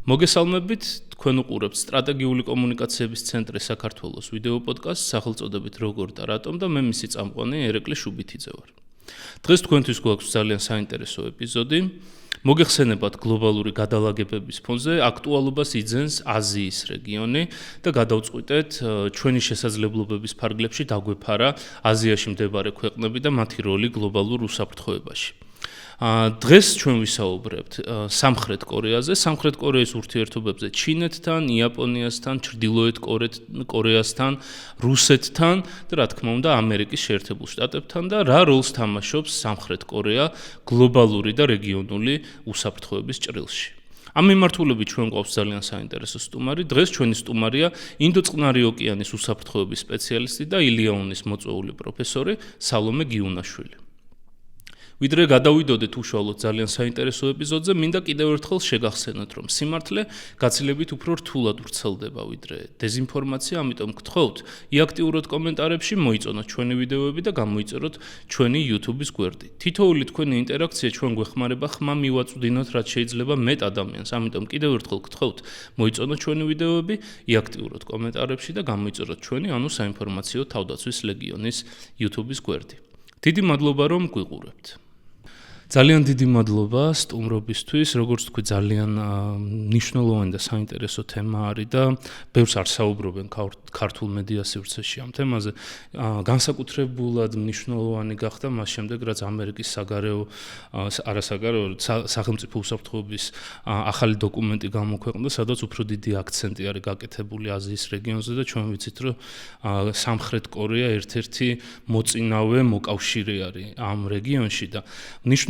მოგესალმებით, თქვენ უყურებთ სტრატეგიული კომუნიკაციების ცენტრი საქართველოს ვიდეო პოდკასტს სახელწოდებით როგორ და რატომ და მე მისი წამყვანი ერეკლე შუბითიძე ვარ. დღეს თქვენთვის გვაქვს ძალიან საინტერესო ეპიზოდი. მოგეხსენებათ გლობალური გადალაგებების ფონზე აქტუალობას იძენს აზიის რეგიონი და გადავწყვიტეთ ჩვენი შესაძლებლობების ფარგლებში დაგვეფარა აზიაში მდებარე ქვეყნები და მათი როლი გლობალურ უსაფრთხოებაში. დღეს ჩვენ ვისაუბრებთ სამხრეთ კორეაზე, სამხრეთ კორეის ურთიერთობებზე ჩინეთთან, იაპონიასთან, ჩრდილოეთ კორეასთან, რუსეთთან და რა თქმა უნდა ამერიკის შეერთებულ შტატებთან და რა როლს თამაშობს სამხრეთ კორეა გლობალური და რეგიონული უსაფრთხოების ჭრილში. ამ მიმართულებით ჩვენ გვაქვს ძალიან საინტერესო სტუმარი. დღეს ჩვენი სტუმარია ინდოწყნარი ოკეანის უსაფრთხოების სპეციალისტი და ილიაუნის მოწვეული პროფესორი სალომე გიუნაშვილი. ვიდრე გადავიდოდეთ უშუალოდ ძალიან საინტერესო ეპიზოდზე, მინდა კიდევ ერთხელ შეგახსენოთ, რომ სიმართლე გაცილებით უფრო რთულად ვრცელდება ვიდრე დეზინფორმაცია, ამიტომ გთხოვთ, იაქტიუროთ კომენტარებში, მოიწონოთ ჩვენი ვიდეოები და გამოიწეროთ ჩვენი YouTube-ის გვერდი. თითოეული თქვენი ინტერაქცია ჩვენ გვეხმარება ხმა მივაწვდინოთ, რაც შეიძლება მეტ ადამიანს. ამიტომ კიდევ ერთხელ გთხოვთ, მოიწონოთ ჩვენი ვიდეოები, იაქტიუროთ კომენტარებში და გამოიწეროთ ჩვენი, საინფორმაციო თავდაცვის ლეგიონის YouTube-ის გვერდი. დიდი მადლობა, რომ გვიყურებთ. ძალიან დიდი მადლობა სტუმრობისთვის, როგორც თქვი, ძალიან მნიშვნელოვანი და საინტერესო თემა არის და ბევრს არ საუბრობენ ქართულ მედია სივრცეში ამ თემაზე. განსაკუთრებულად მნიშვნელოვანი გახდა მას შემდეგ, რაც ამერიკის სახელმწიფო უსაფრთხოების ახალი დოკუმენტი გამოქვეყნდა, სადაც უფრო დიდი აქცენტი არის გაკეთებული აზიის რეგიონზე და ჩვენ ვიცით, რომ სამხრეთ კორეა ერთ-ერთი მოწინავე მოკავშირე არის ამ რეგიონში და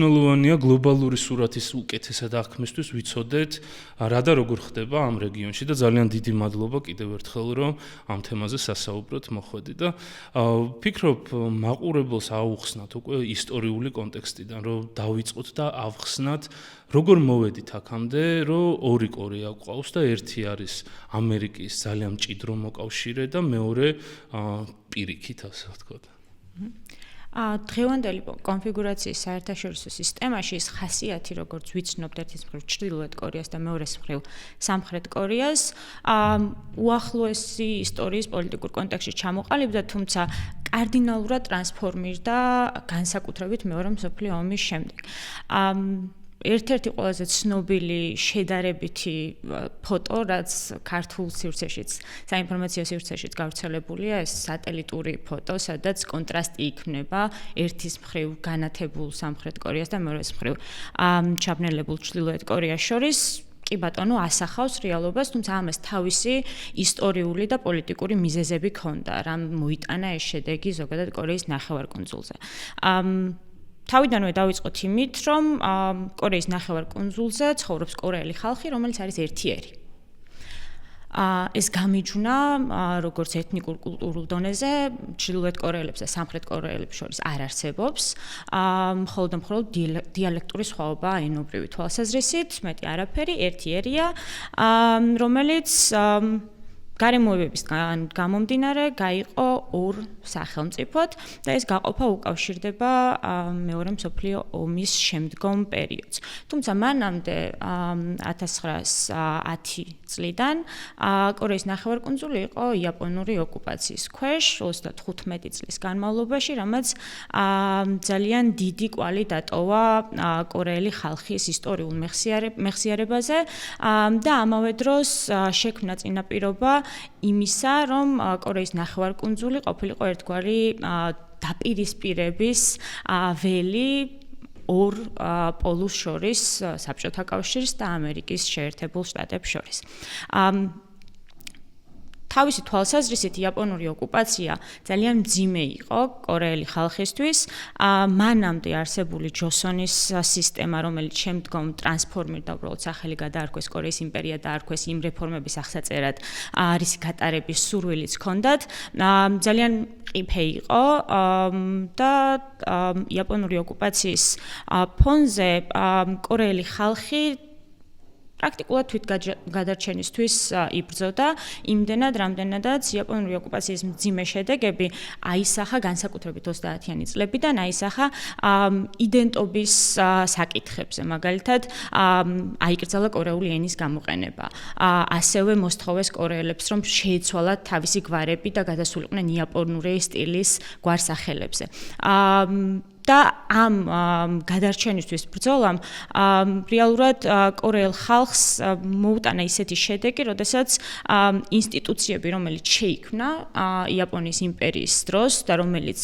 მნიშვნელოვანია გლობალური სურათის უკეთესად აღქმისთვის ვიცოდეთ რა და როგორ ხდება ამ რეგიონში და ძალიან დიდი მადლობა კიდევ ერთხელ რომ ამ თემაზე სასაუბროთ მოხვედი და ვფიქრობ მაყურებელს აუხსნათ უკვე ისტორიული კონტექსტიდან რომ დავიწყოთ და ავხსნათ როგორ მოვედით აქამდე რომ ორი კორეა გვყავს და ერთი არის ამერიკის ძალიან მჭიდრო მოკავშირე და მეორე პირიქით ასე ვთქვათ. დღევანდელი კონფიგურაციის საერთაშორისო სისტემაში ის ხასიათი, როგორც ვიცნობთ, ერთის მხრივ ჩრდილოეთ კორეას და მეორეს მხრივ სამხრეთ კორეას, უახლოესი ისტორიის პოლიტიკურ კონტექსტში ჩამოყალიბდა, თუმცა კარდინალურად ტრანსფორმირდა განსაკუთრებით მეორე მსოფლიო ომის შემდეგ. ერთ-ერთი ყველაზე ცნობილი შედარებითი ფოტო, რაც ქართულ სივრცეშიც, საინფორმაციო სივრცეშიც გავრცელებულია, ეს სატელიტური ფოტო, სადაც კონტრასტი იქმნება ერთის მხრივ განათებულ სამხრეთ კორეას და მეორეს მხრივ ჩაბნელებულ ჩრდილოეთ კორეას შორის. კი ბატონო, ასახავს რეალობას, თუმცა ამას თავისი ისტორიული და პოლიტიკური მიზეზები ჰქონდა, რამ მოიტანა ეს შედეგი ზოგადად კორეის ნახევარკუნძულზე. თავიდანვე დავიწყოთ იმით, რომ კორეის ნახევარკუნძულზე ცხოვრობს კორეელი ხალხი, რომელიც არის ერთიერი. ეს გამიჯვნა როგორც ეთნიკურ კულტურულ დონეზე ჩრდილოეთ კორეელებს და სამხრეთ კორეელებს შორის არ არსებობს, მხოლოდ დიალექტური სხვაობა ენობრივი თვალსაზრისით, მეტი არაფერი, ერთიერია, რომელიც გარემოებებისგან გამომდინარე გაიყო ორ სახელმწიფოდ და ეს გაყოფა უკავშირდება მეორე მსოფლიო ომის შემდგომ პერიოდს. თუმცა მანამდე 1910 წლიდან კორეის ნახევარკუნძული იყო იაპონური ოკუპაციის ქვეშ 35 წლის განმავლობაში, რამაც ძალიან დიდი კვალი დატოვა კორეელი ხალხის ისტორიულ მეხსიერებაზე და ამავე დროს შექმნა წინაპირობა იმისა, რომ კორეის ნახევარკუნძული ყოფილიყო ერთგვარი დაპირისპირების ველი ორ პოლუს შორის, საბჭოთა კავშირის და ამერიკის შეერთებულ შტატებს შორის. თავისი თვალსაზრისით იაპონური ოკუპაცია ძალიან მძიმე იყო კორეელი ხალხისთვის. მანამდე არსებული ჯოსონის სისტემა, რომელიც შემდგომ ტრანსფორმირდა, უბრალოდ სახელი გადაარქვეს კორეის იმპერია და არქვეს იმ რეფორმების აღსაწერად, რისი გატარების სურვილიც ჰქონდათ, ძალიან ყიფე იყო და იაპონური ოკუპაციის ფონზე კორეელი ხალხი პრაქტიკულად თვითგადარჩენისთვის იბრძოდა იმდენად, რამდენადაც იაპონური ოკუპაციის მძიმე შედეგები აისახა განსაკუთრებით 30-იანი წლებიდან, აისახა იდენტობის საკითხებზე, მაგალითად, აიკრძალა კორეული ენის გამოყენება. ასევე მოსთხოვეს კორეელებს, რომ შეეცვალათ თავისი გვარები და გადასულიყვნენ იაპონური სტილის გვარსახელებზე. და ამ გადარჩენისთვის ბრძოლამ რეალურად კორეელ ხალხს მოუტანა ისეთი შედეგი, როდესაც ინსტიტუციები, რომელიც შეიქმნა იაპონიის იმპერიის დროს და რომელიც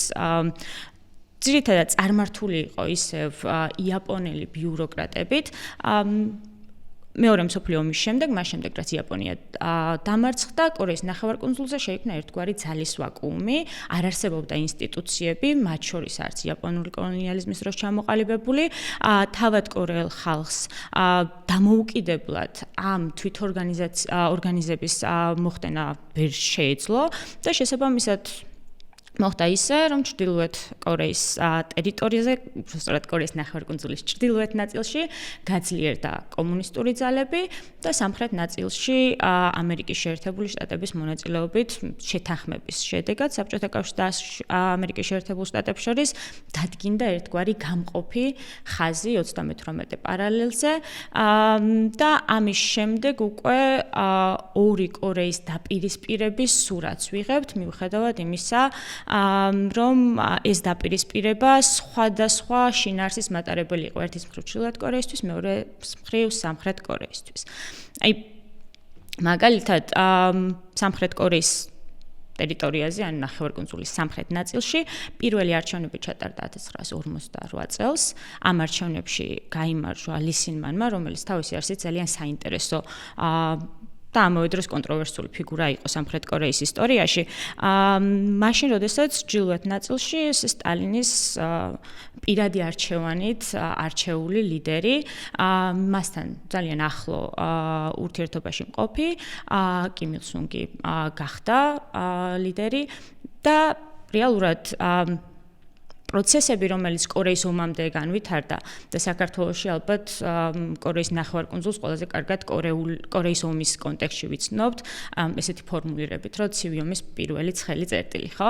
ძირითადად წარმართული იყო ისევ იაპონელი ბიუროკრატებით, მეორე მსოფლიო ომის შემდეგ, მას შემდეგ რაც იაპონია დამარცხდა, კორეის ნახევარკუნძულზე შეიქმნა ერთგვარი ძალის ვაკუუმი, არ არსებობდა ინსტიტუციები, მათ შორის არც იაპონური კოლონიალიზმის დროს ჩამოყალიბებული, თავად კორეელ ხალხს დამოუკიდებლად ამ თვითორგანიზების მოხდენა ვერ შეეძლო და შესაბამისად მოხდა ისე, რომ ჩრდილოეთ კორეის ტერიტორიაზე, უბრალოდ კორეის ნახევარკუნძულის ჩრდილოეთ ნაწილში გაძლიერდა კომუნისტური ძალები და სამხრეთ ნაწილში ამერიკის შეერთებული შტატების მონაწილეობით შეთანხმების შედეგად საბჭოთა კავშირს და ამერიკის შეერთებულ შტატებს შორის დადგინდა ერთგვარი გამყოფი ხაზი 38 პარალელზე და ამის შემდეგ უკვე ორი კორეის დაპირისპირების სურათს ვიღებთ, მიუხედავად იმისა, რომ ეს დაპირისპირება სხვადასხვა შინაარსის მატარებელი იყო ერთის მხრივ ჩრდილოეთ კორეისთვის, მეორე მხრივ სამხრეთ კორეისთვის. აი მაგალითად სამხრეთ კორეის ტერიტორიაზე, ან ნახევარკუნძულის სამხრეთ ნაწილში, პირველი არჩევნები ჩატარდა 1958 წელს. ამ არჩევნებში გაიმარჯვა ალი სინმანმა, რომელიც თავისი არსით ძალიან საინტერესო და ამავე დროს კონტროვერსული ფიგურა იყო სამხრეთ კორეის ისტორიაში. მაშინ, როდესაც ჩრდილოეთ ნაწილში სტალინის პირადი არჩევანით არჩეული ლიდერი, მასთან ძალიან ახლო ურთიერთობაში მყოფი, კიმ ილ სუნგი გახდა ლიდერი და რეალურად პროცესები, რომელიც კორეის ომამდე განვითარდა და საქართველოში ალბათ კორეის ნახევარკუნძულს ყველაზე კარგად კორეის ომის კონტექსტში ვიცნობთ, ესეთი ფორმულირებით, რომ ცივი ომის პირველი ცხელი წერტილი, ხო?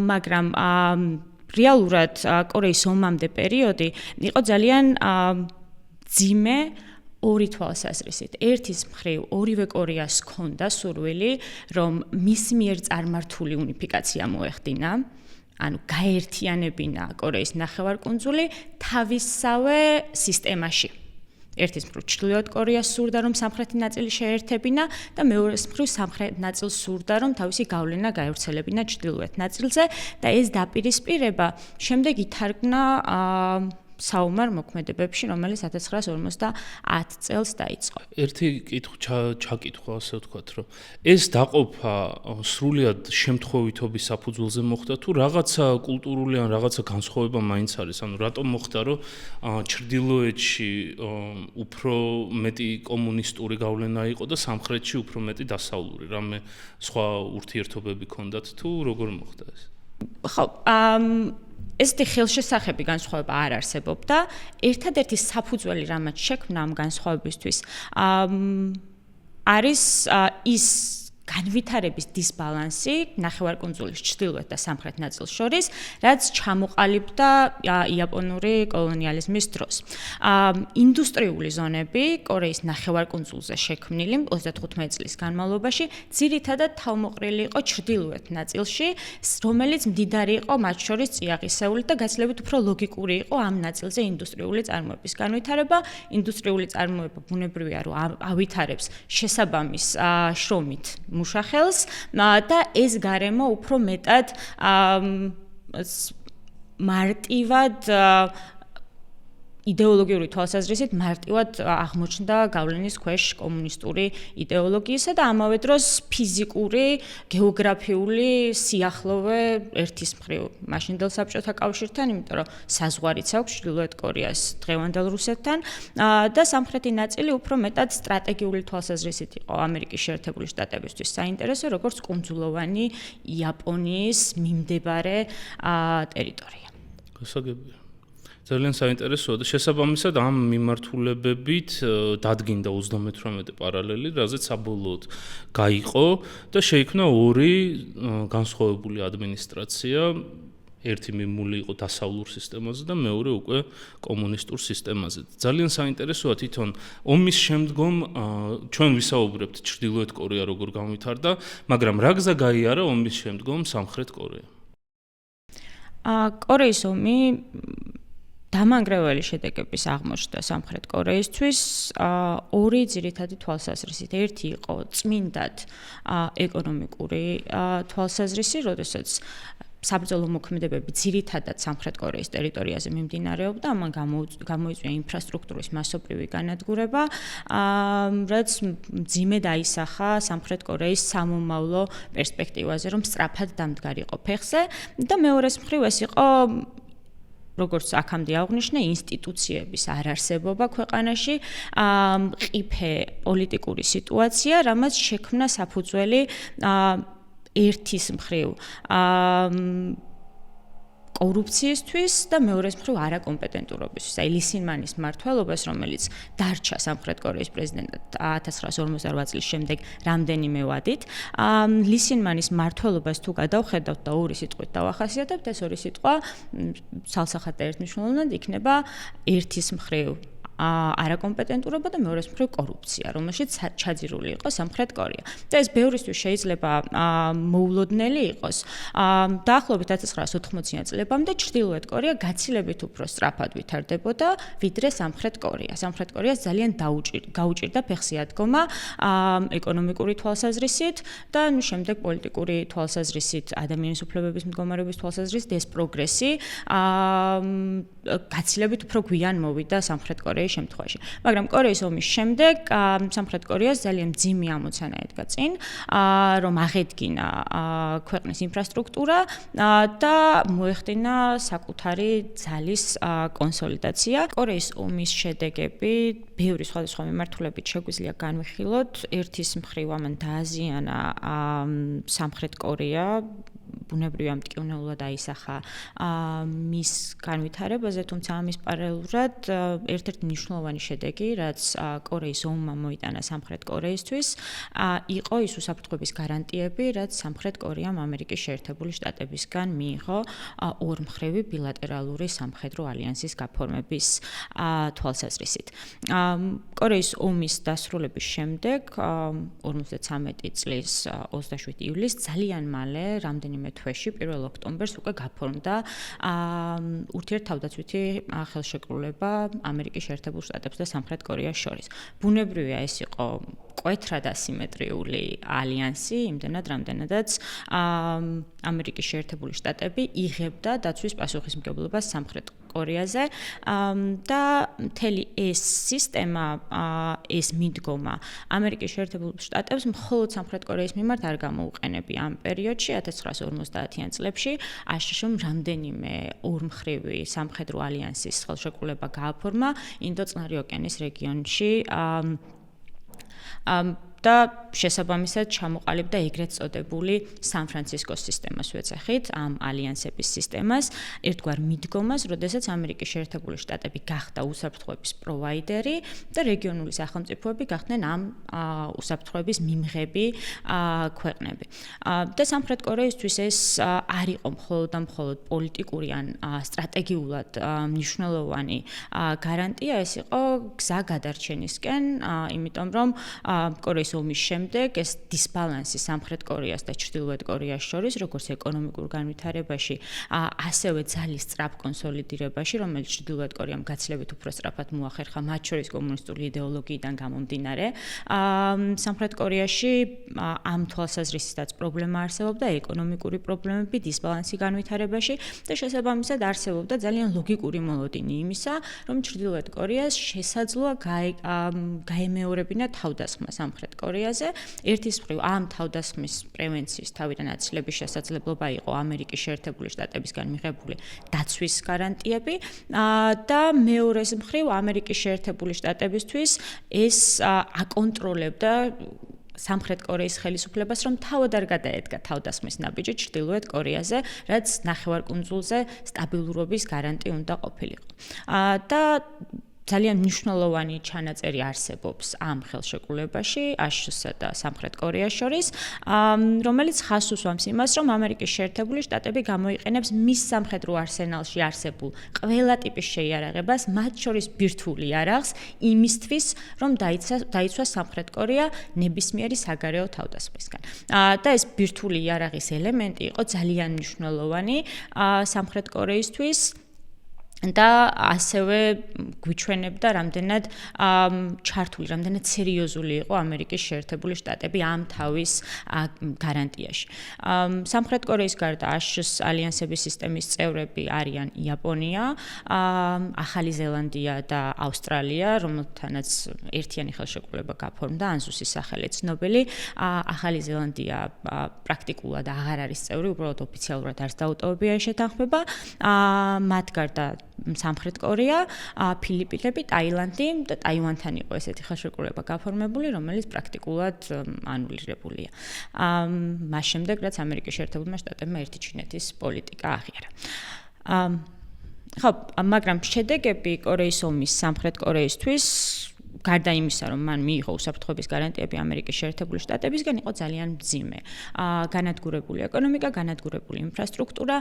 მაგრამ რეალურად კორეის ომამდე პერიოდი იყო ძალიან ძიმე ორი თვალსაზრისით. ერთის მხრივ ორივე კორეას ჰქონდა სურვილი, რომ მის მიერ წარმართული უნიფიკაცია მოეხდინა. ანუ გაერთიანებინა კორეის ნახევარკუნძული თავისსავე სისტემაში. ერთის მხრივ ჩრდილოეთ კორეას სურდა, რომ სამხრეთი ნაწილი შეერთებინა და მეორეს მხრივ სამხრეთ ნაწილს სურდა, რომ თავისი გავლენა გაევრცელებინა ჩრდილოეთ ნაწილზე და ეს დაპირისპირება შემდეგ ითარგმნა საომარ მოქმედებებში, რომელიც 1950 წელს დაიწყო. ერთი ჩაკითხვა, ასე ვთქვათ, რომ ეს დაყოფა სრულიად შემთხვევითობის საფუძველზე მოხდა თუ რაღაცა კულტურული ან რაღაცა განსხვავება მაინც არის, ანუ რატომ მოხდა, რომ ჩრდილოეთში უფრო მეტი კომუნისტური გავლენა იყო და სამხრეთში უფრო მეტი დასავლური, რამე სხვა ურთიერთობები ჰქონდათ თუ როგორ მოხდა ეს? ხო, ესეთი ხელშესახები განსხვავება არ არსებობდა. ერთადერთი საფუძველი, რამაც შექმნა ამ განსხვავებისთვის, არის ის განვითარების დისბალანსი ნახევარკუნძულის ჩრდილოეთ და სამხრეთ ნაწილს შორის, რაც ჩამოყალიბდა იაპონური კოლონიალიზმის დროს. ინდუსტრიული ზონები კორეის ნახევარკუნძულზე შექმნილი 35 წლის განმავლობაში ძირითადად თავმოყრილი იყო ჩრდილოეთ ნაწილში, რომელიც მდიდარი იყო მათ შორის წიაღისეულით და გაცილებით უფრო ლოგიკური იყო ამ ნაწილზე ინდუსტრიული წარმოების განვითარება. ინდუსტრიული წარმოება ბუნებრივია, რომ ავითარებს შესაბამის შრომით მუშახელს და ეს გარემო უფრო მეტად მარტივად იდეოლოგიური თვალსაზრისით მარტივად აღმოჩნდა გავლენის ქვეშ კომუნისტური იდეოლოგიისა და ამავე დროს ფიზიკური, გეოგრაფიული სიახლოვე ერთის მხრივ მაშინდელ საბჭოთა კავშირთან, იმიტომ რომ საზღვარიც აქვს ჩრდილოეთ კორეას დღევანდელ რუსეთთან და სამხრეთი ნაწილი უფრო მეტად სტრატეგიული თვალსაზრისით იყო ამერიკის შეერთებული შტატებისთვის საინტერესო, როგორც კუნძულოვანი იაპონიის მიმდებარე ტერიტორია. გასაგებია. ძალიან საინტერესოა და შესაბამისად ამ მიმართულებებით დადგინდა 38 პარალელი, რაზეც საბოლოოდ გაიყო და შეიქმნა ორი განსხვავებული ადმინისტრაცია. ერთი მიმული იყო დასავლურ სისტემაზე და მეორე უკვე კომუნისტურ სისტემაზე. ძალიან საინტერესოა თვითონ ომის შემდგომ ჩვენ ვისაუბრებთ ჩრდილოეთ კორეა როგორ განვითარდა, მაგრამ რა გზა გაიარა ომის შემდგომ სამხრეთ კორეა? კორეის ომი დამანგრეველი შედეგების აღმოჩნდა სამხრეთ კორეისთვის ორი ძირითადი თვალსაზრისით. ერთი იყო წმინდად ეკონომიკური თვალსაზრისი, როდესაც საბრძოლო მოქმედებები ძირითადად სამხრეთ კორეის ტერიტორიაზე მიმდინარეობდა, ამან გამოიწვია ინფრასტრუქტურის მასობრივი განადგურება, რაც მძიმედ აისახა სამხრეთ კორეის სამომავლო პერსპექტივაზე, რომ სწრაფად დამდგარიყო ფეხზე და მეორეს მხრივ ეს იყო როგორც აქამდე აღნიშნე, ინსტიტუციების არარსებობა ქვეყანაში, მყიფე პოლიტიკური სიტუაცია, რამაც შექმნა საფუძველი ერთის მხრივ კორუფციისთვის და მეორეს მხრივ არაკომპეტენტურობისთვის. აი ლისინმანის მმართველობას, რომელიც დარჩა სამხრეთ კორეის პრეზიდენტად 1948 წლის შემდეგ რამდენიმე ვადით, ლისინმანის მმართველობას თუ გადავხედავთ და ორი სიტყვით დავახასიათებთ, ეს ორი სიტყვა ცალსახად და ერთმნიშვნელოვნად იქნება ერთის მხრივ არაკომპეტენტურობა და მეორეს მხრივ კორუფცია, რომელშიც ჩაძირული იყო სამხრეთ კორეა. და ეს ბევრისთვის შეიძლება მოულოდნელი იყოს. დაახლოებით 1980-იან წლებამდე ჩრდილოეთ კორეა გაცილებით უფრო სწრაფად ვითარდებოდა, ვიდრე სამხრეთ კორეა. სამხრეთ კორეას ძალიან გაუჭირდა ფეხზე ადგომა ეკონომიკური თვალსაზრისით და შემდეგ პოლიტიკური თვალსაზრისით, ადამიანის უფლებების მდგომარეობის თვალსაზრისით ეს პროგრესი გაცილებით უფრო გვიან მოვიდა სამხრეთ კორეის შემთხვევაში. მაგრამ კორეის ომის შემდეგ სამხრეთ კორეას ძალიან მძიმე ამოცანა ედგა წინ, რომ აღედგინა ქვეყნის ინფრასტრუქტურა და მოეხდინა საკუთარი ძალის კონსოლიდაცია. კორეის ომის შედეგები ბევრი სხვადასხვა მიმართულებით შეგვიძლია განვიხილოთ. ერთის მხრივ ამან დააზიანა სამხრეთ კორეა, ბუნებრივი ამტკივნეულად აისახა მის განვითარებაზე, თუმცა ამის პარალელურად ერთ-ერთი მნიშვნელოვანი შედეგი, რაც კორეის ომმა მოიტანა სამხრეთ კორეისთვის, იყო ის უსაფრთხოების გარანტიები, რაც სამხრეთ კორეამ ამერიკის შეერთებული შტატებისგან მიიღო ორმხრივი ბილატერალური სამხედრო ალიანსის გაფორმების თვალსაზრისით. კორეის ომის დასრულების შემდეგ 53 წლის 27 ივლისს ძალიან მალე რამდენიმე თვეში 1 ოქტომბერს უკვე გაფორმდა ურთიერთთავდაცვითი ხელშეკრულება ამერიკის შეერთებულ შტატებს და სამხრეთ კორეას შორის. ბუნებრივია ეს იყო მკვეთრად ასიმეტრიული ალიანსი, იმდენად რამდენადაც ამერიკის შეერთებული შტატები იღებდა დაცვის პასუხისმგებლობას სამხრეთ კორეაზე და მთელი ეს სისტემა, ეს მიდგომა ამერიკის შეერთებულ შტატებს მხოლოდ სამხრეთ კორეის მიმართ არ გამოუყენებია ამ პერიოდში 1950-იან წლებში აშშ-მ რამდენიმე ორმხრივი სამხედრო ალიანსის ხელშეკრულება გააფორმა ინდო-წყნარი ოკეანის რეგიონში და შესაბამისად ჩამოყალიბდა ეგრეთ წოდებული სან-ფრანცისკოს სისტემას ვეძახით, ამ ალიანსების სისტემას, ერთგვარ მიდგომას, როდესაც ამერიკის შეერთებული შტატები გახდა უსაფრთხოების პროვაიდერი და რეგიონული სახელმწიფოები გახდნენ ამ უსაფრთხოების მიმღები ქვეყნები. და სამხრეთ კორეისთვის ეს არ იყო მხოლოდ პოლიტიკური ან სტრატეგიულად მნიშვნელოვანი გარანტია, ეს იყო გზა გადარჩენისკენ, იმიტომ რომ კორეის ომის შემდეგ ეს დისბალანსი სამხრეთ კორეას და ჩრდილოეთ კორეას შორის, როგორც ეკონომიკურ განვითარებაში, ასევე ძალის სწრაფ კონსოლიდირებაში, რომელიც ჩრდილოეთ კორეამ გაცილებით უფრო სწრაფად მოახერხა, მათ შორის კომუნისტური იდეოლოგიიდან გამომდინარე. სამხრეთ კორეაში ამ თვალსაზრისითაც პრობლემა არსებობდა, ეკონომიკური პრობლემები, დისბალანსი განვითარებაში და შესაბამისად არსებობდა ძალიან ლოგიკური მოლოდინი იმისა, რომ ჩრდილოეთ კორეას შესაძლოა გაემეორებინა თავდასხმა სამხრეთ კორეაზე. ერთის მხრივ ამ თავდასხმის პრევენციის თავიდან აცილების შესაძლებლობა იყო ამერიკის შეერთებული შტატებისგან მიღებული დაცვის გარანტიები და მეორეს მხრივ ამერიკის შეერთებული შტატებისთვის ეს აკონტროლებდა სამხრეთ კორეის ხელისუფლებას, რომ თავად არ გადაედგა თავდასხმის ნაბიჯი ჩრდილოეთ კორეაზე, რაც ნახევარკუნძულზე სტაბილურობის გარანტი უნდა ყოფილიყო. და ძალიან მნიშვნელოვანი ჩანაწერი არსებობს ამ ხელშეკრულებაში აშშ-სა და სამხრეთ კორეას შორის, რომელიც ხაზს უსვამს იმას, რომ ამერიკის შეერთებული შტატები გამოიყენებს მის სამხედრო არსენალში არსებულ ყველა ტიპის შეიარაღებას, მათ შორის ბირთვული იარაღს, იმისთვის, რომ დაიცვას სამხრეთ კორეა ნებისმიერი საგარეო თავდასხმისგან. და ეს ბირთვული იარაღის ელემენტი იყო ძალიან მნიშვნელოვანი სამხრეთ კორეისთვის. და ასევე გვიჩვენებდა რამდენად ჩართული, რამდენად სერიოზული იყო ამერიკის შეერთებული შტატები ამ თავის გარანტიაში. სამხრეთ კორეის გარდა აშშ-ის ალიანსების სისტემის წევრები არიან იაპონია, ახალი ზელანდია და ავსტრალია, რომელთანაც ერთიანი ხელშეკრულება გაფორმდა, ანზუსის სახელით ცნობილი. ახალი ზელანდია პრაქტიკულად აღარ არის წევრი, უბრალოდ ოფიციალურად არც დაუტოვებია ეს შეთანხმება. მათ გარდა სამხრეთ კორეა, ფილიპინები, ტაილანდი და ტაივანთან იყო ესეთი ხელშეკრულება გაფორმებული, რომელიც პრაქტიკულად ანულირებულია. მას შემდეგ, რაც ამერიკის შეერთებულმა შტატებმა ერთი ჩინეთის პოლიტიკა აღიარა. ხო, მაგრამ შედეგები კორეის ომის სამხრეთ კორეისთვის გარდა იმისა, რომ მან მიიღო უსაფრთხოების გარანტიები ამერიკის შეერთებული შტატებისგან, იყო ძალიან მძიმე. განადგურებული ეკონომიკა, განადგურებული ინფრასტრუქტურა,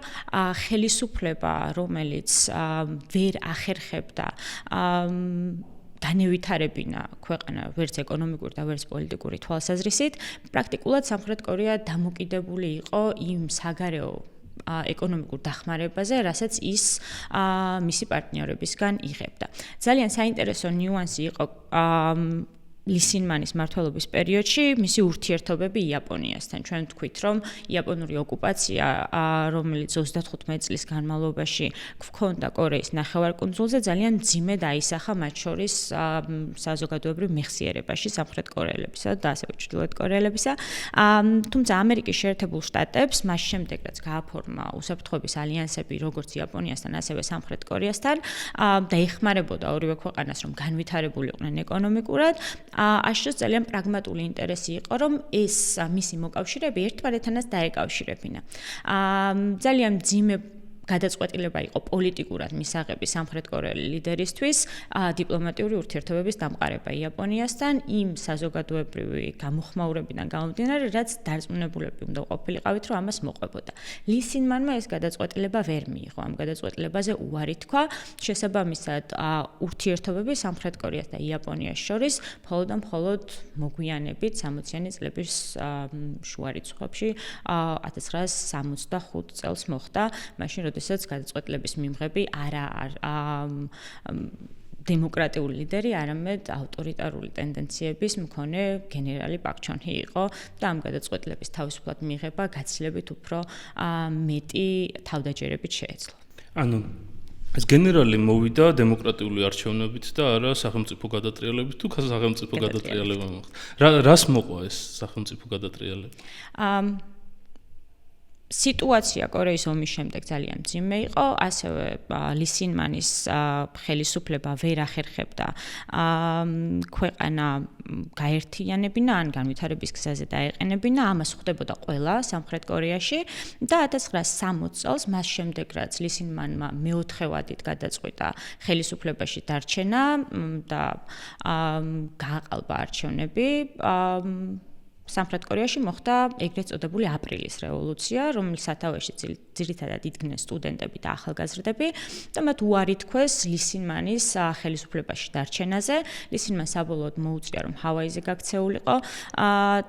ხელისუფლება, რომელიც ვერ ახერხებდა განევითარებინა ქვეყანა ვერც ეკონომიკური და ვერც პოლიტიკური თვალსაზრისით, პრაქტიკულად სამხრეთ კორეა დამოკიდებული იყო იმ საგარეო ეკონომიკურ დახმარებაზე, რასაც ის მისი პარტნიორებისგან იღებდა. ძალიან საინტერესო ნიუანსი იყო ლისინმანის მმართველობის პერიოდში მისი ურთიერთობები იაპონიასთან. ჩვენ ვთქვით, რომ იაპონური ოკუპაცია, რომელიც 35 წლის განმავლობაში გვქონდა კორეის ნახევარკუნძულზე, ძალიან მძიმედ აისახა მათ შორის საზოგადოებრივ მეხსიერებაში სამხრეთ კორეელებისა და ასევე ჩრდილოეთ კორეელებისა. თუმცა ამერიკის შეერთებულ შტატებს მას შემდეგ, რაც გააფორმა უსაფრთხოების ალიანსები როგორც იაპონიასთან, ასევე სამხრეთ კორეასთან და ეხმარებოდა ორივე ქვეყანას, რომ განვითარებულიყვნენ ეკონომიკურად, აშშ-ს ძალიან პრაგმატული ინტერესი იყო, რომ ეს მისი მოკავშირეები ერთმანეთთანაც დაეკავშირებინა. ძალიან მძიმე გადაწყვეტილება იყო პოლიტიკურად მისაღები სამხრეთ კორეელი ლიდერისთვის დიპლომატიური ურთიერთობების დამყარება იაპონიასთან იმ საზოგადოებრივი გამოხმაურებიდან გამომდინარე, რაც დარწმუნებულები უნდა ყოფილიყავით, რომ ამას მოყვებოდა. ლისინმანმა ეს გადაწყვეტილება ვერ მიიღო, ამ გადაწყვეტილებაზე უარი თქვა, შესაბამისად ურთიერთობები სამხრეთ კორეას და იაპონიას შორის მხოლოდ და მხოლოდ მოგვიანებით 60-იანი წლების შუა რიცხვებში 1965 წელს მოხდა, მაშინ როდესაც გადაწყვეტილების მიმღები არა დემოკრატიული ლიდერი, არამედ ავტორიტარული ტენდენციების მქონე გენერალი პაკ ჩონ ჰი იყო და ამ გადაწყვეტილების თავისუფლად მიღება გაცილებით უფრო მეტი თავდაჯერებით შეეძლო. ანუ ეს გენერალი მოვიდა დემოკრატიული არჩევნებით და არა სახელმწიფო გადატრიალებით თუ სახელმწიფო გადატრიალება მოხდა. რას მოყვა ეს სახელმწიფო გადატრიალება? სიტუაცია კორეის ომის შემდეგ ძალიან მძიმე იყო, ასევე ლისინმანის ხელისუფლება ვერ ახერხებდა ქვეყანა გაერთიანებინა ან განვითარების გზაზე დაეყენებინა, ამას ხვდებოდა ყველა სამხრეთ კორეაში და 1960 წელს მას შემდეგ, რაც ლისინმანმა მეოთხევადით გადაწყვიტა ხელისუფლებაში დარჩენა და გააყალბა არჩევნები, სამხრეთ კორეაში მოხდა ეგრეთ წოდებული აპრილის რევოლუცია, რომლის სათავეში ძირითადად იდგნენ სტუდენტები და ახალგაზრდები და მათ უარი თქვეს ლისინმანის ხელისუფლებაში დარჩენაზე. ლისინმანს საბოლოოდ მოუწია, რომ ჰავაიზე გაქცეულიყო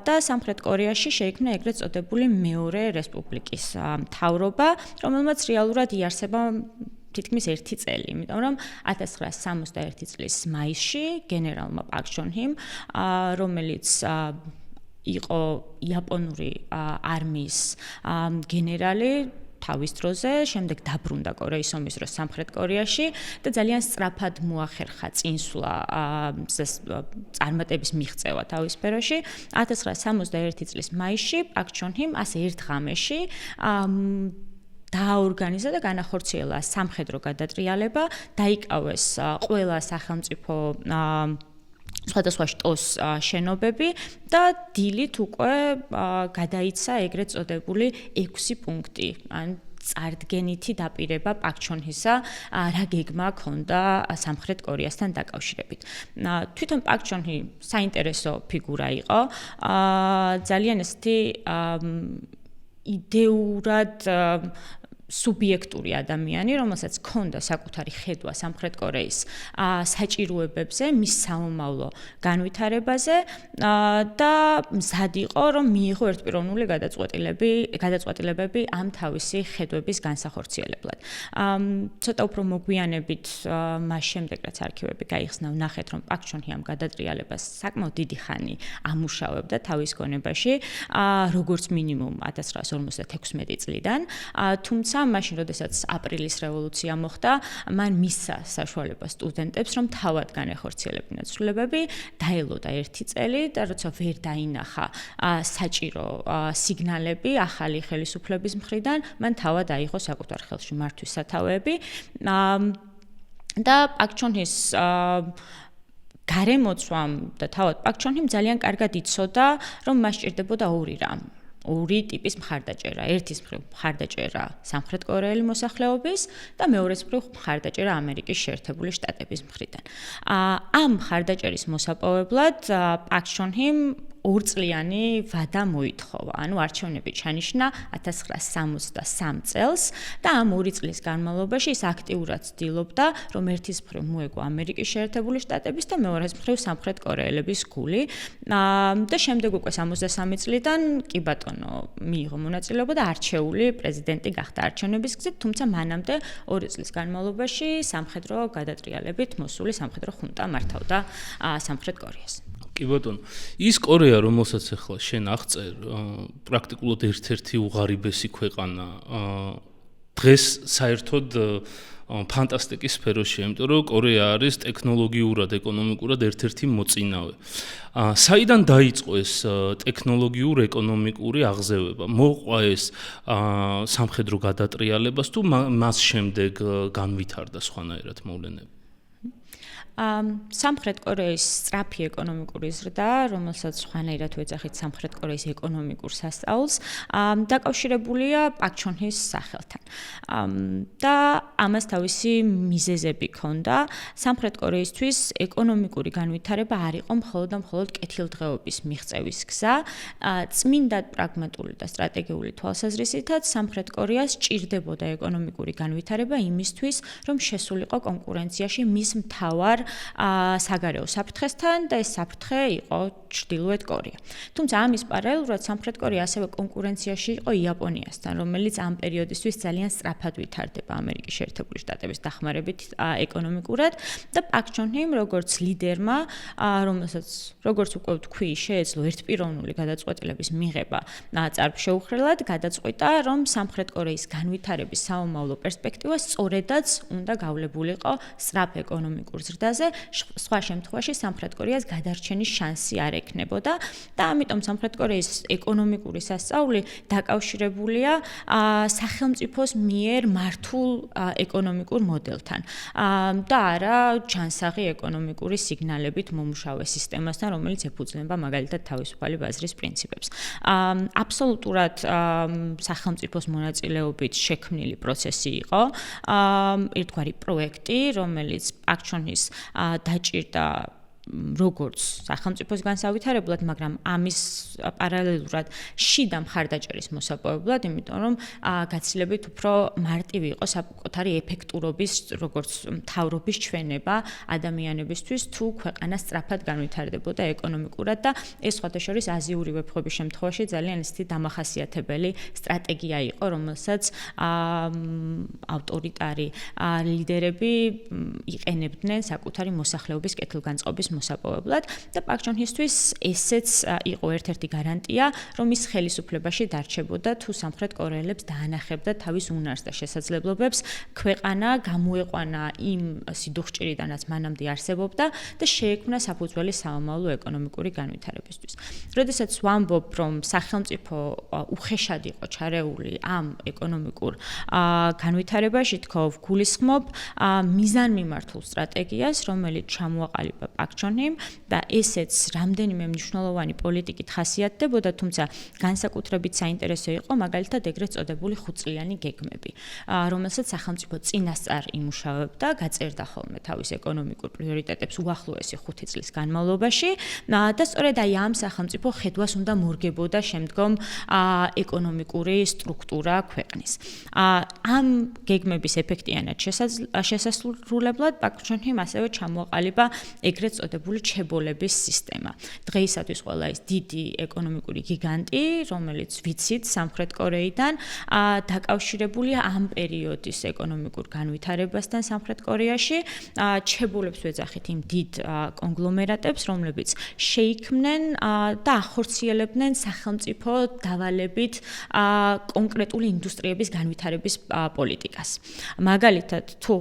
და სამხრეთ კორეაში შეიქმნა ეგრეთ წოდებული მეორე რესპუბლიკის მთავრობა, რომელმაც რეალურად იარსება თითქმის 1 წელი, იმიტომ რომ 1961 წლის მაისში გენერალმა პაკ ჩონ ჰიმ, რომელიც იყო იაპონური არმიის გენერალი თავის დროზე, შემდეგ დაბრუნდა კორეის ომის დროს სამხრეთ კორეაში და ძალიან სწრაფად მოახერხა წინსვლა წარმატების მიღწევა თავის სფეროში. 1961 წლის მაისში პაკ ჩონ ჰიმ ასე ერთ ღამეში დააორგანიზა და განახორციელა სამხედრო გადატრიალება, დაიკავეს ყველა სახელმწიფო სხვადასხვა შტოს შენობები და დილით უკვე გადაიცა ეგრეთ წოდებული 6 პუნქტი. ან წარდგენითი დაპირება პაკ ჩონ ჰისა რა გეგმა ჰქონდა სამხრეთ კორეასთან დაკავშირებით. თვითონ პაკ ჩონ ჰი საინტერესო ფიგურა იყო. ძალიან ესეთი იდეურად სუბიექტური ადამიანი, რომელსაც ჰქონდა საკუთარი ხედვა სამხრეთ კორეის საჭიროებებზე, მის სამომავლო განვითარებაზე და მზად იყო, რომ მიიღო ერთპიროვნული გადაწყვეტილებები ამ თავისი ხედვების განსახორციელებლად. ცოტა უფრო მოგვიანებით მას შემდეგ, რაც არქივები გაიხსნა, ვნახეთ, რომ პაკ ჩონ ჰი ამ გადატრიალებას საკმაოდ დიდი ხანი ამუშავებდა თავის გონებაში, როგორც მინიმუმ 1956 წლიდან, თუმცა მაშინ, როდესაც აპრილის რევოლუცია მოხდა, მან მისცა საშუალება სტუდენტებს, რომ თავად განეხორციელებინათ ცვლილებები, დაელოდა 1 წელი და როცა ვერ დაინახა საჭირო სიგნალები ახალი ხელისუფლების მხრიდან, მან თავად აიღო საკუთარ ხელში მართვის სათავეები და პაკ ჩონ ჰის გარემოცვამ და თავად პაკ ჩონ ჰიმ ძალიან კარგად იცოდა, რომ მას სჭირდებოდა ორი ტიპის მხარდაჭერა. ერთის მხრივ მხარდაჭერა სამხრეთ კორეელი მოსახლეობის და მეორეს მხრივ მხარდაჭერა ამერიკის შეერთებული შტატების მხრიდან. ამ მხარდაჭერის მოსაპოვებლად პაკ ჩონ ჰიმ 2 წლიანი ვადა მოითხოვა. ანუ არჩევნები ჩანიშნა 1963 წელს და ამ 2 წლის განმავლობაში ის აქტიურად ცდილობდა, რომ ერთის მხრივ მოეგო ამერიკის შეერთებული შტატების და მეორეს მხრივ სამხრეთ კორეელების გული. და შემდეგ უკვე 63 წლიდან კი ბატონო მიიღო მონაწილეობა და არჩეული პრეზიდენტი გახდა არჩევნების გზით, თუმცა მანამდე 2 წლის განმავლობაში სამხედრო გადატრიალებით მოსული სამხედრო ხუნტა მართავდა სამხრეთ კორეას. კი ბატონო, ის კორეა, რომელსაც ახლა შენ აღწერ, პრაქტიკულად ერთ-ერთი უღარიბესი ქვეყანა. დღეს საერთოდ ფანტასტიკის სფეროში, იმიტომ რომ კორეა არის ტექნოლოგიურად, ეკონომიკურად ერთ-ერთი მოწინავე. საიდან დაიწყო ეს ტექნოლოგიურ-ეკონომიკური აღზევება? მოყვა ეს სამხედრო გადატრიალებას თუ მას შემდეგ განვითარდა სხვანაირად მოვლენები? სამხრეთ კორეის სწრაფი ეკონომიკური ზრდა, რომელსაც სხვანაირად ვეძახით სამხრეთ კორეის ეკონომიკურ სასწაულს, დაკავშირებულია პაკ ჩონ ჰის სახელთან. და ამას თავისი მიზეზები ჰქონდა. სამხრეთ კორეისთვის ეკონომიკური განვითარება არ იყო მხოლოდ და მხოლოდ კეთილდღეობის მიღწევის გზა, წმინდად პრაგმატული და სტრატეგიული თვალსაზრისითაც სამხრეთ კორეას სჭირდებოდა ეკონომიკური განვითარება იმისთვის, რომ შესულიყო კონკურენციაში მის მთავარ საგარეო საფრთხესთან და ეს საფრთხე იყო ჩრდილოეთ კორეა. თუმცა ამის პარალელურად სამხრეთ კორეა ასევე კონკურენციაში იყო იაპონიასთან, რომელიც ამ პერიოდისთვის ძალიან სწრაფად ვითარდება ამერიკის შეერთებული შტატების დახმარებით ეკონომიკურად და პაკ ჩონ ჰიმ როგორც ლიდერმა, რომელსაც როგორც უკვე ვთქვი, შეეძლო ერთპიროვნული გადაწყვეტილების მიღება წარბშეუხრელად, გადაწყვიტა, რომ სამხრეთ კორეის განვითარების საომავლო პერსპექტივა სწორედაც უნდა გავლებულიყო სწრაფ ეკონომიკურ ზრდაზე, სხვა შემთხვევაში სამხრეთ კორეას გადარჩენის შანსი არ ექნებოდა და ამიტომ სამხრეთ კორეის ეკონომიკური სასწაული დაკავშირებულია სახელმწიფოს მიერ მართულ ეკონომიკურ მოდელთან და არა ჯანსაღი ეკონომიკური სიგნალებით მომუშავე სისტემასთან, რომელიც ეფუძნება მაგალითად თავისუფალი ბაზრის პრინციპებს. აბსოლუტურად სახელმწიფოს მონაწილეობით შექმნილი პროცესი იყო, ერთგვარი პროექტი, რომელიც პაკ ჩონ ჰის დაჭირდა როგორც სახელმწიფოს განსავითარებლად, მაგრამ ამის პარალელურად შიდა მხარდაჭერის მოსაპოვებლად, იმიტომ რომ გაცილებით უფრო მარტივი იყო საკუთარი ეფექტურობის, როგორც მთავრობის ჩვენება ადამიანებისთვის, თუ ქვეყანა სწრაფად განვითარდებოდა ეკონომიკურად და ეს სხვადასხვა აზიური ვეფხვების შემთხვევაში ძალიან ისეთი დამახასიათებელი სტრატეგია იყო, რომელსაც ავტორიტარი ლიდერები იყენებდნენ საკუთარი მოსახლეობის კეთილგანწყობის მოსაპოვებლად და პაკ ჩონ ჰისთვის ესეც იყო ერთ-ერთი გარანტია, რომ ის ხელისუფლებაში დარჩებოდა თუ სამხრეთ კორეელებს დაანახებდა თავის უნარს და შესაძლებლობებს ქვეყანა გამოეყვანა იმ სიდუხჭირიდანაც მანამდე არსებობდა და შეექმნა საფუძველი საომავლო ეკონომიკური განვითარებისთვის. როდესაც ვამბობ, რომ სახელმწიფო უხეშად იყო ჩარეული ამ ეკონომიკურ განვითარებაში, თქო, ვგულისხმობ მიზანმიმართულ სტრატეგიას, რომელიც ჩამოაყალიბა პაკ ჩონ Chon-im და ესეც რამდენიმე მნიშვნელოვანი პოლიტიკით ხასიათდებოდა, თუმცა განსაკუთრებით საინტერესო იყო მაგალითად ეგრეთ წოდებული ხუთწლიანი გეგმები, რომელსაც სახელმწიფო წინასწარ იმუშავებდა, გაწერდა ხოლმე თავის ეკონომიკურ პრიორიტეტებს უახლოესი 5 წლის განმავლობაში და სწორედ აი ამ სახელმწიფო ხედვას უნდა მორგებოდა შემდგომ ეკონომიკური სტრუქტურა ქვეყნის. ამ გეგმების ეფექტიანად შესასრულებლად პაკ ჩონ-ჰიმ ასევე ჩამოაყალიბა ეგრეთ წოდებული ჩებოლების სისტემა. დღეისათვის ყველა ეს დიდი ეკონომიკური გიგანტი, რომელიც ვიცით სამხრეთ კორეიდან, დაკავშირებულია ამ პერიოდის ეკონომიკურ განვითარებასთან სამხრეთ კორეაში, ჩებოლებს ვეძახით იმ დიდ კონგლომერატებს, რომლებიც შეიქმნენ და ახორციელებდნენ სახელმწიფო დავალებით კონკრეტული ინდუსტრიების განვითარების პოლიტიკას. მაგალითად, თუ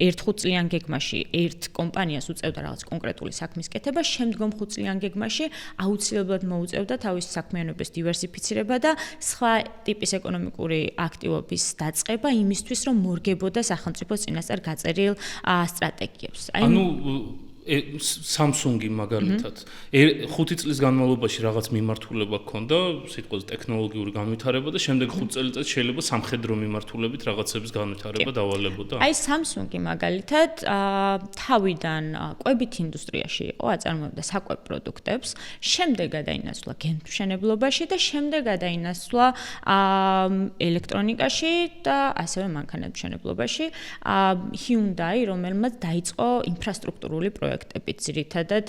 ერთ 5 წლიან გეგმაში ერთ კომპანიას უწევდა რაღაც კონკრეტული საქმის კეთება, შემდგომ 5 წლიან გეგმაში აუცილებლად მოუწევდა თავისი საქმიანობის დივერსიფიცირება და სხვა ტიპის ეკონომიკური აქტივობის დაწყება იმისთვის, რომ მორგებოდა სახელმწიფოს წინასწარ გაწერილ სტრატეგიებს. ანუ Samsung-ი მაგალითად 5 წლის განმავლობაში რაღაც მიმართულება ჰქონდა, სიტყვის ტექნოლოგიური განვითარება და შემდეგ 5 წელიწადში შეიძლება სამხედრო მიმართულებით რაღაცების განვითარება დავალებოდა. აი Samsung-ი მაგალითად თავიდან კვებით ინდუსტრიაში იყო, აწარმოებდა საკვებ პროდუქტებს, შემდეგ გადაინაცვლა გემთმშენებლობაში და შემდეგ გადაინაცვლა ელექტრონიკაში და ასევე მანქანათმშენებლობაში. Hyundai, რომელმაც დაიწყო ინფრასტრუქტურული პროექტები ძირითადად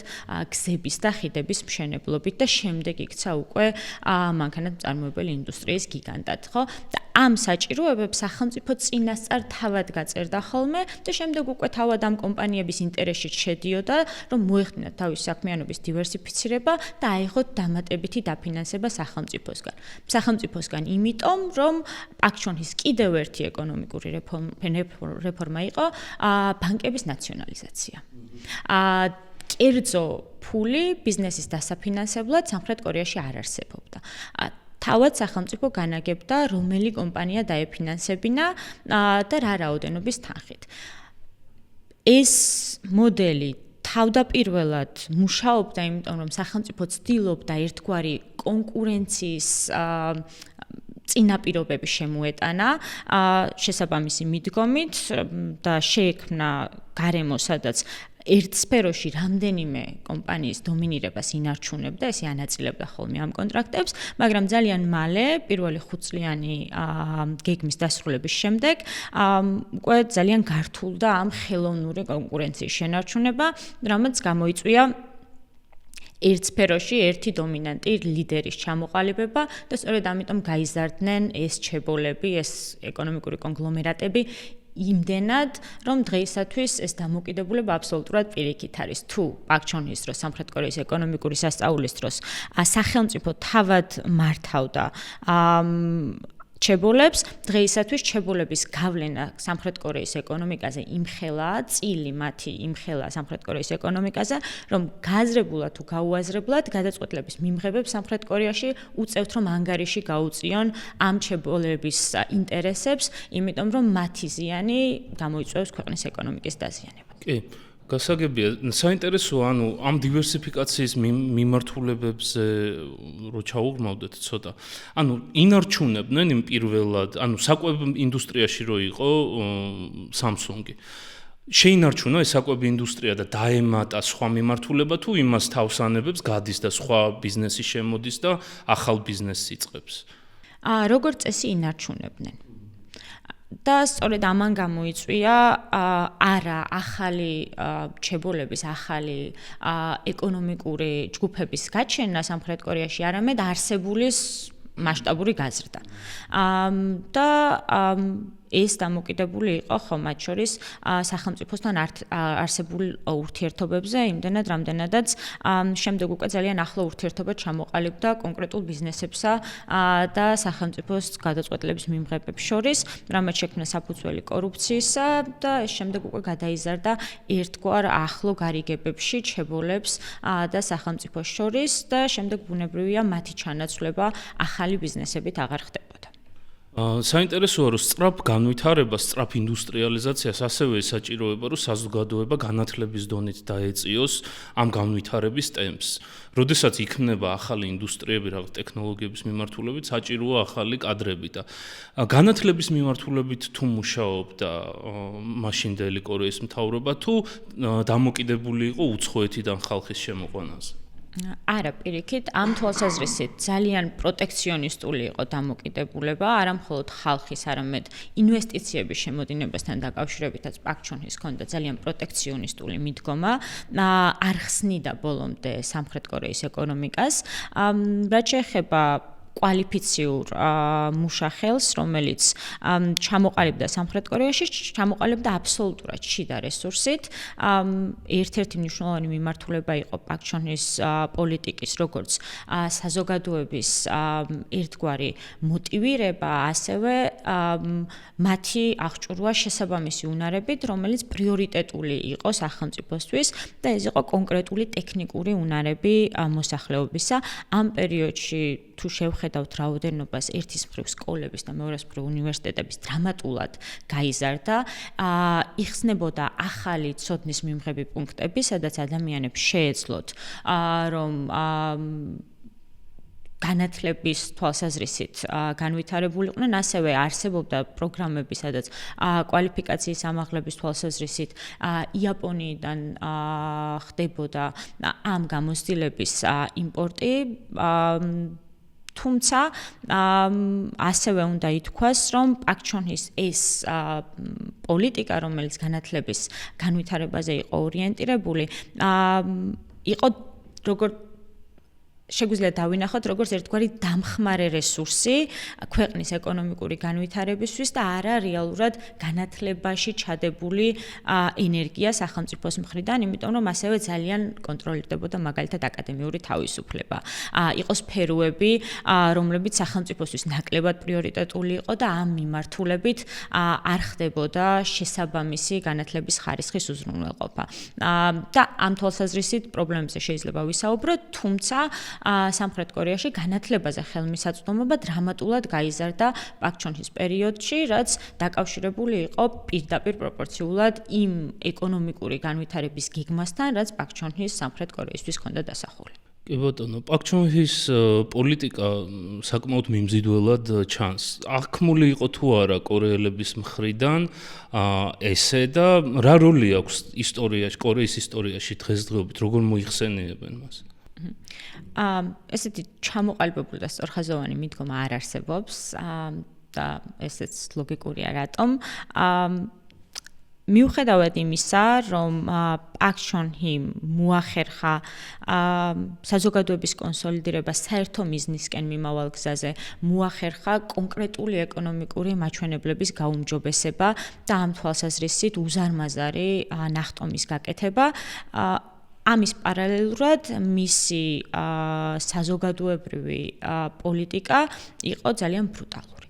გზების და ხიდების მშენებლობით და შემდეგ იქცა უკვე მანქანათმწარმოებელი ინდუსტრიის გიგანტად, ხო? და ამ საჭიროებებს სახელმწიფო წინასწარ თავად გაწერდა ხოლმე და შემდეგ უკვე თავად ამ კომპანიების ინტერესში შედიოდა, რომ მოეხდინათ თავის საქმიანობის დივერსიფიცირება და აიღოთ დამატებითი დაფინანსება სახელმწიფოსგან, იმიტომ რომ პაკ ჩონ-ჰის კიდევ ერთი ეკონომიკური რეფორმა იყო ბანკების ნაციონალიზაცია. კერძო ფული ბიზნესის დასაფინანსებლად სამხრეთ კორეაში არ არსებობდა. თავად სახელმწიფო განაგებდა, რომელი კომპანია დაეფინანსებინა და რა რაოდენობის თანხით. ეს მოდელი თავდაპირველად მუშაობდა, იმიტომ რომ სახელმწიფო ცდილობდა ერთგვარი კონკურენციის წინაპირობები შემოეტანა შესაბამისი მიდგომით და შეექმნა გარემო, სადაც ერთ სფეროში რამდენიმე კომპანიის დომინირებას ინარჩუნებდა, ესე ანაწილებდა ხოლმე ამ კონტრაქტებს, მაგრამ ძალიან მალე, პირველი 5 წლიანი გეგმის დასრულების შემდეგ, უკვე ძალიან გართულდა ამ ხელოვნური კონკურენციის შენარჩუნება, რამაც გამოიწვია ერთ სფეროში ერთი დომინანტი ლიდერის ჩამოყალიბება და სწორედ ამიტომ გაიზარდნენ ეს ჩებოლები, ეს ეკონომიკური კონგლომერატები იმდენად, რომ დღეისათვის ეს დამოკიდებულება აბსოლუტურად პირიქით არის. თუ პაკ ჩონ-ჰის დროს სამხრეთ კორეის ეკონომიკური სასწაულის დროს სახელმწიფო თავად მართავდა ჩებოლებს, დღეისათვის ჩებოლების გავლენა სამხრეთ კორეის ეკონომიკაზე იმხელაა, წილი მათი იმხელაა სამხრეთ კორეის ეკონომიკაზე, რომ გააზრებულად თუ გაუაზრებლად გადაწყვეტილების მიმღებებს სამხრეთ კორეაში უწევთ, რომ ანგარიში გაუწიონ ამ ჩებოლების ინტერესებს, იმიტომ რომ მათი ზიანი გამოიწვევს ქვეყნის ეკონომიკის დაზიანება. კი. გასაგებია, საინტერესოა, ანუ ამ დივერსიფიკაციის მიმართულებებზე რო ჩაუღრმავდეთ ცოტა. ანუ ინარჩუნებდნენ იმ პირველად, ანუ საკვებ ინდუსტრიაში რო იყო Samsung-ი. შეინარჩუნა ეს საკვები ინდუსტრია და დაემატა სხვა მიმართულება თუ იმას თავს ანებებს, გადის და სხვა ბიზნესი შემოდის და ახალ ბიზნესს იწყებს. როგორც წესი ინარჩუნებდნენ. და სწორედ ამან გამოიწვია არა ახალი ჩებოლების, ახალი ეკონომიკური ჯგუფების გაჩენა სამხრეთ კორეაში, არამედ არსებულის მასშტაბური გაზრდა. და ეს დამოკიდებული იყო ხო მათ შორის სახელმწიფოსთან არსებულ ურთიერთობებზე, იმდენად რამდენადაც შემდეგ უკვე ძალიან ახლო ურთიერთობა ჩამოყალიბდა კონკრეტულ ბიზნესებსა და სახელმწიფოს გადაწყვეტილების მიმღებებს შორის, რამაც შექმნა საფუძველი კორუფციისა და ეს შემდეგ უკვე გადაიზარდა ერთგვარ ახლო გარიგებებში ჩებოლებს და სახელმწიფოს შორის და შემდეგ ბუნებრივია მათი ჩანაცვლება ახალი ბიზნესებით აღარ ხდებოდა. საინტერესოა, რომ სწრაფ განვითარებას, სწრაფ ინდუსტრიალიზაციას ასევე საჭიროება, რომ საზოგადოება განათლების დონით დაეწიოს ამ განვითარების ტემპს. როდესაც იქმნება ახალი ინდუსტრიები, რაღაც ტექნოლოგიების მიმართულებით, საჭიროა ახალი კადრები და განათლების მიმართულებით თუ მუშაობდა მაშინდელი კორეის მთავრობა, თუ დამოკიდებული იყო უცხოეთიდან ხალხის შემოყვანაზე. არა, პირიქით, ამ თვალსაზრისით ძალიან პროტექციონისტული იყო დამოკიდებულება, არა მხოლოდ ხალხის, არამედ ინვესტიციების შემოდინებასთან დაკავშირებითაც პაკ ჩონ ჰის ჰქონდა ძალიან პროტექციონისტული მიდგომა, არ ხსნიდა ბოლომდე სამხრეთ კორეის ეკონომიკას. რაც შეეხება კვალიფიციურ მუშახელს, რომელიც ჩამოყალიბდა სამხრეთ კორეაში, ჩამოყალიბდა აბსოლუტურად შიდა რესურსით. ერთ-ერთი მნიშვნელოვანი მიმართულება იყო პაკ ჩონ ჰის პოლიტიკის, როგორც საზოგადოების ერთგვარი მოტივირება, ასევე მათი აღჭურვა შესაბამისი უნარებით, რომელიც პრიორიტეტული იყო სახელმწიფოსთვის და ეს იყო კონკრეტული ტექნიკური უნარები მოსახლეობისა. ამ პერიოდში თუ შევხედავთ რაოდენობას ერთის მხრივ სკოლების და მეორეს მხრივ უნივერსიტეტების დრამატულად გაიზარდა, იხსნებოდა ახალი ცოდნის მიმღები პუნქტები, სადაც ადამიანებს შეეძლოთ რომ განათლების თვალსაზრისით განვითარებულიყვნენ, ასევე არსებობდა პროგრამები, სადაც კვალიფიკაციის ამაღლების თვალსაზრისით იაპონიიდან ხდებოდა ამ გამოცდილების იმპორტი. თუმცა ასევე უნდა ითქვას, რომ პაკ ჩონ ჰის ეს პოლიტიკა, რომელიც განათლების განვითარებაზე იყო ორიენტირებული, იყო როგორც შეგვიძლია დავინახოთ, როგორც ერთგვარი დამხმარე რესურსი ქვეყნის ეკონომიკური განვითარებისთვის და არა რეალურად განათლებაში ჩადებული ენერგია სახელმწიფოს მხრიდან, იმიტომ რომ ასევე ძალიან კონტროლირდებოდა მაგალითად აკადემიური თავისუფლება. იყო სფეროები, რომლებიც სახელმწიფოსთვის ნაკლებად პრიორიტეტული იყო და ამ მიმართულებით არ ხდებოდა შესაბამისი განათლების ხარისხის უზრუნველყოფა. და ამ თვალსაზრისით პრობლემებზე შეიძლება ვისაუბროთ, თუმცა სამხრეთ კორეაში განათლებაზე ხელმისაწვდომობა დრამატულად გაიზარდა პაკ ჩონ ჰის პერიოდში, რაც დაკავშირებული იყო პირდაპირ პროპორციულად იმ ეკონომიკური განვითარების გეგმასთან, რაც პაკ ჩონ ჰის სამხრეთ კორეისთვის ჰქონდა დასახული. კი ბატონო, პაკ ჩონ ჰის პოლიტიკა საკმაოდ მიმზიდველად ჩანს. აღქმული იყო თუ არა კორეელების მხრიდან ესე და რა როლი აქვს ისტორიაში, კორეის ისტორიაში დღესდღეობით, როგორ მოიხსენიებენ მას? ესეთი ჩამოყალიბებული და სწორხაზოვანი მიდგომა არ არსებობს და ესეც ლოგიკურია რატომ. მიუხედავად იმისა, რომ პაკ ჩონ ჰი მოახერხა საზოგადოების კონსოლიდირება საერთო მიზნისკენ მიმავალ გზაზე, მოახერხა კონკრეტული ეკონომიკური მაჩვენებლების გაუმჯობესება და ამ თვალსაზრისით უზარმაზარი ნახტომის გაკეთება. ამის პარალელურად მისი საზოგადოებრივი პოლიტიკა იყო ძალიან ბრუტალური.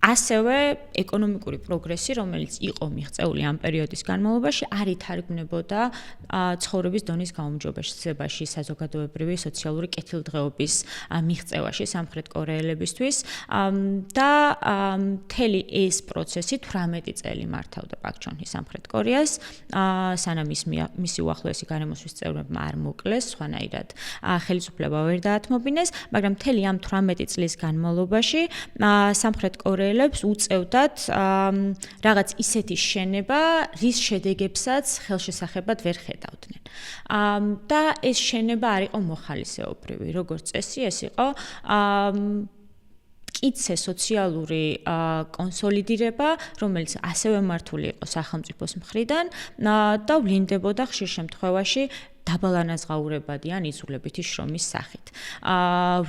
ასევე ეკონომიკური პროგრესი, რომელიც იყო მიღწეული ამ პერიოდის განმავლობაში, არ ითარგმნებოდა ცხოვრების დონის გაუმჯობესებაში, საზოგადოებრივი სოციალური კეთილდღეობის მიღწევაში სამხრეთ კორეელებისთვის და მთელი ეს პროცესი 18 წელი მართავდა პაკ ჩონ ჰი სამხრეთ კორეას, სანამ მისი უახლოესი გარემოსთვის წევრებმა არ მოკლეს, სხვანაირად ხელისუფლება ვერ დაათმობინეს, მაგრამ მთელი ამ 18 წლის განმავლობაში სამხრეთ კორეელებს უწევდათ რაღაც ისეთი შენება, რის შედეგებსაც ხელშესახებად ვერ ხედავდნენ. და ეს შენება არ იყო მოხალისეობრივი, როგორც წესი, ეს იყო მტკიცე სოციალური კონსოლიდირება, რომელიც ასევე მართული იყო სახელმწიფოს მხრიდან და ვლინდებოდა ხშირ შემთხვევაში დაბალანაზღაურებადი ან იზოლებითი შრომის სახით.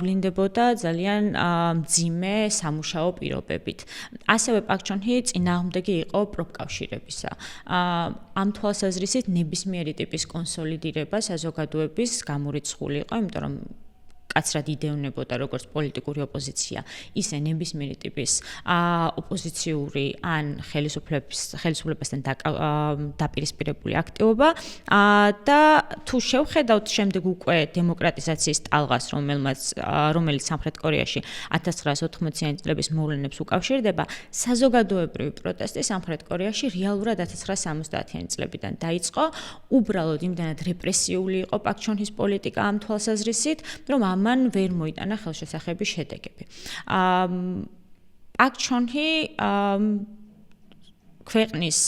ვლინდებოდა ძალიან მძიმე სამუშაო პირობებით. ასევე პაკ ჩონ ჰი წინააღმდეგი იყო პროფკავშირებისა. ამ თვალსაზრისით ნებისმიერი ტიპის კონსოლიდირება საზოგადოების გამორიცხული იყო, იმიტომ რომ მკაცრად იდევნებოდა როგორც პოლიტიკური ოპოზიცია, ისე ნებისმიერი ტიპის ოპოზიციური ან ხელისუფლებასთან დაპირისპირებული აქტივობა და თუ შევხედავთ შემდეგ უკვე დემოკრატიზაციის ტალღას, რომელიც სამხრეთ კორეაში 1980-იანი წლების მოვლენებს უკავშირდება, საზოგადოებრივი პროტესტი სამხრეთ კორეაში რეალურად 1970-იანი წლებიდან დაიწყო. უბრალოდ იმდანად რეპრესიული იყო პაკ ჩონ ჰის პოლიტიკა ამ თვალსაზრისით, რომ ამან ვერ მოიტანა ხელშესახების შედეგები. პაკ ჩონ ჰი ქვეყნის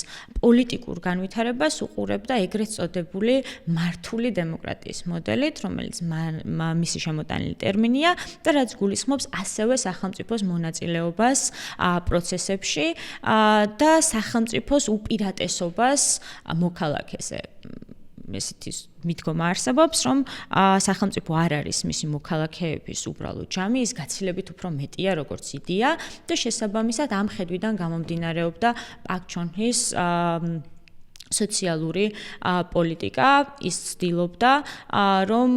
პოლიტიკურ განვითარებას უყურებდა ეგრეთ წოდებული მართული დემოკრატიის მოდელით, რომელიც მისი შემოტანილი ტერმინია და რაც გულისხმობს ასევე სახელმწიფოს მონაწილეობას პროცესებში და სახელმწიფოს უპირატესობას მოქალაქეზე. ესეთი მიდგომა არსებობს, რომ სახელმწიფო არ არის მისი მოქალაქეების უბრალო ჯამი, ის გაცილებით უფრო მეტია, როგორც იდეა და შესაბამისად ამ ხედვიდან გამომდინარეობდა პაკ ჩონ ჰის სოციალური პოლიტიკა, ის ცდილობდა, რომ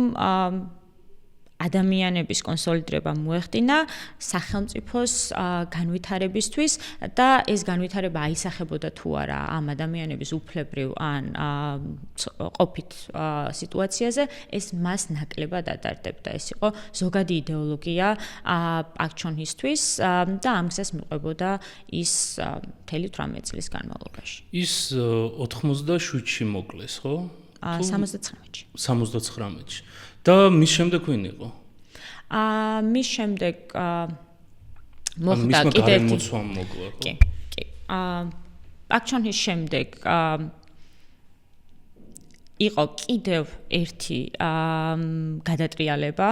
ადამიანების კონსოლიდირება მოეხდინა სახელმწიფოს განვითარებისთვის და ეს განვითარება აისახებოდა თუ არა ამ ადამიანების უფლებრივ ან ყოფით სიტუაციაზე, ეს მას ნაკლებად ადარდებდა. ეს იყო ზოგადი იდეოლოგია პაკ ჩონ ჰისთვის და ამ გზას მიყვებოდა ის მთელი 18 წლის განმავლობაში. ის 87-ში მოკლეს, ხო? 79-ში. 79-ში. და მის შემდეგ ვინ იყო? მის შემდეგ მოხდა კიდევ ერთი მოცვამ მოკლა, ხო? კი. პაკ ჩონ ჰის შემდეგ იყო კიდევ ერთი გადატრიალება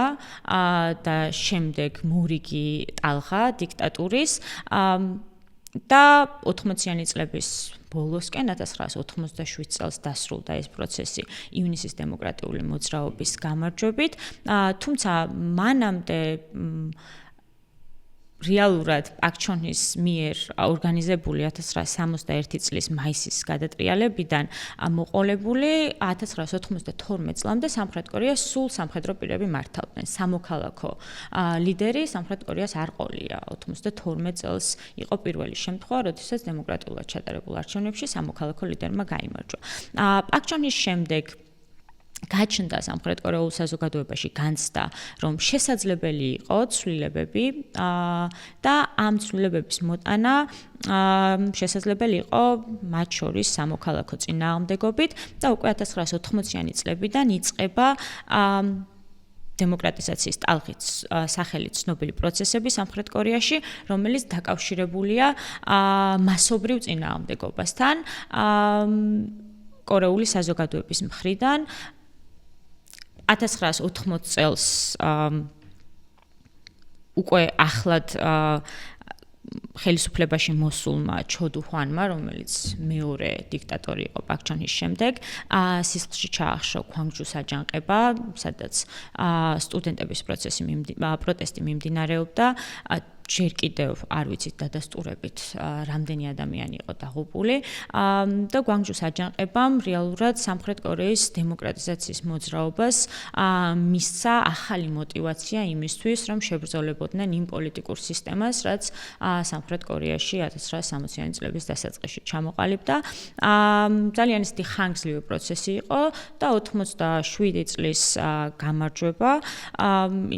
და შემდეგ მორიგი ტალღა დიქტატურის და 80-იანი წლების ბოლოსკენ 1987 წელს დასრულდა ეს პროცესი ივნისის დემოკრატიული მოძრაობის გამარჯვებით, თუმცა მანამდე რეალურად პაკ ჩონ ჰის მიერ ორგანიზებული 1971 წლის მაისის გადატრიალებიდან მოყოლებული 1992 წლამდე სამხრეთ კორეას სულ სამხედრო პირები მართავდნენ. სამოქალაქო ლიდერი სამხრეთ კორეას არ ყოლია. 92 წელს იყო პირველი შემთხვევა, როდესაც დემოკრატიულად ჩატარებულ არჩევნებში სამოქალაქო ლიდერმა გაიმარჯვა. პაკ ჩონ ჰის შემდეგ გაჩნდა სამხრეთ კორეულ საზოგადოებაში განცდა, რომ შესაძლებელი იყო ცვლილებები და ამ ცვლილებების მოტანა შესაძლებელი იყო მათ შორის სამოქალაქო წინააღმდეგობით და უკვე 1980-იანი წლებიდან იწყება დემოკრატიზაციის ტალღით სახელით ცნობილი პროცესები სამხრეთ კორეაში, რომელიც დაკავშირებულია მასობრივ წინააღმდეგობასთან კორეული საზოგადოების მხრიდან 1980 წელს უკვე ახლად ხელისუფლებაში მოსულმა ჩო დუ ჰვანმა, რომელიც მეორე დიქტატორი იყო პაკ ჩონ ჰის შემდეგ, სისხლში ჩაახშო გვანგჯუს აჯანყება, სადაც სტუდენტების პროტესტი მიმდინარეობდა. ჯერ კიდევ არ ვიცით დადასტურებით რამდენი ადამიანი იყო დაღუპული და გვანგჯუს აჯანყებამ რეალურად სამხრეთ კორეის დემოკრატიზაციის მოძრაობას მისცა ახალი мотиваცია იმისთვის, რომ შებრძოლებოდნენ იმ პოლიტიკურ სისტემას, რაც სამხრეთ კორეაში 1960-იანი წლების დასაწყისში ჩამოყალიბდა. ძალიან ისეთი ხანგრძლივი პროცესი იყო და 87 წლის გამარჯვება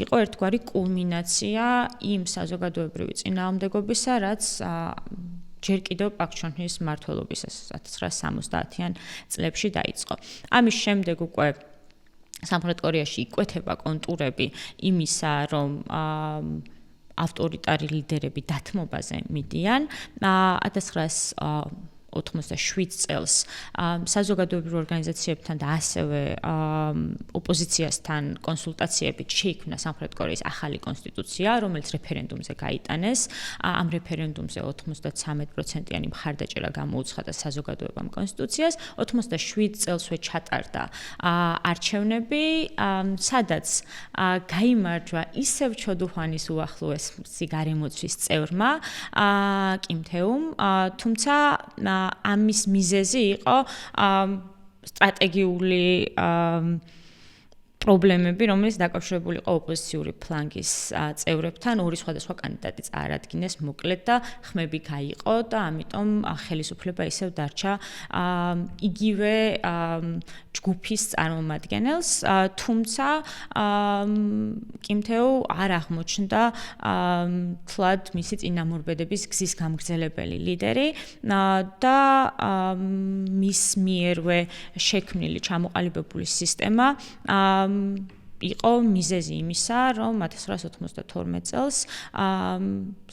იყო ერთგვარი კულმინაცია იმ საზოგადოებრივი წინააღმდეგობისა, რაც ჯერ კიდევ პაკ ჩონ ჰის მმართველობისას 1970-იან წლებში დაიწყო. ამის შემდეგ უკვე სამხრეთ კორეაში იკვეთება კონტურები იმისა, რომ ავტორიტარი ლიდერები დათმობაზე მიდიან. 1987 წელს საზოგადოებრივ ორგანიზაციებთან და ასევე ოპოზიციასთან კონსულტაციებით შეიქმნა სამხრეთ კორეის ახალი კონსტიტუცია, რომელიც რეფერენდუმზე გაიტანეს. ამ რეფერენდუმზე 93%-იანი მხარდაჭერა გამოუცხადა საზოგადოებამ კონსტიტუციას. 87 წელსვე ჩატარდა არჩევნები, სადაც გაიმარჯვა ისევ ჩო დუ ჰვანის უახლოესი გარემოცვის წევრმა კიმ თეუმ, თუმცა ამის მიზეზი იყო სტრატეგიული პრობლემები, რომელიც დაკავშირებული იყო ოპოზიციური ფლანგის წევრებთან, ორი სხვადასხვა კანდიდატი წარადგინეს მოკლედ და ხმები გაიყო და ამიტომ ხელისუფლება ისევ დარჩა იგივე ჯგუფის წარმომადგენელს, თუმცა კიმთეუ არ აღმოჩნდა თლად მისი წინამორბედების გზის გამგრძელებელი ლიდერი და მის მიერვე შექმნილი ჩამოყალიბებული სისტემა იყო მიზეზი იმისა, რომ 1992 წელს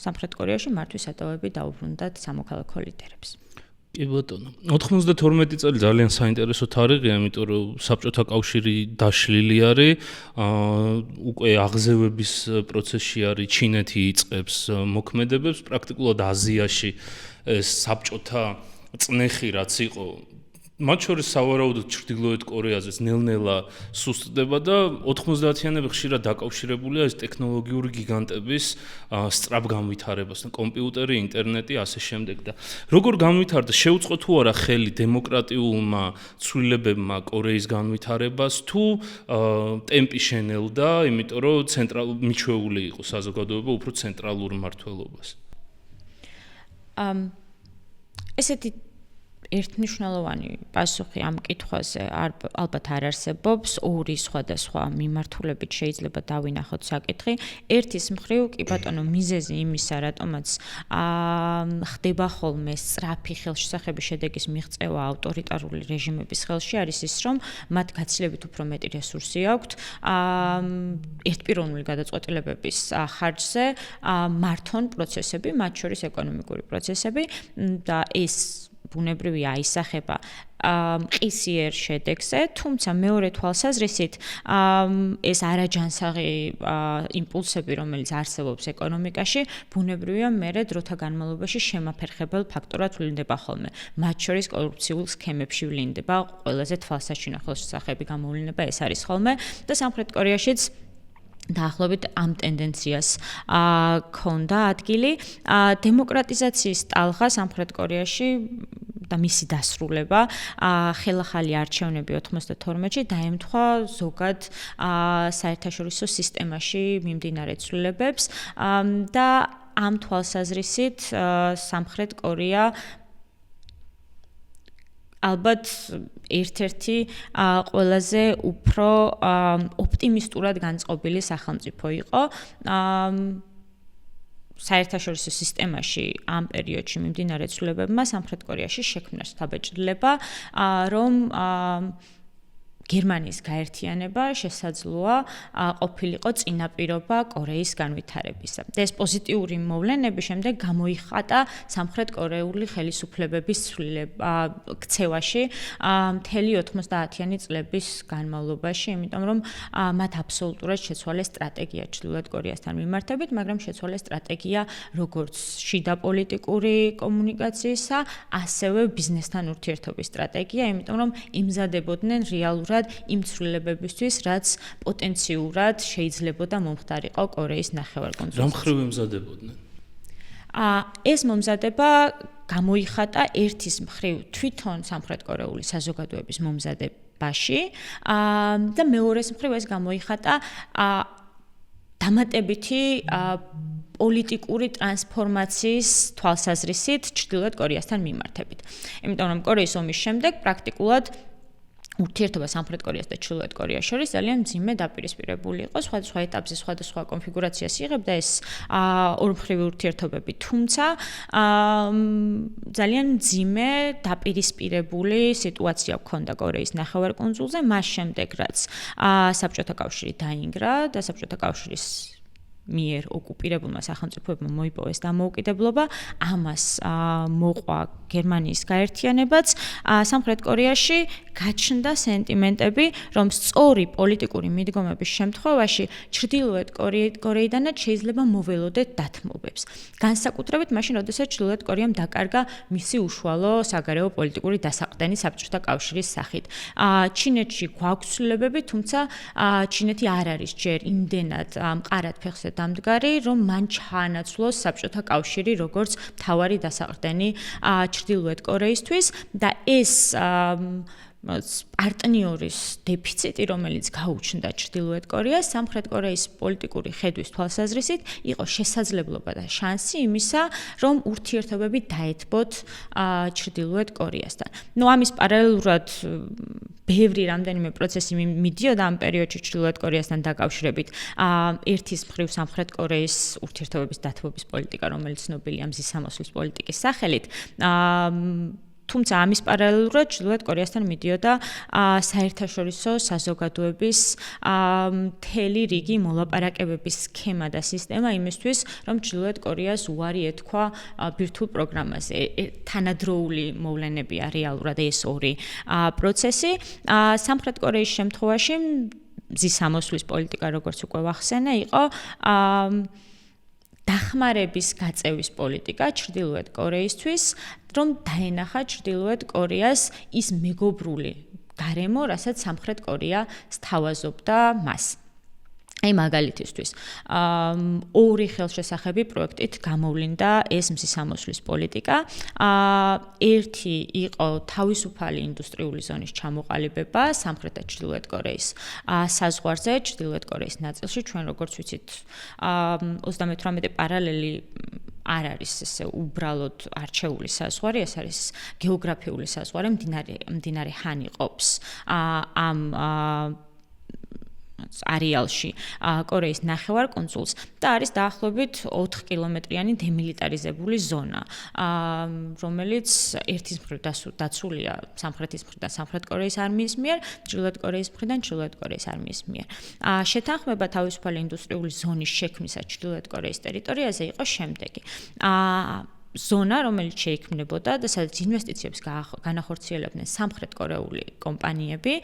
სამხრეთ კორეაში მართვის სადავეები დაუბრუნდათ სამოქალაქო ლიდერებს. კი ბატონო, 92 წელი ძალიან საინტერესო თარიღია, იმიტომ რომ საბჭოთა კავშირი დაშლილი არის, უკვე აღზევების პროცესში არის, ჩინეთი იწყებს მოქმედებებს, პრაქტიკულად აზიაში საბჭოთა წნეხი რაც იყო მათ შორის სავარაუდოდ ჩრდილოეთ კორეაზეც ნელ-ნელა სუსტდება და 90-იანები ხშირად დაკავშირებულია ეს ტექნოლოგიური გიგანტების სწრაფ განვითარებასთან, კომპიუტერი, ინტერნეტი, ასე შემდეგ და როგორ განვითარდა, შეუწყო თუ არა ხელი დემოკრატიულმა ცვლილებებმა კორეის განვითარებას თუ ტემპი შენელდა, იმიტომ რომ მიჩვეული იყო საზოგადოება უფრო ცენტრალურ მმართველობას. ესეთი ერთმნიშვნელოვანი პასუხი ამ კითხვაზე ალბათ არ არსებობს, ორი სხვადასხვა მიმართულებით შეიძლება დავინახოთ საკითხი. ერთის მხრივ, კი ბატონო, მიზეზი იმისა, რატომაც ხდება ხოლმე სწრაფი ხელშესახების შედეგის მიღწევა ავტორიტარული რეჟიმების ხელში არის ის, რომ მათ გაცილებით უფრო მეტი რესურსი აქვთ ერთპიროვნული გადაწყვეტილებების ხარჯზე მართონ პროცესები, მათ შორის ეკონომიკური პროცესები და ეს ბუნებრივია აისახება მყისიერ შედეგზე, თუმცა მეორე თვალსაზრისით ეს არაჯანსაღი იმპულსები, რომელიც არსებობს ეკონომიკაში, ბუნებრივია მერე დროთა განმავლობაში შემაფერხებელ ფაქტორად ვლინდება ხოლმე. მათ შორის კორუფციულ სქემებში ვლინდება ყველაზე თვალსაჩინო ხელშესახები გამოვლინება ეს არის ხოლმე და სამხრეთ კორეაშიც დაახლოებით ამ ტენდენციას ქონდა ადგილი. დემოკრატიზაციის ტალღა სამხრეთ კორეაში და მისი დასრულება, ხელახალი არჩევნები 92-ში დაემთხვა ზოგად საერთაშორისო სისტემაში მიმდინარე ცვლილებებს და ამ თვალსაზრისით სამხრეთ კორეა ალბათ ერთ-ერთი ყველაზე უფრო ოპტიმისტურად განწყობილი სახელმწიფო იყო საერთაშორისო სისტემაში ამ პერიოდში მიმდინარე ცვლილებებმა სამხრეთ კორეაში შექმნა შთაბეჭდილება, რომ გერმანიის გაერთიანება შესაძლოა ყოფილიყო წინაპირობა კორეის განვითარებისა. და ეს პოზიტიური მოვლენები შემდეგ გამოიხატა სამხრეთ კორეული ხელისუფლებების ქცევაში მთელი 90-იანი წლების განმავლობაში, იმიტომ რომ მათ აბსოლუტურად შეცვალეს სტრატეგია ჩრდილოეთ კორეასთან მიმართებით, მაგრამ შეცვალეს სტრატეგია როგორც შიდა პოლიტიკური კომუნიკაციისა, ასევე ბიზნესთან ურთიერთობის სტრატეგია, იმიტომ რომ იმზადებოდნენ რეალურად იმ ცვლილებებისთვის, რაც პოტენციურად შეიძლებოდა მომხდარიყო კორეის ნახევარკუნძულზე. რა მხრივ იმზადებოდნენ? ეს მომზადება გამოიხატა ერთის მხრივ თვითონ სამხრეთ კორეული საზოგადოების მომზადებაში და მეორეს მხრივ ეს გამოიხატა დამატებითი პოლიტიკური ტრანსფორმაციის თვალსაზრისით ჩრდილოეთ კორეასთან მიმართებით. იმიტომ რომ კორეის ომის შემდეგ პრაქტიკულად ურთიერთობა სამხრეთ კორეას და ჩრდილოეთ კორეას შორის ძალიან მძიმე დაპირისპირებული იყო, სხვადასხვა ეტაპზე სხვადასხვა კონფიგურაციას იღებდა ეს ორმხრივი ურთიერთობები, თუმცა ძალიან მძიმე დაპირისპირებული სიტუაცია ჰქონდა კორეის ნახევარკუნძულზე, მას შემდეგ რაც საბჭოთა კავშირი დაინგრა და საბჭოთა კავშირის მიერ ოკუპირებულმა სახელმწიფოებმა მოიპოვეს დამოუკიდებლობა, ამას მოყვა გერმანიის გაერთიანებაც, სამხრეთ კორეაში გაჩნდა სენტიმენტები, რომ სწორი პოლიტიკური მიდგომების შემთხვევაში ჩრდილოეთ კორეიდანაც შეიძლება მოველოდეთ დათმობებს. განსაკუთრებით მაშინ, როდესაც ჩრდილოეთ კორეამ დაკარგა მისი უშუალო საგარეო პოლიტიკური დასაყრდენი საბჭოთა კავშირის სახით. ჩინეთში გვაქვს ცვლილებები, თუმცა ჩინეთი არ არის ჯერ იმდენად მყარად ფეხზე დამდგარი, რომ მან ჩაანაცვლოს საბჭოთა კავშირი როგორც მთავარი დასაყრდენი ჩრდილოეთ კორეისთვის და ეს პარტნიორის დეფიციტი, რომელიც გაუჩნდა ჩრდილოეთ კორეას, სამხრეთ კორეის პოლიტიკური ხედვის თვალსაზრისით იყო შესაძლებლობა და შანსი იმისა, რომ ურთიერთობები დაეთბოთ ჩრდილოეთ კორეასთან. ამის პარალელურად ბევრი რამდენიმე პროცესი მიდიოდა ამ პერიოდში ჩრდილოეთ კორეასთან დაკავშირებით. ერთის მხრივ სამხრეთ კორეის ურთიერთობების დათბობის პოლიტიკა, რომელიც ცნობილია მზის სამოსვლის პოლიტიკის სახელით, თუმცა ამის პარალელურად ჩრდილოეთ კორეასთან მიდიოდა საერთაშორისო საზოგადოების მთელი რიგი მოლაპარაკებების სქემა და სისტემა იმისთვის, რომ ჩრდილოეთ კორეას უარი ეთქვა ბირთვულ პროგრამაზე. თანადროული მოვლენებია რეალურად ეს ორი პროცესი. სამხრეთ კორეის შემთხვევაში მზის სამოსვლის პოლიტიკა, როგორც უკვე ვახსენე, იყო დახმარების გაწევის პოლიტიკა ჩრდილოეთ კორეისთვის, რომ დაენახა ჩრდილოეთ კორეას ის მეგობრული გარემო, რასაც სამხრეთ კორეა სთავაზობდა მას. აი მაგალითისთვის, ორი ხელშესახები პროექტით გამოვლინდა ეს მზის სამოსვლის პოლიტიკა. ერთი იყო თავისუფალი ინდუსტრიული ზონის ჩამოყალიბება სამხრეთ და ჩრდილოეთ კორეის საზღვარზე, ჩრდილოეთ კორეის ნაწილში, ჩვენ როგორც ვიცით, 38 პარალელი არ არის ესე უბრალოდ არჩეული საზღვარი, ეს არის გეოგრაფიული საზღვარი, მდინარე ჰანი ყოფს ამ არეალში კორეის ნახევარკუნძულს და არის დაახლოებით 4 კილომეტრიანი დემილიტარიზებული ზონა, რომელიც ერთის მხრივ დაცულია სამხრეთის მხრიდან სამხრეთ კორეის არმიის მიერ, ჩრდილოეთ კორეის მხრიდან ჩრდილოეთ კორეის არმიის მიერ. შეთანხმება თავისუფალი ინდუსტრიული ზონის შექმნისა ჩრდილოეთ კორეის ტერიტორიაზე იყო შემდეგი. ზონა, რომელიც შეიქმნებოდა და სადაც ინვესტიციებს განახორციელებდნენ სამხრეთ კორეული კომპანიები,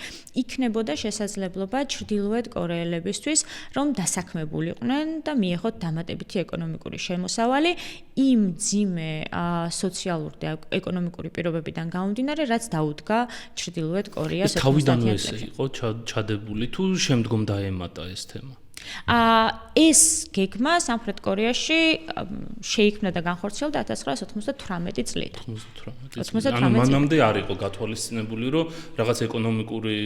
იქნებოდა შესაძლებლობა ჩრდილოეთ კორეელებისთვის, რომ დასაქმებულიყვნენ და მიეღოთ დამატებითი ეკონომიკური შემოსავალი იმ მძიმე სოციალურ და ეკონომიკური პირობებიდან გამომდინარე, რაც დაუდგა ჩრდილოეთ კორეას. თავიდანვე ეს იყო ჩადებული თუ შემდგომ დაემატა ეს თემა? ეს გეგმა სამხრეთ კორეაში შეიქმნა და განხორციელდა 1998 წლით. 98 მანამდე არ იყო გათვალისწინებული, რომ რაღაც ეკონომიკური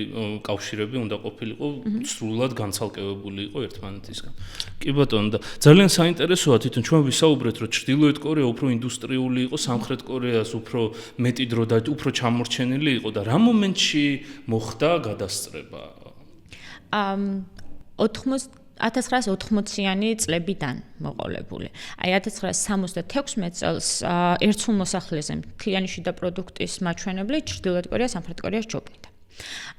კავშირები უნდა ყოფილიყო სრულად განცალკევებული იყო ერთმანეთისგან. კი ბატონო, და ძალიან საინტერესოა თვითონ ჩვენ ვისაუბრეთ, რომ ჩრდილოეთ კორეა უფრო ინდუსტრიული იყო, სამხრეთ კორეას უფრო მეტი დრო და უფრო ჩამორჩენილი იყო და რა მომენტში მოხდა გადასწრება? 1980-იანი წლებიდან მოყოლებული. აი 1976 წელს ერთსულ მოსახლეზე მთლიანი შიდა პროდუქტის მაჩვენებლით ჩრდილოეთ კორეა სამხრეთ კორეას ჯობნიდა.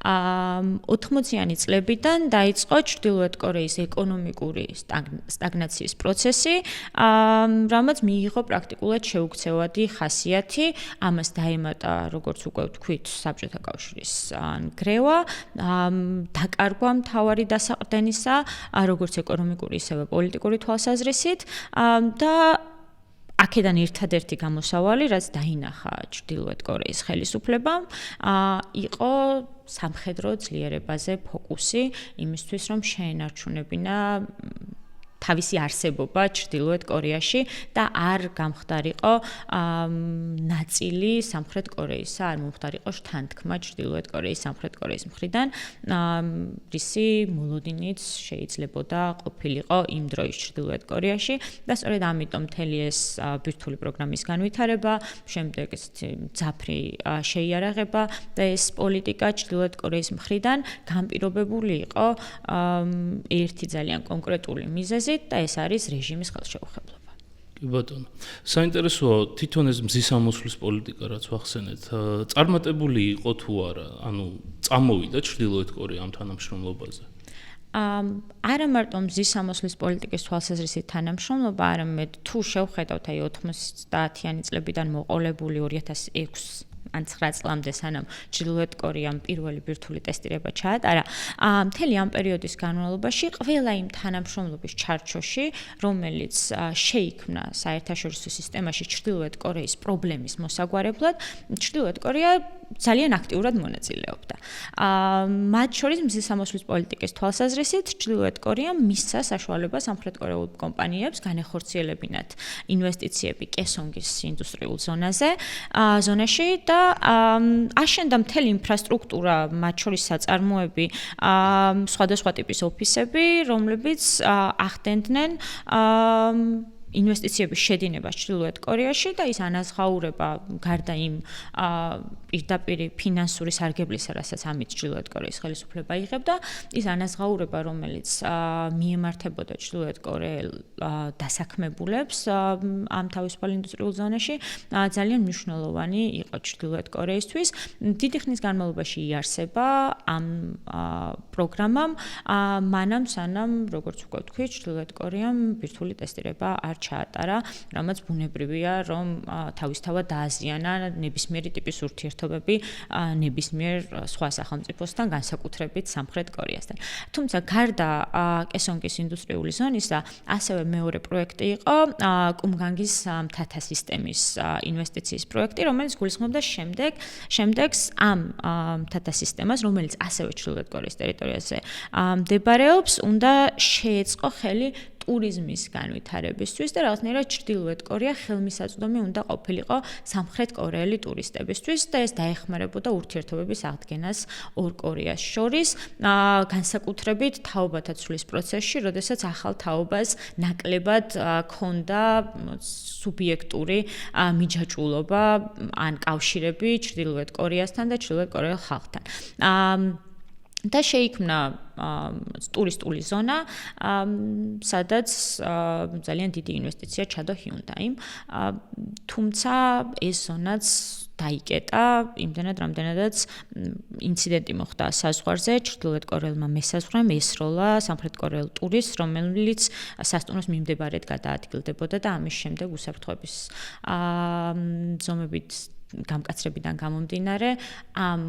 80-იანი წლებიდან დაიწყო ჩრდილოეთ კორეის ეკონომიკური სტაგნაციის პროცესი, რამაც მიიღო პრაქტიკულად შეუქცევადი ხასიათი, ამას დაემატა, როგორც უკვე ვთქვით, საბჭოთა კავშირის ნგრევა, დაკარგვა მთავარი დასაყრდენისა, როგორც ეკონომიკური, ისევე პოლიტიკური თვალსაზრისით და აქედან ერთადერთი გამოსავალი, რაც დაინახა ჩრდილოეთ კორეის ხელისუფლებამ, იყო სამხედრო ძლიერებაზე ფოკუსი, იმისთვის, რომ შეენარჩუნებინა თავისი არსებობა ჩრდილოეთ კორეაში და არ გამხდარიყო ნაწილი სამხრეთ კორეისა, არ მომხდარიყო შთანთქმა ჩრდილოეთ კორეის სამხრეთ კორეის მხრიდან, რისი მოლოდინიც შეიძლებოდა ყოფილიყო იმ დროის ჩრდილოეთ კორეაში და სწორედ ამიტომ მთელი ეს ბირთვული პროგრამის განვითარება, შემდეგ ძაფრი შეიარაღება და ეს პოლიტიკა ჩრდილოეთ კორეის მხრიდან განპირობებული იყო ერთი ძალიან კონკრეტული მიზეზი და ეს არის რეჟიმის ხელშეუხებლობა. კი ბატონო. საინტერესოა თვითონ ეს მზის სამოსვლის პოლიტიკა, რაც ვახსენეთ, წარმატებული იყო თუ არა? ანუ წამოვიდა ჩრდილოეთ კორეა ამ თანამშრომლობაზე? არა მარტო მზის სამოსვლის პოლიტიკის თვალსაზრისით თანამშრომლობა, არამედ თუ შევხედავთ აი 90-იანი წლებიდან მოყოლებული 2006 ან 9 წლამდე სანამ ჩრდილოეთ კორეამ პირველი ბირთვული ტესტირება ჩაატარა, მთელი ამ პერიოდის განმავლობაში ყველა იმ თანამშრომლობის ჩარჩოში, რომელიც შეიქმნა საერთაშორისო სისტემაში ჩრდილოეთ კორეის პრობლემის მოსაგვარებლად, ჩრდილოეთ კორეა ძალიან აქტიურად მონაწილეობდა. მათ შორის მზის სამოსვლის პოლიტიკის თვალსაზრისით ჩრდილოეთ კორეამ მისცა საშუალება სამხრეთ კორეულ კომპანიებს განეხორციელებინათ ინვესტიციები კესონგის ინდუსტრიულ ზონაში და აშენდა მთელი ინფრასტრუქტურა, მათ შორის საწარმოები, სხვადასხვა ტიპის ოფისები, რომლებიც ახდენდნენ ინვესტიციების შედინებას ჩრდილოეთ კორეაში და ის ანაზღაურება გარდა იმ პირდაპირ ფინანსური სარგებლისა, რასაც ამით ჩრდილოეთ კორეის ხელისუფლება იღებდა, ის ანაზღაურება, რომელიც მიემართებოდა ჩრდილოეთ კორეელ დასაქმებულებს ამ თავისუფალ ინდუსტრიულ ზონაში, ძალიან მნიშვნელოვანი იყო ჩრდილოეთ კორეისთვის. დიდი ხნის განმავლობაში იარსება ამ პროგრამამ, მანამ სანამ, როგორც უკვე ვთქვი, ჩრდილოეთ კორეამ ბირთვული ტესტირება არ ჩაატარა, რამაც ბუნებრივია, რომ თავისთავად დააზიანა ნებისმიერი ტიპის ურთიერთობები ნებისმიერ სხვა სახელმწიფოსთან, განსაკუთრებით სამხრეთ კორეასთან. თუმცა გარდა კესონგის ინდუსტრიული ზონისა, ასევე მეორე პროექტი იყო კუმგანგის მთათა სისტემის ინვესტიციის პროექტი, რომელიც გულისხმობდა შემდეგს ამ მთათა სისტემას, რომელიც ასევე ჩრდილოეთ კორეის ტერიტორიაზე მდებარეობს, უნდა შეეწყო ხელი ტურიზმის განვითარებისთვის და რაღაცნაირად ჩრდილოეთ კორეა ხელმისაწვდომი უნდა ყოფილიყო სამხრეთ კორეელი ტურისტებისთვის და ეს დაეხმარებოდა ურთიერთობების აღდგენას ორ კორეას შორის, განსაკუთრებით თაობათა ცვლის პროცესში, როდესაც ახალ თაობას ნაკლებად ქონდა სუბიექტური მიჯაჭვულობა ან კავშირები ჩრდილოეთ კორეასთან და ჩრდილოეთ კორეელ ხალხთან. და შეიქმნა ტურისტული ზონა, სადაც ძალიან დიდი ინვესტიცია ჩადო Hyundai-მ, თუმცა ეს ზონაც დაიკეტა იმდენად, რამდენადაც ინციდენტი მოხდა საზღვარზე, ჩრდილოეთ კორეელმა მესაზღვრემ ესროლა სამხრეთ კორეელ ტურისტს, რომელიც სასტუმროს მიმდებარედ გადაადგილდებოდა და ამის შემდეგ უსაფრთხოების ზომებით გამკაცრებიდან გამომდინარე ამ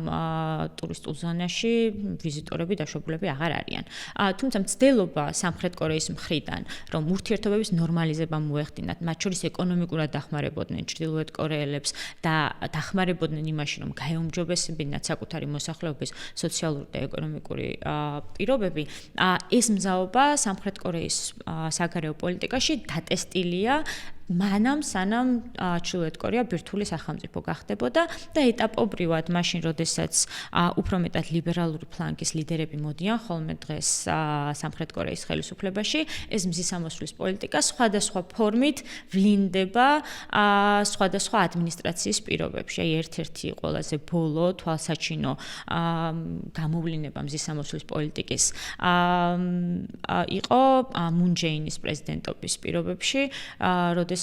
ტურისტულ ზონაში ვიზიტორები დაშვებულები აღარ არიან. თუმცა მცდელობა სამხრეთ კორეის მხრიდან, რომ ურთიერთობების ნორმალიზება მოეხდინათ, მათ შორის ეკონომიკურად დახმარებოდნენ ჩრდილოეთ კორეელებს და დახმარებოდნენ იმაში, რომ გაეუმჯობესებინათ საკუთარი მოსახლეობის სოციალური და ეკონომიკური პირობები, ეს მზაობა სამხრეთ კორეის საგარეო პოლიტიკაში დატესტილია მანამ სანამ ჩრდილოეთ კორეა ბირთვული სახელმწიფო გახდებოდა და ეტაპობრივად მაშინ, როდესაც უფრო მეტად ლიბერალური ფლანგის ლიდერები მოდიან ხოლმე დღეს სამხრეთ კორეის ხელისუფლებაში, ეს მზისამოსვლის პოლიტიკა სხვადასხვა ფორმით ვლინდება სხვადასხვა ადმინისტრაციის პირობებში. ერთ-ერთი ყველაზე ბოლო თვალსაჩინო გამოვლინება მზისამოსვლის პოლიტიკის იყო მუნ ჯეინის პრეზიდენტობის პირობებში, როდესაც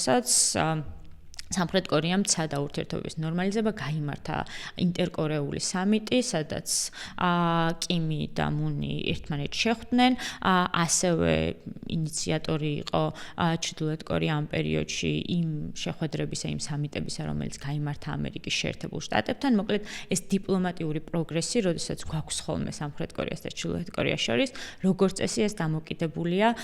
სამხრეთ კორეამ ცადა ურთიერთობების ნორმალიზება, გაიმართა ინტერკორეული სამიტი, სადაც კიმი და მუნი ერთმანეთს შეხვდნენ, ასევე ინიციატორი იყო ჩრდილოეთ კორეა ამ პერიოდში იმ შეხვედრებისა, იმ სამიტებისა, რომელიც გაიმართა ამერიკის შეერთებულ შტატებთან. მოკლედ, ეს დიპლომატიური პროგრესი, როდესაც გვაქვს ხოლმე სამხრეთ კორეას და ჩრდილოეთ კორეას შორის, როგორც წესი ეს დამოკიდებულია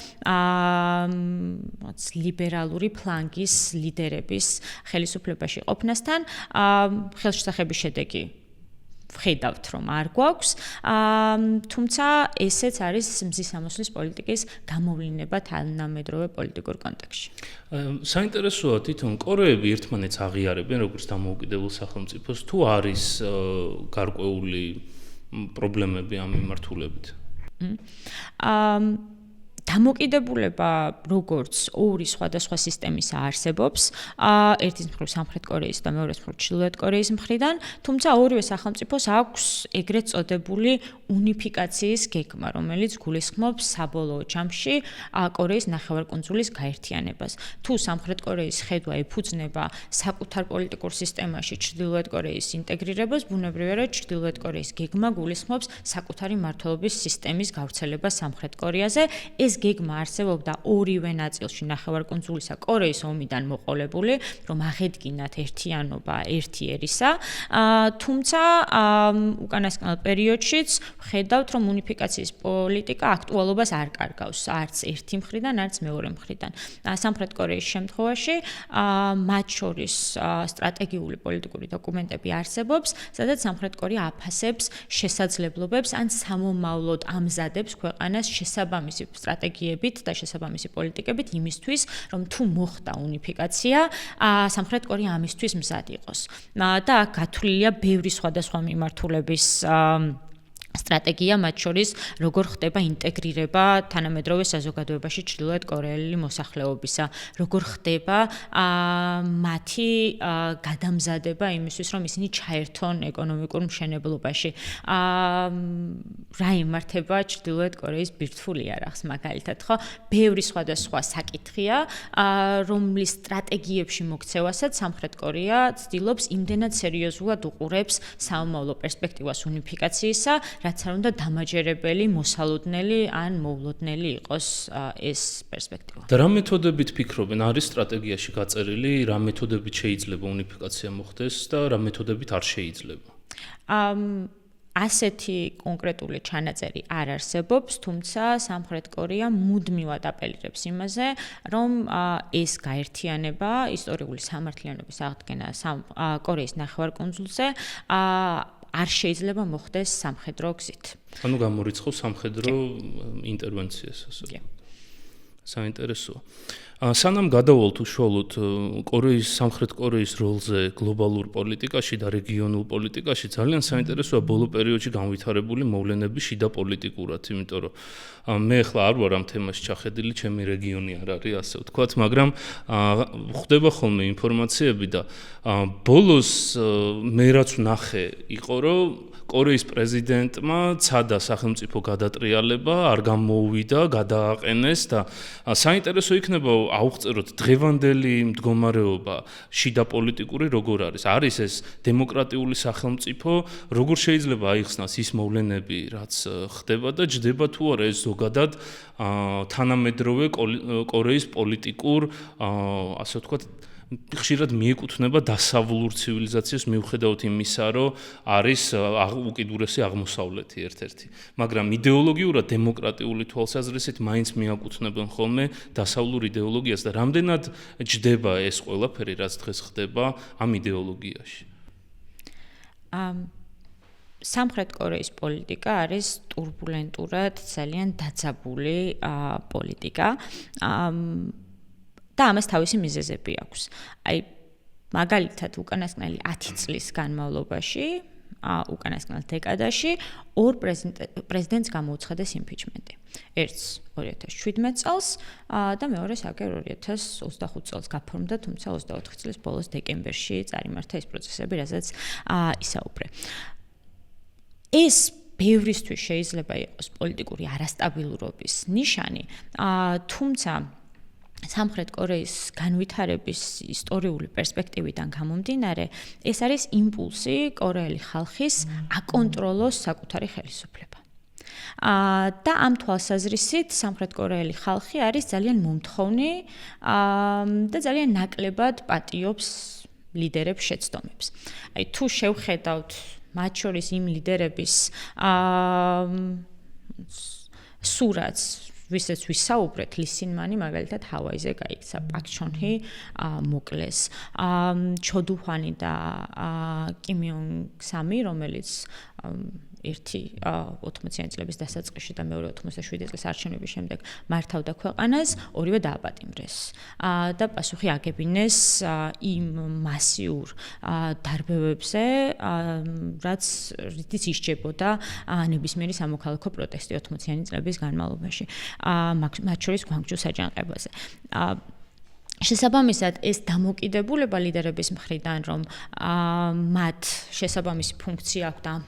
ლიბერალური ფლანგის ლიდერების ხელისუფლებაში ყოფნასთან, ხელშესახების შედეგი ვხედავთ, რომ არ გვაქვს, თუმცა ესეც არის მზისამოსვლის პოლიტიკის გამოვლინება თანამედროვე პოლიტიკურ კონტექსტში. საინტერესოა თვითონ კორეები ერთმანეთს აღიარებენ როგორც დამოუკიდებელ სახელმწიფოს, თუ არის გარკვეული პრობლემები ამ მიმართულებით? დამოკიდებულება როგორც ორი სხვადასხვა სისტემის არსებობს, ერთის მხრივ სამხრეთ კორეის და მეორეს მხრივ ჩრდილოეთ კორეის მხრიდან, თუმცა ორივე სახელმწიფოს აქვს ეგრეთ წოდებული უნიფიკაციის გეგმა, რომელიც გულისხმობს საბოლოო ჯამში კორეის ნახევარკუნძულის გაერთიანებას. თუ სამხრეთ კორეის ხედვა ეფუძნება საკუთარ პოლიტიკურ სისტემაში ჩრდილოეთ კორეის ინტეგრირებას, ბუნებრივია, რომ ჩრდილოეთ კორეის გეგმა გულისხმობს საკუთარი მმართველობის სისტემის გავრცელებას სამხრეთ კორეაზე. ეს გეგმა არსებობდა ორივე ნაწილში ნახევარკუნძულისა კორეის ომიდან მოყოლებული, რომ აღედგინათ ერთიანობა ერთი ერისა, თუმცა უკანასკნელ პერიოდშიც ხედავთ, რომ უნიფიკაციის პოლიტიკა აქტუალობას არ კარგავს, არც ერთი მხრიდან, არც მეორე მხრიდან. სამხრეთ კორეის შემთხვევაში მათ შორის სტრატეგიული პოლიტიკური დოკუმენტები არსებობს, სადაც სამხრეთ კორეა აფასებს შესაძლებლობებს ან სამომავლოდ ამზადებს ქვეყანას შესაბამისი სტრატეგიული სტრატეგიებით და შესაბამისი პოლიტიკებით იმისთვის, რომ თუ მოხდა უნიფიკაცია, სამხრეთ კორეა ამისთვის მზად იყოს. და აქ გათვლილია ბევრი სხვადასხვა მიმართულების სტრატეგია, მათ შორის როგორ ხდება ინტეგრირება თანამედროვე საზოგადოებაში ჩრდილოეთ კორეელი მოსახლეობისა, როგორ ხდება მათი გადამზადება იმისთვის, რომ ისინი ჩაერთონ ეკონომიკურ მშენებლობაში. რა იმართება ჩრდილოეთ კორეის ბირთვულ იარაღს მაგალითად, ხო? ბევრი სხვადასხვა საკითხია, რომლის სტრატეგიებში მოქცევასაც სამხრეთ კორეა ცდილობს იმდენად სერიოზულად უყურებს საომავლო პერსპექტივას უნიფიკაციისა, რაც არ უნდა დამაჯერებელი, მოსალოდნელი ან მოულოდნელი იყოს ეს პერსპექტივა. და რა მეთოდებით ფიქრობენ? არის სტრატეგიაში გაწერილი, რა მეთოდებით შეიძლება უნიფიკაცია მოხდეს და რა მეთოდებით არ შეიძლება? ასეთი კონკრეტული ჩანაწერი არ არსებობს, თუმცა სამხრეთ კორეა მუდმივად აპელირებს იმაზე, რომ ეს გაერთიანება, ისტორიული სამართლიანობის აღდგენა კორეის ნახევარკუნძულზე არ შეიძლება მოხდეს სამხედრო გზით. ანუ გამორიცხავს სამხედრო ინტერვენციას, ასე. საინტერესოა. სანამ გადავალთ უშუალოდ კორეის სამხრეთ კორეის როლზე გლობალურ პოლიტიკაში და რეგიონულ პოლიტიკაში, ძალიან საინტერესოა ბოლო პერიოდში განვითარებული მოვლენები შიდა პოლიტიკურად, იმიტომ რომ მე ახლა არ ვარ ამ თემაში ჩახედილი, ჩემი რეგიონი არ არის, ასე ვთქვათ, მაგრამ ხდება ხოლმე ინფორმაციები და ბოლოს მე რაც ვნახე იყო, რომ კორეის პრეზიდენტმა ცადა სახელმწიფო გადატრიალება, არ გამოუვიდა, გადააყენეს და საინტერესო იქნება აუღწეროთ დღევანდელი მდგომარეობა შიდა პოლიტიკური როგორ არის. არის ეს დემოკრატიული სახელმწიფო, როგორ შეიძლება აიხსნას ის მოვლენები, რაც ხდება და ჯდება თუ არა ეს ზოგადად თანამედროვე კორეის პოლიტიკურ, ასე ვთქვათ, ხშირად მიეკუთვნება დასავლურ ცივილიზაციას მიუხედავად იმისა, რომ არის უკიდურესი აღმოსავლეთი ერთ-ერთი. მაგრამ იდეოლოგიურად დემოკრატიული თვალსაზრისით მაინც მიაკუთვნებენ ხოლმე დასავლურ იდეოლოგიას და რამდენად ჯდება ეს ყველაფერი, რაც დღეს ხდება ამ იდეოლოგიაში. სამხრეთ კორეის პოლიტიკა არის турბულენტურად ძალიან დაძაბული პოლიტიკა. და ამას თავისი მიზეზები აქვს. აი, მაგალითად, უკანასკნელი 10 წლის განმავლობაში, უკანასკნელ დეკადაში, ორ პრეზიდენტს გამოუცხადეს იმპიჩმენტი. ერთს 2017 წელს და მეორეს აგერ 2025 წელს გაფორმდა, თუმცა 24 წლის ბოლოს დეკემბერში წარიმართა ეს პროცესები, რასაც ისაუბრე. ეს ბევრისთვის შეიძლება იყოს პოლიტიკური არასტაბილურობის ნიშანი, თუმცა სამხრეთ კორეის განვითარების ისტორიული პერსპექტივიდან გამომდინარე, ეს არის იმპულსი კორეელი ხალხის აკონტროლოს საკუთარი ხელისუფლება. და ამ თვალსაზრისით სამხრეთ კორეელი ხალხი არის ძალიან მომთხოვნი და ძალიან ნაკლებად პატიობს ლიდერებს შეცდომებს. აი თუ შევხედავთ მათ შორის იმ ლიდერების სურათს, ვისაც ვისაუბრეთ, ლისინმანი მაგალითად ჰავაიზე გაიქცა, პაკ ჩონჰი მოკლეს, ჩოდუჰანი და კიმ იონგ სამი, რომელიც ერთი 80-იანი წლების დასაწყისში და მეორე 87 წლის არჩევნების შემდეგ მართავდა ქვეყანას, ორივე დააპატიმრეს. და პასუხი აგებინეს იმ მასიურ დარბევებზე, რაც რითიც ისჯებოდა ნებისმიერი სამოქალაქო პროტესტი 80-იანი წლების განმავლობაში. მათ შორის გვანგჯუს აჯანყებაზე. შესაბამისად ეს დამოკიდებულება ლიდერების მხრიდან, რომ მათ შესაბამისი ფუნქცია აქვს და ამ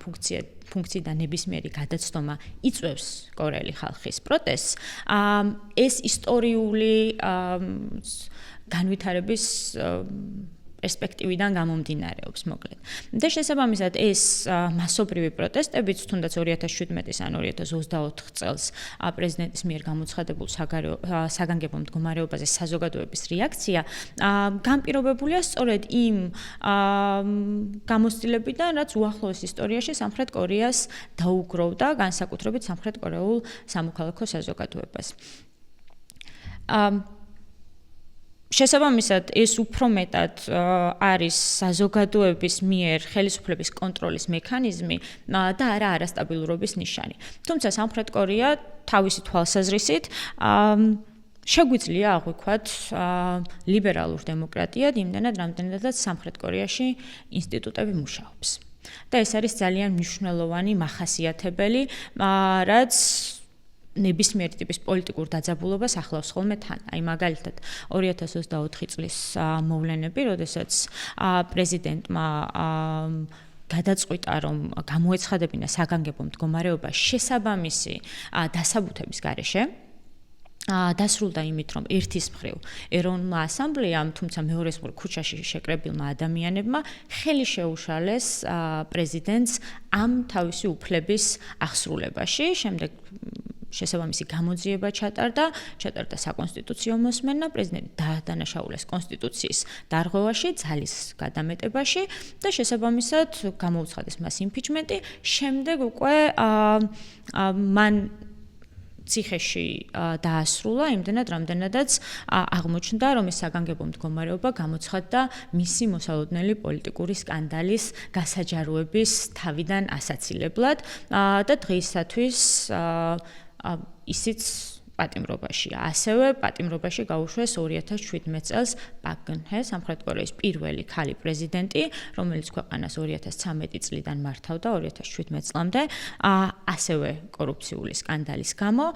ფუნქციიდან ნებისმიერი გადაცდომა იწვევს კორეელი ხალხის პროტესტს, ეს ისტორიული განვითარების პერსპექტივიდან გამომდინარეობს, მოკლედ. და შესაბამისად ეს მასობრივი პროტესტებიც, თუნდაც 2017 ან 2024 წელს პრეზიდენტის მიერ გამოცხადებულ საგანგებო მდგომარეობაზე საზოგადოების რეაქცია, განპირობებულია სწორედ იმ გამოცდილებიდან, რაც უახლოეს ისტორიაში სამხრეთ კორეას დაუგროვდა, განსაკუთრებით სამხრეთ კორეულ სამოქალაქო საზოგადოებას. შესაბამისად ეს უფრო მეტად არის საზოგადოების მიერ ხელისუფლების კონტროლის მექანიზმი და არა არასტაბილურობის ნიშანი. თუმცა სამხრეთ კორეა თავისი თვალსაზრისით შეგვიძლია აღვიქვათ ლიბერალურ დემოკრატიად იმდენად, რამდენადაც სამხრეთ კორეაში ინსტიტუტები მუშაობს. და ეს არის ძალიან მნიშვნელოვანი მახასიათებელი, რაც ნებისმიერი ტიპის პოლიტიკურ დაძაბულობას ახლავს ხოლმე თან. აი მაგალითად 2024 წლის მოვლენები, როდესაც პრეზიდენტმა გადაწყვიტა, რომ გამოეცხადებინა საგანგებო მდგომარეობა შესაბამისი დასაბუთების გარეშე. დასრულდა იმით, რომ ერთის მხრივ ეროვნულმა ასამბლეამ, თუმცა მეორეს მხრივ ქუჩაში შეკრებილმა ადამიანებმა ხელი შეუშალეს პრეზიდენტს ამ თავისი უფლების აღსრულებაში. შემდეგ შესაბამისი გამოძიება ჩატარდა საკონსტიტუციო მოსმენა, პრეზიდენტი დაადანაშაულეს კონსტიტუციის დარღვევაში, ძალის გადამეტებაში და შესაბამისად გამოუცხადეს მას იმპიჩმენტი. შემდეგ უკვე მან ციხეში დაასრულა იმდენად, რამდენადაც აღმოჩნდა, რომ ეს საგანგებო მდგომარეობა გამოცხადდა მისი მოსალოდნელი პოლიტიკური სკანდალის გასაჯაროების თავიდან ასაცილებლად და დღეისათვის ისიც პატიმრობაშია. ასევე პატიმრობაში გაუშვეს 2017 წელს პაკ გინ ჰე, სამხრეთ კორეის პირველი ქალი პრეზიდენტი, რომელიც ქვეყანას 2013 წლიდან მართავდა 2017 წლამდე, ასევე კორუფციული სკანდალის გამო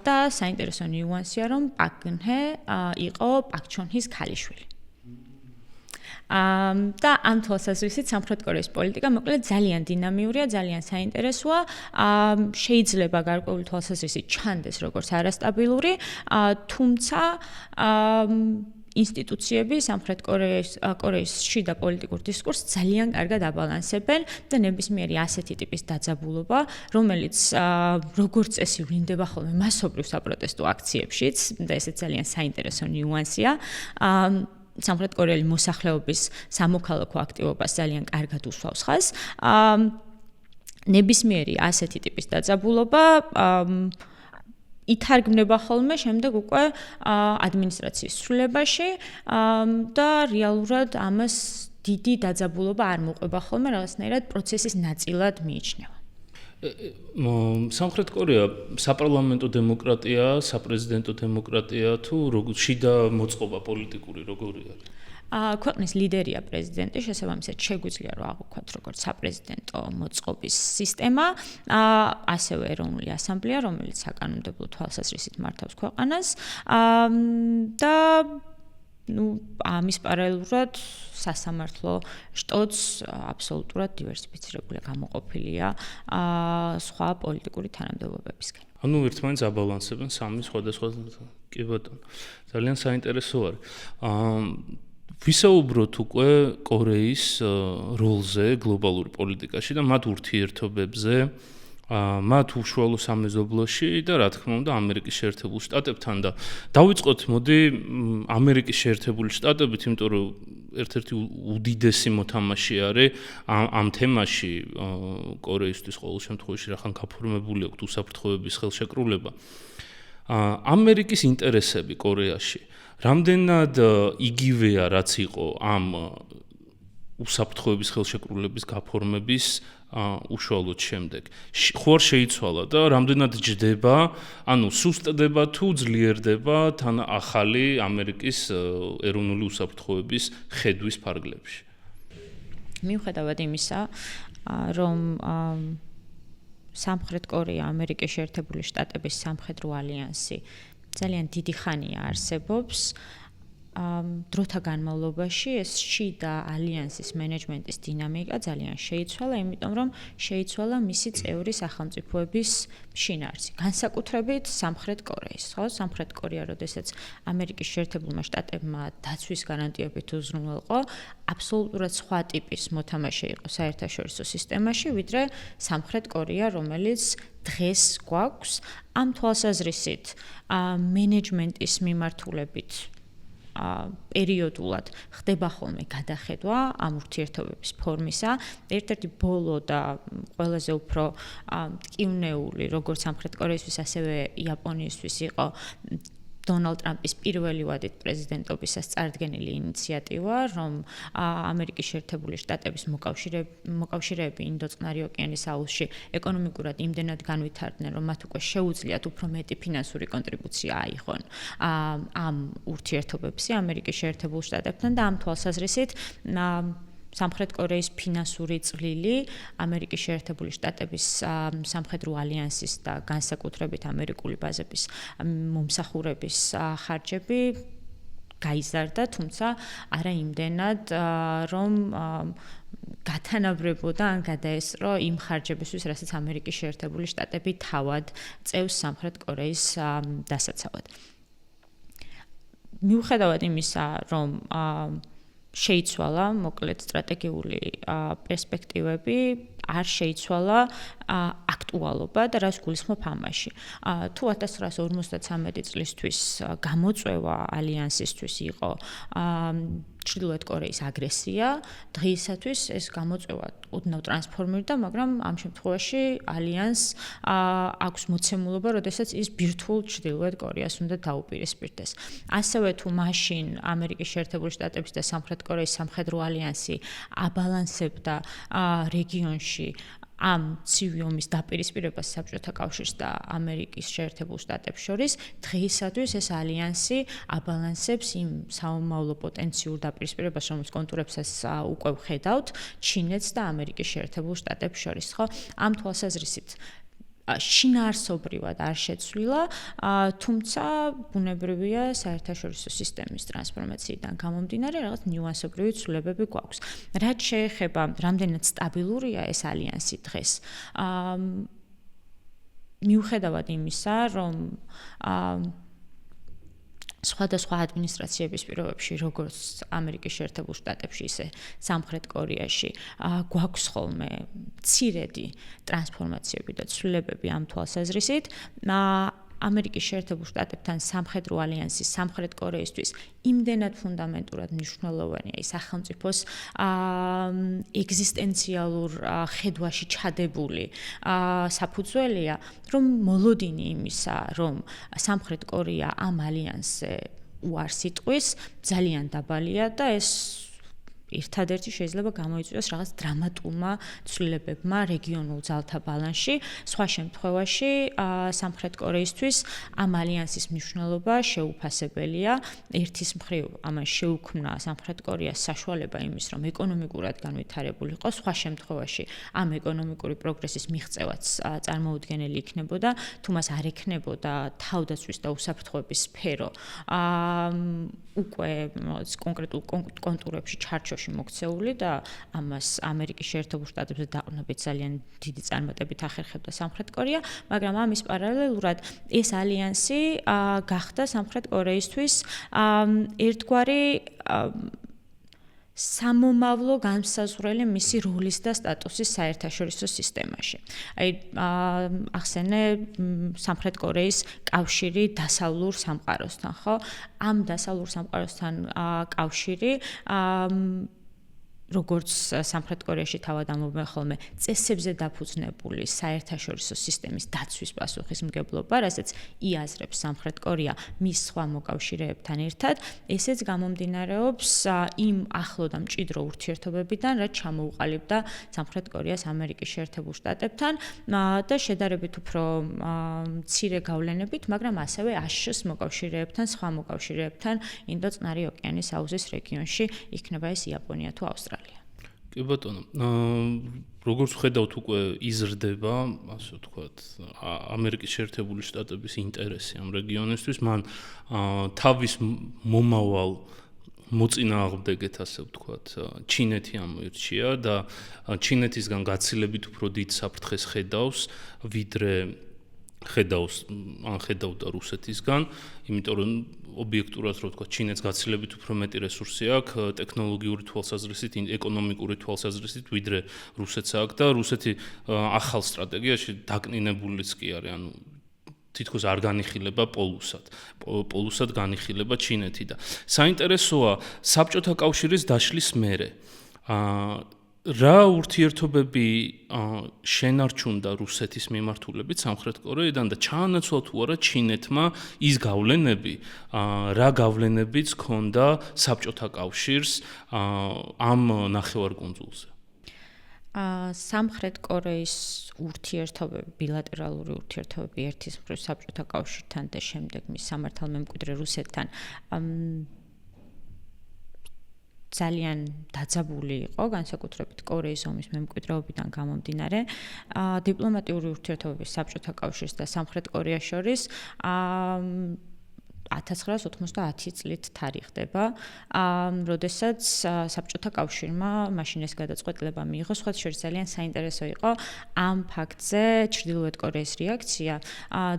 და საინტერესო ნიუანსია, რომ პაკ გინ ჰე იყო პაკ ჩონ ჰის ქალიშვილი. და ამ თვალსაზრისით სამხრეთ კორეის პოლიტიკა მოკლედ ძალიან დინამიურია, ძალიან საინტერესოა. შეიძლება გარკვეული თვალსაზრისით ჩანდეს როგორც არასტაბილური, თუმცა ინსტიტუციები სამხრეთ კორეის შიდა პოლიტიკურ დისკურსს ძალიან კარგად აბალანსებენ და ნებისმიერი ასეთი ტიპის დაძაბულობა, რომელიც როგორც წესი ვლინდება ხოლმე მასობრივ საპროტესტო აქციებშიც და ესეც ძალიან საინტერესო ნიუანსია. სამხრეთ კორეელი მოსახლეობის სამოქალაქო აქტივობას ძალიან კარგად უსვავს ხაზს. ნებისმიერი ასეთი ტიპის დაძაბულობა ითარგმნება ხოლმე შემდეგ უკვე ადმინისტრაციის ცვლილებაში და რეალურად ამას დიდი დაძაბულობა არ მოყვება ხოლმე, რაღაცნაირად პროცესის ნაწილად მიიჩნევა. სამხრეთ კორეა საპარლამენტო დემოკრატია, საპრეზიდენტო დემოკრატია თუ შიდა მოწყობა პოლიტიკური როგორი არის? ქვეყნის ლიდერია პრეზიდენტი, შესაბამისად შეგვიძლია რომ აღვქვათ როგორც საპრეზიდენტო მოწყობის სისტემა, ასევე ეროვნული ასამბლეა, რომელიც საკანონმდებლო თვალსაზრისით მართავს ქვეყანას და ამის პარალელურად სასამართლო შტოც აბსოლუტურად დივერსიფიცირებული გამოყოფილია სხვა პოლიტიკური თანამდებობებისგან. ანუ ერთმანეთს აბალანსებენ სამი სხვადასხვა კი ბატონო. ძალიან საინტერესო არის. ვისაუბროთ უკვე კორეის როლზე გლობალურ პოლიტიკაში და მათ ურთიერთობებზე, მათ უშუალო სამეზობლოში და რა თქმა უნდა ამერიკის შეერთებულ შტატებთან და დავიწყოთ მოდი ამერიკის შეერთებული შტატებით, იმიტომ რომ ერთ-ერთი უდიდესი მოთამაშე არის ამ თემაში კორეისთვის ყოველ შემთხვევაში რახან გაფორმებული აქვს უსაფრთხოების ხელშეკრულება. ამერიკის ინტერესები კორეაში რამდენად იგივეა რაც იყო ამ უსაფრთხოების ხელშეკრულების გაფორმების უშუალოდ შემდეგ. ხო არ შეიცვალა და რამდენად ჯდება, ანუ სუსტდება თუ ძლიერდება თან ახალი ამერიკის ეროვნული უსაფრთხოების ხედვის ფარგლებში. მიუხედავად იმისა, რომ სამხრეთ კორეა ამერიკის შეერთებული შტატების სამხედრო ალიანსი ძალიან დიდი ხანია არსებობს, დროთა განმავლობაში ეს შიდა ალიანსის მენეჯმენტის დინამიკა ძალიან შეიცვალა, იმიტომ რომ შეიცვალა მისი წევრი სახელმწიფოების შინაარსი. განსაკუთრებით სამხრეთ კორეის, ხო? სამხრეთ კორეა, როდესაც ამერიკის შეერთებულმა შტატებმა დაცვის გარანტიებით უზრუნველყო, აბსოლუტურად სხვა ტიპის მოთამაშე იყო საერთაშორისო სისტემაში, ვიდრე სამხრეთ კორეა, რომელიც დღეს გვაქვს ამ თვალსაზრისით მენეჯმენტის მიმართულებით პერიოდულად ხდება ხოლმე გადახედვა ამ ურთიერთობების ფორმისა. ერთ-ერთი ბოლო და ყველაზე უფრო ტკივნეული, როგორც სამხრეთ კორეისთვის, ასევე იაპონიისთვის იყო დონალდ ტრამპის პირველი ვადით პრეზიდენტობისას წარდგენილი ინიციატივა, რომ ამერიკის შეერთებული შტატების მოკავშირეები ინდოწყნარი ოკეანის აუზში ეკონომიკურად იმდენად განვითარდნენ, რომ მათ უკვე შეუძლიათ უფრო მეტი ფინანსური კონტრიბუცია აიღონ ამ ურთიერთობებში ამერიკის შეერთებულ შტატებთან და ამ თვალსაზრისით სამხრეთ კორეის ფინანსური წვლილი ამერიკის შეერთებული შტატების სამხედრო ალიანსის და განსაკუთრებით ამერიკული ბაზების მომსახურების ხარჯები გაიზარდა, თუმცა არა იმდენად, რომ გათანაბრებოდა ან გადაესწრო იმ ხარჯებისთვის, რასაც ამერიკის შეერთებული შტატები თავად წევს სამხრეთ კორეის დასაცავად. მიუხედავად იმისა, რომ შეიცვალა მოკლედ სტრატეგიული პერსპექტივები, არ შეიცვალა აქტუალობა და რაც გულისხმობ ამაში. თუ 1953 წლისთვის გამოწვევა ალიანსისთვის იყო ჩრდილოეთ კორეის აგრესია, დღეისათვის ეს გამოწვევა ოდნავ ტრანსფორმირდა, მაგრამ ამ შემთხვევაში ალიანსს აქვს მოცემულობა, როდესაც ის ბირთვულ ჩრდილოეთ კორეას უნდა დაუპირისპირდეს. ასევე თუ მაშინ ამერიკის შეერთებული შტატების და სამხრეთ კორეის სამხედრო ალიანსი აბალანსებდა რეგიონში ამ ცივი ომის დაპირისპირებას საბჭოთა კავშირს და ამერიკის შეერთებულ შტატებს შორის, დღეისათვის ეს ალიანსი აბალანსებს იმ საომავლო პოტენციურ დაპირისპირებას, რომლის კონტურებსაც უკვე ვხედავთ, ჩინეთს და ამერიკის შეერთებულ შტატებს შორის, ხო? ამ თვალსაზრისით შინაარსობრივად არ შეცვლილა, თუმცა ბუნებრივია საერთაშორისო სისტემის ტრანსფორმაციიდან გამომდინარე რაღაც ნიუანსობრივი ცვლილებები გვაქვს. რაც შეეხება რამდენად სტაბილურია ეს ალიანსი დღეს, მიუხედავად იმისა, რომ სხვადასხვა ადმინისტრაციების პირობებში, როგორც ამერიკის შეერთებულ შტატებში, ისე სამხრეთ კორეაში, გვაქვს ხოლმე მცირედი ტრანსფორმაციები და ცვლილებები ამ თვალსაზრისით. ამერიკის შეერთებულ შტატებთან სამხედრო ალიანსი სამხრეთ კორეისთვის იმდენად ფუნდამენტურად მნიშვნელოვანია ის სახელმწიფოს ეგზისტენციალურ ხედვაში ჩადებული საფუძველია, რომ მოლოდინი იმისა, რომ სამხრეთ კორეა ამ ალიანსზე უარს იტყვის, ძალიან დაბალია და ეს ერთადერთი შეიძლება გამოიწვიოს რაღაც დრამატულმა ცვლილებებმა რეგიონულ ძალთა ბალანსში. სხვა შემთხვევაში სამხრეთ კორეისთვის ამ ალიანსის მნიშვნელობა შეუფასებელია. ერთის მხრივ ამას შეუქმნა სამხრეთ კორეას საშუალება იმის, რომ ეკონომიკურად განვითარებულიყო, სხვა შემთხვევაში ამ ეკონომიკური პროგრესის მიღწევაც წარმოუდგენელი იქნებოდა, თუ მას არ ექნებოდა თავდაცვის და უსაფრთხოების სფერო. უკვე კონკრეტულ კონტურებში ჩარჩოში მოქცეული და ამას ამერიკის შეერთებულ შტატებზე დაყრდნობით ძალიან დიდი წარმატებით ახერხებდა სამხრეთ კორეა, მაგრამ ამის პარალელურად ეს ალიანსი გახდა სამხრეთ კორეისთვის ერთგვარი სამომავლო განსაზღვრელი მისი როლის და სტატუსის საერთაშორისო სისტემაში. აი ახსენე სამხრეთ კორეის კავშირი დასავლურ სამყაროსთან, ხო? ამ დასავლურ სამყაროსთან კავშირი როგორც სამხრეთ კორეაში თავად ამბობენ ხოლმე წესებზე დაფუძნებული საერთაშორისო სისტემის დაცვის პასუხისმგებლობა, რასაც იაზრებს სამხრეთ კორეა მის სხვა მოკავშირეებთან ერთად, ესეც გამომდინარეობს იმ ახლო და მჭიდრო ურთიერთობებიდან, რაც ჩამოუყალიბდა სამხრეთ კორეას ამერიკის შეერთებულ შტატებთან და შედარებით უფრო მცირე გავლენებით, მაგრამ ასევე აშშ-ს მოკავშირეებთან, სხვა მოკავშირეებთან ინდოწყნარი ოკეანის აუზის რეგიონში, იქნება ეს იაპონია თუ ავსტრალია. კი ბატონო, როგორც ხედავთ უკვე იზრდება, ასე ვთქვათ, ამერიკის შეერთებული შტატების ინტერესი ამ რეგიონისთვის, მან თავის მომავალ მოწინააღმდეგეთ, ასე ვთქვათ, ჩინეთი ამოირჩია და ჩინეთისგან გაცილებით უფრო დიდ საფრთხეს ხედავს, ვიდრე ხედავდა რუსეთისგან, იმიტომ რომ ობიექტურად რო ვთქვა, ჩინეთს გაცილებით უფრო მეტი რესურსი აქვს ტექნოლოგიური თვალსაზრისით, ეკონომიკური თვალსაზრისით, ვიდრე რუსეთს აქვს და რუსეთი ახალ სტრატეგიაში დაკნინებულიც კი არის, ანუ თითქოს არ განიხილება პოლუსად განიხილება ჩინეთი და საინტერესოა საბჭოთა კავშირის დაშლის მერე რა ურთიერთობები შენარჩუნდა რუსეთის მიმართულებით სამხრეთ კორეიდან და ჩაანაცვლა თუ არა ჩინეთმა ის გავლენები, რა გავლენებიც ჰქონდა საბჭოთა კავშირს ამ ნახევარკუნძულზე? სამხრეთ კორეის ურთიერთობები, ბილატერალური ურთიერთობები ერთის მხრივ საბჭოთა კავშირთან და შემდეგ მის სამართალმემკვიდრე რუსეთთან ძალიან დაძაბული იყო, განსაკუთრებით კორეის ომის მემკვიდრეობიდან გამომდინარე. დიპლომატიური ურთიერთობები საბჭოთა კავშირს და სამხრეთ კორეას შორის 1990 წლით თარიღდება, როდესაც საბჭოთა კავშირმა მაშინ ეს გადაწყვეტილება მიიღო, სხვა შორის ძალიან საინტერესო იყო ამ ფაქტზე ჩრდილოეთ კორეის რეაქცია.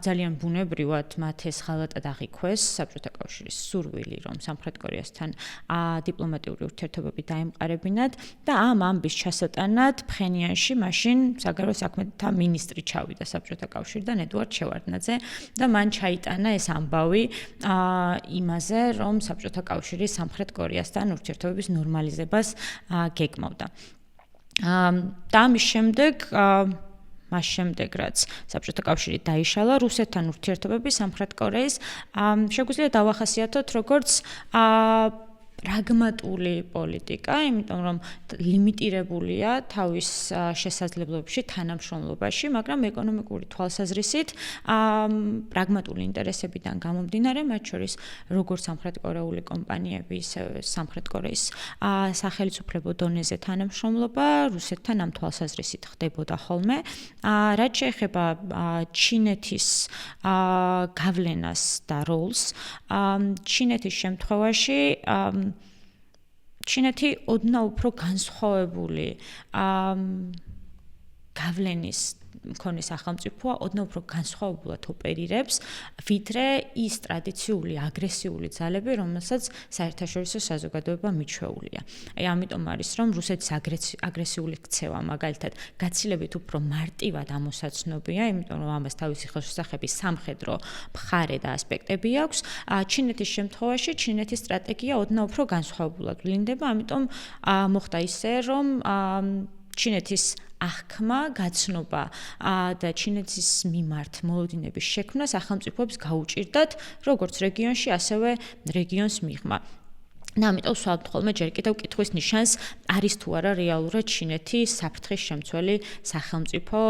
ძალიან ბუნებრივად მათ ეს ღალატად აღიქვეს საბჭოთა კავშირის სურვილი, რომ სამხრეთ კორეასთან დიპლომატიური ურთიერთობები დაემყარებინათ და ამ ამბის ჩასატანად ფხენიანში მაშინ საგარეო საქმეთა მინისტრი ჩავიდა საბჭოთა კავშირიდან ედუარდ შევარდნაძე და მან ჩაიტანა ეს ამბავი იმაზე, რომ საბჭოთა კავშირი სამხრეთ კორეასთან ურთიერთობების ნორმალიზებას გეგმავდა. და ამის შემდეგ მას შემდეგ, რაც საბჭოთა კავშირი დაიშალა, რუსეთთან ურთიერთობები სამხრეთ კორეის შეგვიძლია დავახასიათოთ როგორც პრაგმატული პოლიტიკა, იმიტომ რომ ლიმიტირებულია თავის შესაძლებლობებში, თანამშრომლობაში, მაგრამ ეკონომიკური თვალსაზრისით პრაგმატული ინტერესებიდან გამომდინარე, მათ შორის როგორც სამხრეთ კორეული კომპანიები, ისე სამხრეთ კორეის სახელმწიფო დონეზე თანამშრომლობა რუსეთთან ამ თვალსაზრისით ხდებოდა ხოლმე. რაც შეეხება ჩინეთის გავლენას და როლს, ჩინეთის შემთხვევაში ჩინეთი ოდნავ უფრო განსხვავებული გავლენის მქონე სახელმწიფოა, ოდნავ უფრო განსხვავებულად ოპერირებს, ვიდრე ის ტრადიციული აგრესიული ძალები, რომელსაც საერთაშორისო საზოგადოება მიჩვეულია. ამიტომ არის, რომ რუსეთის აგრესიული ქცევა, მაგალითად, გაცილებით უფრო მარტივად ამოსაცნობია, იმიტომ რომ ამას თავისი ხელშესახების სამხედრო მხარე და ასპექტები აქვს. ჩინეთის შემთხვევაში ჩინეთის სტრატეგია ოდნავ უფრო განსხვავებულად ვლინდება, ამიტომ მოხდა ისე, რომ ჩინეთის აღქმა, გაცნობა და ჩინეთის მიმართ მოლოდინების შექმნა სახელმწიფოებს გაუჭირდათ როგორც რეგიონში, ასევე რეგიონს მიღმა. და ამიტომ ვსვამთ ხოლმე ჯერ კიდევ კითხვის ნიშანს, არის თუ არა რეალურად ჩინეთი საფრთხის შემცველი სახელმწიფო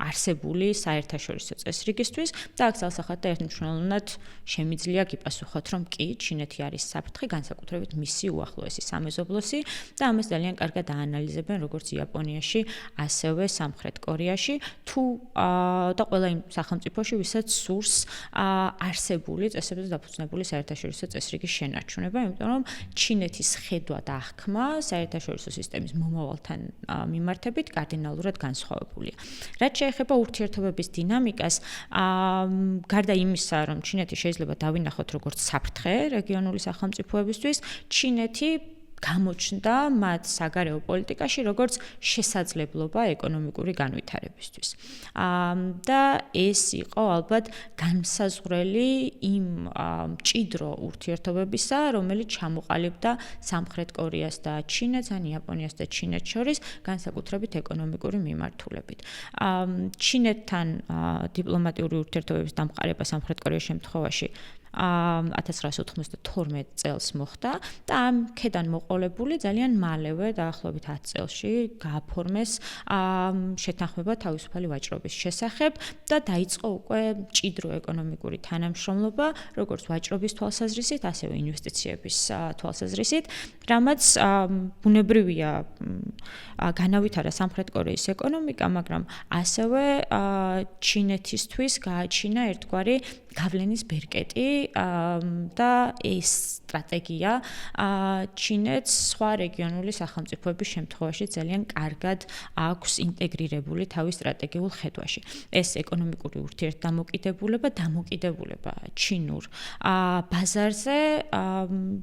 არსებული საერთაშორისო წესრიგისთვის და აქ ძალსახად და ერთმნიშვნელოვნად შემიძლია გიპასუხოთ, რომ კი, ჩინეთი არის საფრთხე, განსაკუთრებით მისი უახლოესი სამეზობლოსი და ამას ძალიან კარგად აანალიზებენ როგორც იაპონიაში, ასევე სამხრეთ კორეაში, თუ და ყველა იმ სახელმწიფოში, ვისაც სურს არსებული წესებზე დაფუძნებული საერთაშორისო წესრიგის შენარჩუნება, იმიტომ რომ ჩინეთის ხედვა და აღქმა საერთაშორისო სისტემის მომავალთან მიმართებით კარდინალურად განსხვავებულია. რაც შეეხება ურთიერთობების დინამიკას, გარდა იმისა, რომ ჩინეთი შეიძლება დავინახოთ როგორც საფრთხე რეგიონული სახელმწიფოებისთვის, ჩინეთი გამოჩნდა მათ საგარეო პოლიტიკაში როგორც შესაძლებლობა ეკონომიკური განვითარებისთვის. და ეს იყო ალბათ განმსაზღვრელი იმ მჭიდრო ურთიერთობებისა, რომელიც ჩამოყალიბდა სამხრეთ კორეას და ჩინეთს, ან იაპონიას და ჩინეთს შორის, განსაკუთრებით ეკონომიკური მიმართულებით. ჩინეთთან დიპლომატიური ურთიერთობების დამყარება სამხრეთ კორეის შემთხვევაში 1992 წელს მოხდა და ამ ქედან მოყოლებული ძალიან მალევე დაახლოებით 10 წელში გააფორმეს შეთანხმება თავისუფალი ვაჭრობის შესახებ და დაიწყო უკვე მჭიდრო ეკონომიკური თანამშრომლობა, როგორც ვაჭრობის თვალსაზრისით, ასევე ინვესტიციების თვალსაზრისით, რამაც ბუნებრივია განავითარა სამხრეთ კორეის ეკონომიკა, მაგრამ ასევე ჩინეთისთვის გააჩინა ერთგვარი გავლენის ბერკეტი და ეს სტრატეგია ჩინეთს სხვა რეგიონული სახელმწიფოების შემთხვევაში ძალიან კარგად აქვს ინტეგრირებული თავის სტრატეგიულ ხედვაში. ეს ეკონომიკური ურთიერთდამოკიდებულება ჩინურ ბაზარზე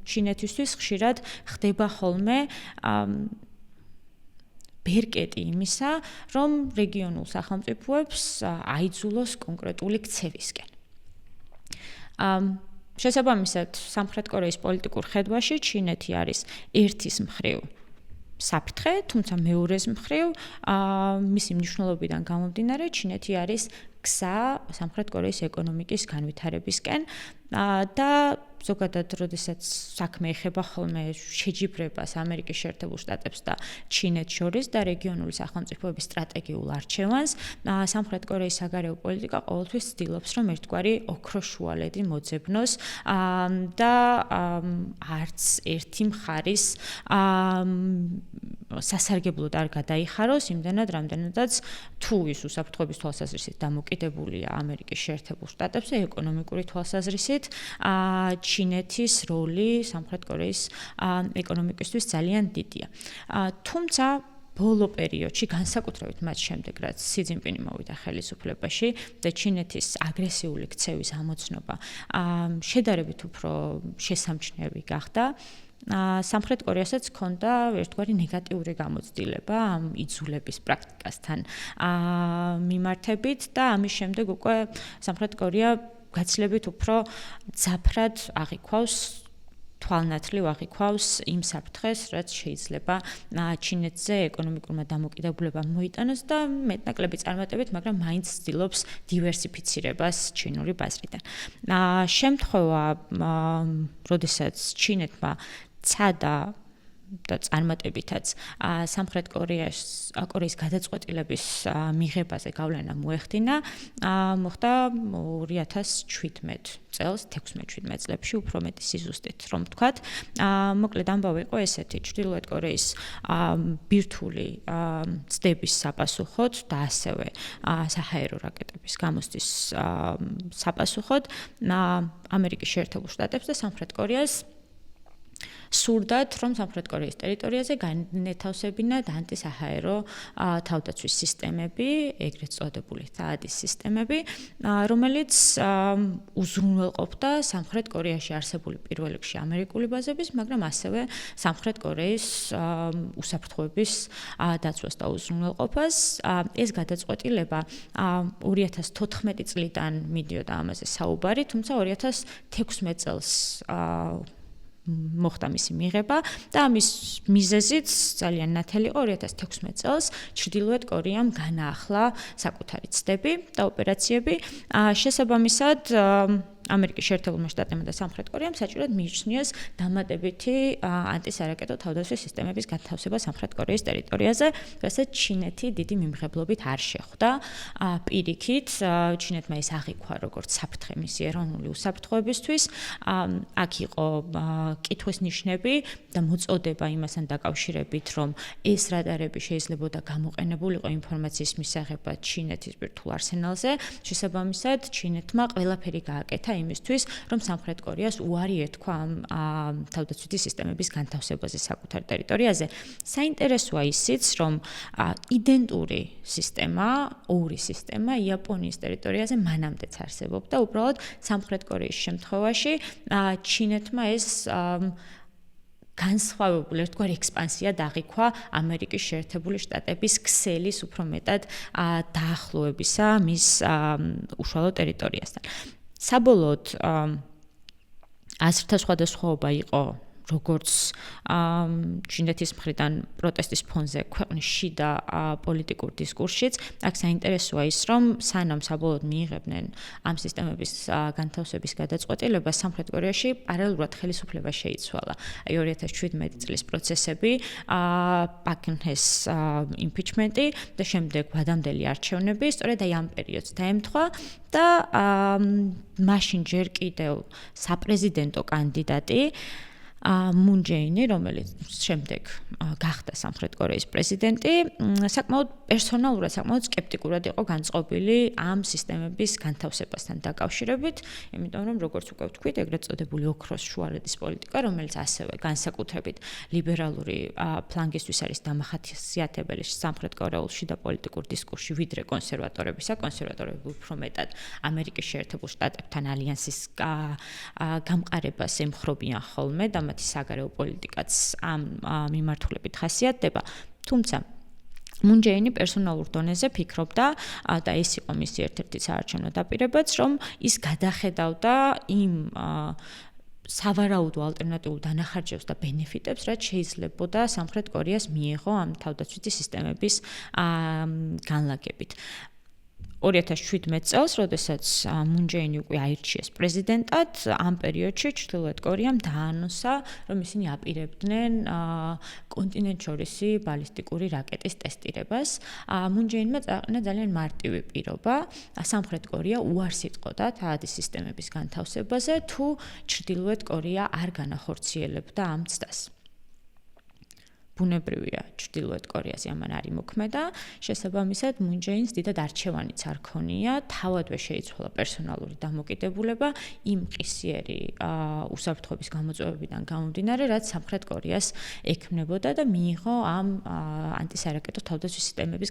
ჩინეთისთვის ხშირად ხდება ხოლმე ბერკეტი იმისა, რომ რეგიონულ სახელმწიფოებს აიძულოს კონკრეტული ქცევისკენ. შესაბამისად, სამხრეთ კორეის პოლიტიკურ ხედვაში ჩინეთი არის ერთის მხრივ საფრთხე, თუმცა მეორეს მხრივ მისი მნიშვნელობიდან გამომდინარე ჩინეთი არის გზა სამხრეთ კორეის ეკონომიკის განვითარებისკენ და ზოგადად, როდესაც საქმე ეხება ხოლმე შეჯიბრებას ამერიკის შეერთებულ შტატებს და ჩინეთს შორის და რეგიონული სახელმწიფოების სტრატეგიულ არჩევანს, სამხრეთ კორეის საგარეო პოლიტიკა ყოველთვის ცდილობს, რომ ერთგვარი ოქროს შუალედი მოძებნოს და არც ერთი მხარის სასარგებლოდ არ გადაიხაროს იმდანად, რამდენადაც თუ ის უსაფრთხოების თვალსაზრისით დამოკიდებულია ამერიკის შეერთებულ შტატებზე, ეკონომიკური თვალსაზრისით ჩინეთის როლი სამხრეთ კორეის ეკონომიკისთვის ძალიან დიდია. თუმცა ბოლო პერიოდში, განსაკუთრებით მათ შემდეგ, რაც სი ძინპინი მოვიდა ხელისუფლებაში და ჩინეთის აგრესიული ქცევის ამოცნობა შედარებით უფრო შესამჩნევი გახდა, სამხრეთ კორეასაც ჰქონდა ერთგვარი ნეგატიური გამოცდილება ამ იძულების პრაქტიკასთან მიმართებით და ამის შემდეგ უკვე სამხრეთ კორეა გაცილებით უფრო ძაფრად აღიქვავს თვალნათლივ აღიქვავს იმ საფრთხეს, რაც შეიძლება ჩინეთზე ეკონომიკურმა დამოკიდებულებამ მოიტანოს და მეტნაკლები წარმატებით, მაგრამ მაინც ცდილობს დივერსიფიცირებას ჩინური ბაზრიდან. შემთხვევა, როდესაც ჩინეთმა ცადა და წარმატებითაც სამხრეთ კორეის გადაწყვეტილების მიღებაზე გავლენა მოეხდინა, მოხდა 2017 წელს, 16-17 წლებში, უფრო მეტი სიზუსტით, რომ ვთქვათ. მოკლედ ამბავი იყო ესეთი, ჩრდილოეთ კორეის ბირთვული ცდების საპასუხოდ და ასევე საჰაერო რაკეტების გამოსდის საპასუხოდ ამერიკის შეერთებულ შტატებს და სამხრეთ კორეას სურდათ, რომ სამხრეთ კორეის ტერიტორიაზე განეთავსებინათ ანტისაჰაერო თავდაცვის სისტემები, ეგრეთ წოდებული THAAD-ის სისტემები, რომელიც უზრუნველყოფდა სამხრეთ კორეაში არსებული პირველ რიგში ამერიკული ბაზების, მაგრამ ასევე სამხრეთ კორეის უსაფრთხოების დაცვას და უზრუნველყოფას. ეს გადაწყვეტილება 2014 წლიდან მიდიოდა ამაზე საუბარი, თუმცა 2016 წელს მოხდა მისი მიღება და ამის მიზეზიც ძალიან ნათელი იყო 2016 წელს ჩრდილოეთ კორეამ განაახლა საკუთარი ცდები და ოპერაციები შესაბამისად ამერიკის შეერთებულმა შტატებმა და სამხრეთ კორეამ საჭიროდ მიიჩნიეს დამატებითი ანტისარაკეტო თავდაცვის სისტემების განთავსება სამხრეთ კორეის ტერიტორიაზე, რასაც ჩინეთი დიდი მიმღებლობით არ შეხვდა. პირიქით, ჩინეთმა ეს აღიქვა როგორც საფრთხე მისი ეროვნული უსაფრთხოებისთვის. აქ იყო კითხვის ნიშნები და მოწოდება იმასთან დაკავშირებით, რომ ეს რადარები შეიძლებოდა გამოყენებულიყო ინფორმაციის მისაღებად ჩინეთის ბირთვულ არსენალზე. შესაბამისად, ჩინეთმა ყველაფერი გააკეთა იმისთვის, რომ სამხრეთ კორეას უარი ეთქვა ამ თავდაცვითი სისტემების განთავსებაზე საკუთარ ტერიტორიაზე. საინტერესოა ისიც, რომ იდენტური სისტემა, ორი სისტემა იაპონიის ტერიტორიაზე მანამდეც არსებობდა, უბრალოდ სამხრეთ კორეის შემთხვევაში ჩინეთმა ეს განსხვავებული ერთგვარი ექსპანსია დააღიქვა ამერიკის შეერთებული შტატების ქსელის უფრო მეტად დაახლოებისა მის უშუალო ტერიტორიასთან. საბოლოოდ აზრთა სხვადასხვაობა იყო როგორც ჩინეთის მხრიდან პროტესტის ფონზე ქვეყნის შიდა პოლიტიკურ დისკურსშიც. აქ საინტერესოა ის, რომ სანამ საბოლოოდ მიიღებდნენ ამ სისტემების განთავსების გადაწყვეტილებას, სამხრეთ კორეაში პარალელურად ხელისუფლება შეიცვალა. 2017 წლის პროცესები, პაკ კინ ჰეს იმპიჩმენტი და შემდეგ ვადამდელი არჩევნები, სწორედ აი ამ პერიოდს დაემთხვა და მაშინ ჯერ კიდევ საპრეზიდენტო კანდიდატი მუნ ჯეინი, რომელიც შემდეგ გახდა სამხრეთ კორეის პრეზიდენტი, საკმაოდ პერსონალურად, საკმაოდ სკეპტიკურად იყო განწყობილი ამ სისტემების განთავსებასთან დაკავშირებით, იმიტომ რომ როგორც უკვე ვთქვით, ეგრეთ წოდებული ოქროს შუალედის პოლიტიკა, რომელიც ასევე განსაკუთრებით ლიბერალური ფლანგისთვის არის დამახასიათებელი სამხრეთ კორეულ შიდა პოლიტიკურ დისკურსში, ვიდრე კონსერვატორებისა, კონსერვატორები უფრო მეტად ამერიკის შეერთებულ შტატებთან ალიანსის გამყარებას ემხრობიან ხოლმე და მათი საგარეო პოლიტიკაც ამ მიმართულებით ხასიათდება, თუმცა მუნ ჯეინი პერსონალურ დონეზე ფიქრობდა და ეს იყო მისი ერთ-ერთი საარჩევნო დაპირებაც, რომ ის გადახედავდა იმ სავარაუდო ალტერნატიულ დანახარჯევს და ბენეფიტებს, რაც შეიძლებოდა სამხრეთ კორეას მიიღო ამ თავდაცვითი სისტემების განლაგებით. 2017 წელს, როდესაც მუნ ჯეინი უკვე აირჩიეს პრეზიდენტად, ამ პერიოდში ჩრდილოეთ კორეამ დაანონსა, რომ ისინი აპირებდნენ კონტინენტშორისი ბალისტიკური რაკეტის ტესტირებას. მუნ ჯეინმა წააყენა ძალიან მარტივი პირობა, სამხრეთ კორეა უარს იტყოდა თავადი სისტემების განთავსებაზე, თუ ჩრდილოეთ კორეა არ განახორციელებდა ამ ცდას. ბუნებრივია, ჩრდილოეთ კორეაზე ამან არ იმოქმედა, შესაბამისად მუნ ჯეინს დიდად არჩევანიც არ ქონია, თავადვე შეიცვალა პერსონალური დამოკიდებულება იმ ყისიერი უსაფრთხოების გამოწვევებიდან გამომდინარე, რაც სამხრეთ კორეას ექმნებოდა და მიიღო ამ ანტისარაკეტო თავდაცვის სისტემების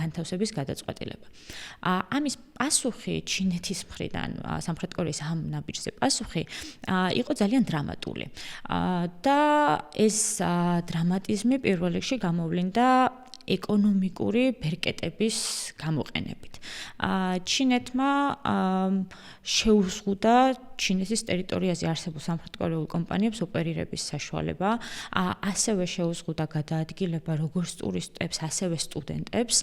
განთავსების გადაწყვეტილება. ამის პასუხი ჩინეთის მხრიდან სამხრეთ კორეის ამ ნაბიჯზე პასუხი იყო ძალიან დრამატული. და ეს დრამატიზმი პირველ რიგში გამოვლინდა ეკონომიკური ბერკეტების გამოყენებით. ჩინეთმა შეუზღუდა ჩინეთის ტერიტორიაზე არსებულ სამხრეთკორეულ კომპანიებს ოპერირების საშუალება, ასევე შეუზღუდა გადაადგილება როგორც ტურისტებს, ასევე სტუდენტებს,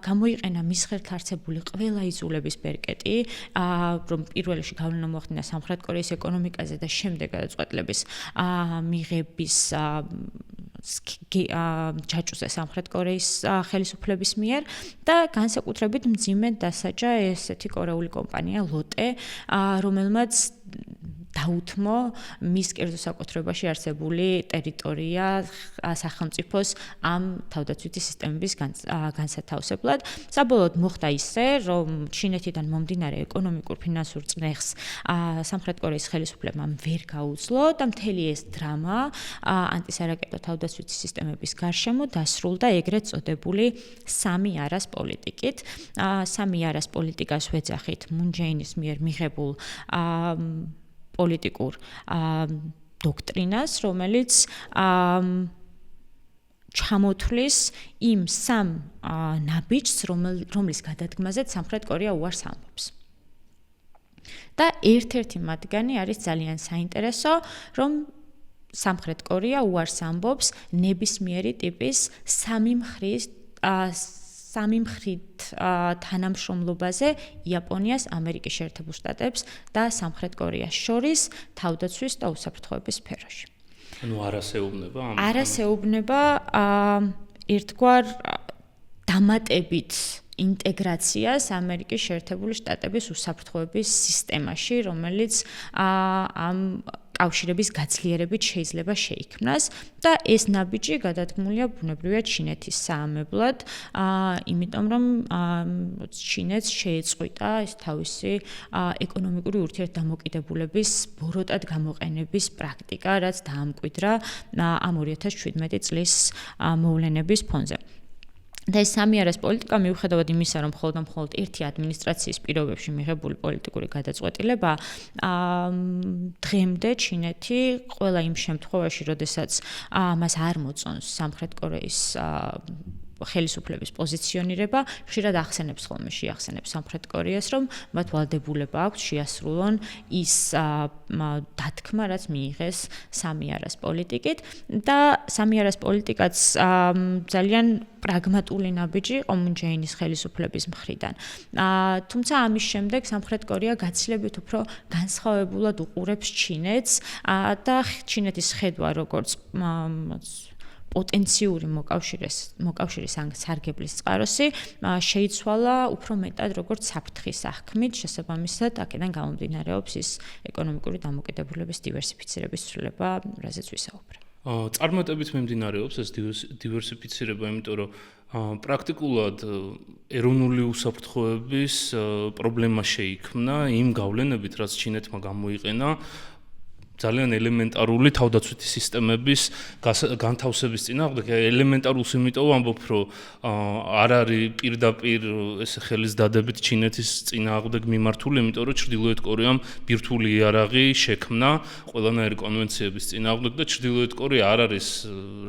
გამოიყენა მის ხელთ არსებული ყველა იზოლების ბერკეტი, რომ პირველ რიგში გავლენა მოახდინა სამხრეთ კორეის ეკონომიკაზე და შემდეგ გადაწყვეტილების მიღების ჯაჭვზე სამხრეთ კორეის ხელისუფლების მიერ და განსაკუთრებით მძიმედ დასაჯა ესეთი კორეული კომპანია ლოტე, რომელმაც დაუთმო მის კერძო საკუთრებაში არსებული ტერიტორია სახელმწიფოს ამ თავდაცვითი სისტემების განსათავსებლად. საბოლოოდ მოხდა ისე, რომ ჩინეთიდან მომდინარე ეკონომიკურ ფინანსურ წნეხს სამხრეთ კორეის ხელისუფლებამ ვერ გაუძლო და მთელი ეს დრამა ანტისარაკეტო თავდაცვითი სისტემების გარშემო დასრულდა ეგრეთ წოდებული სამი არას პოლიტიკით. სამი არას პოლიტიკას ვეძახით მუნ ჯეინის მიერ მიღებულ პოლიტიკურ დოქტრინას, რომელიც ჩამოთვლის იმ სამ ნაბიჯს, რომლის გადადგმაზეც სამხრეთ კორეა უარს ამბობს. და ერთ-ერთი მათგანი არის ძალიან საინტერესო, რომ სამხრეთ კორეა უარს ამბობს ნებისმიერი ტიპის სამი მხრით თანამშრომლობაზე იაპონიას, ამერიკის შეერთებულ შტატებს და სამხრეთ კორეას შორის თავდაცვის და უსაფრთხოების სფეროში. ანუ არასეუბნება ამ არასეუბნება ერთგვარ დამატებით ინტეგრაციას ამერიკის შეერთებული შტატების უსაფრთხოების სისტემაში, რომელიც ამ კავშირების გაძლიერებით შეიძლება შეიქმნას და ეს ნაბიჯი გადადგმულია ბუნებრივია ჩინეთის საამებლად, იმიტომ რომ ჩინეთს შეეწყვიტა ეს თავისი ეკონომიკური ურთიერთდამოკიდებულების ბოროტად გამოყენების პრაქტიკა, რაც დაამკვიდრა ამ 2017 წლის მოვლენების ფონზე. და ეს სამი არას პოლიტიკა მიუხედავად იმისა, რომ მხოლოდ ერთი ადმინისტრაციის პირობებში მიღებული პოლიტიკური გადაწყვეტილება, დღემდე ჩინეთი ყველა იმ შემთხვევაში, როდესაც მას არ მოწონს სამხრეთ კორეის ხელისუფლების პოზიციონირება, ხშირად ახსენებს ხოლმე შეახსენებს სამხრეთ კორეას, რომ მათ ვალდებულება აქვს შეასრულონ ის დათქმა, რაც მიიღეს სამი არას პოლიტიკით და სამი არას პოლიტიკაც ძალიან პრაგმატული ნაბიჯი იყო მუნ ჯეინის ხელისუფლების მხრიდან. თუმცა ამის შემდეგ სამხრეთ კორეა გაცილებით უფრო განსხვავებულად უყურებს ჩინეთს და ჩინეთის ხედვა როგორც პოტენციური მოკავშირის სარგებლის წყაროსი შეიცვალა უფრო მეტად როგორც საფრთხის აღქმით, შესაბამისად აქედან გამომდინარეობს ის ეკონომიკური დამოკიდებულების დივერსიფიცირების ცვლილება, რაზეც ვისაუბრე. წარმატებით მიმდინარეობს ეს დივერსიფიცირება, იმიტომ რომ პრაქტიკულად ეროვნული უსაფრთხოების პრობლემა შეიქმნა იმ გავლენებით, რაც ჩინეთმა გამოიყენა ძალიან ელემენტარული თავდაცვითი სისტემების განთავსების წინააღმდეგ. ელემენტარულს იმიტომ ვამბობ, რომ არ არის პირდაპირ ეს ხელის დადებით ჩინეთის წინააღმდეგ მიმართული, იმიტომ რომ ჩრდილოეთ კორეამ ბირთვული იარაღი შექმნა ყველანაირი კონვენციების წინააღმდეგ და ჩრდილოეთ კორეა არ არის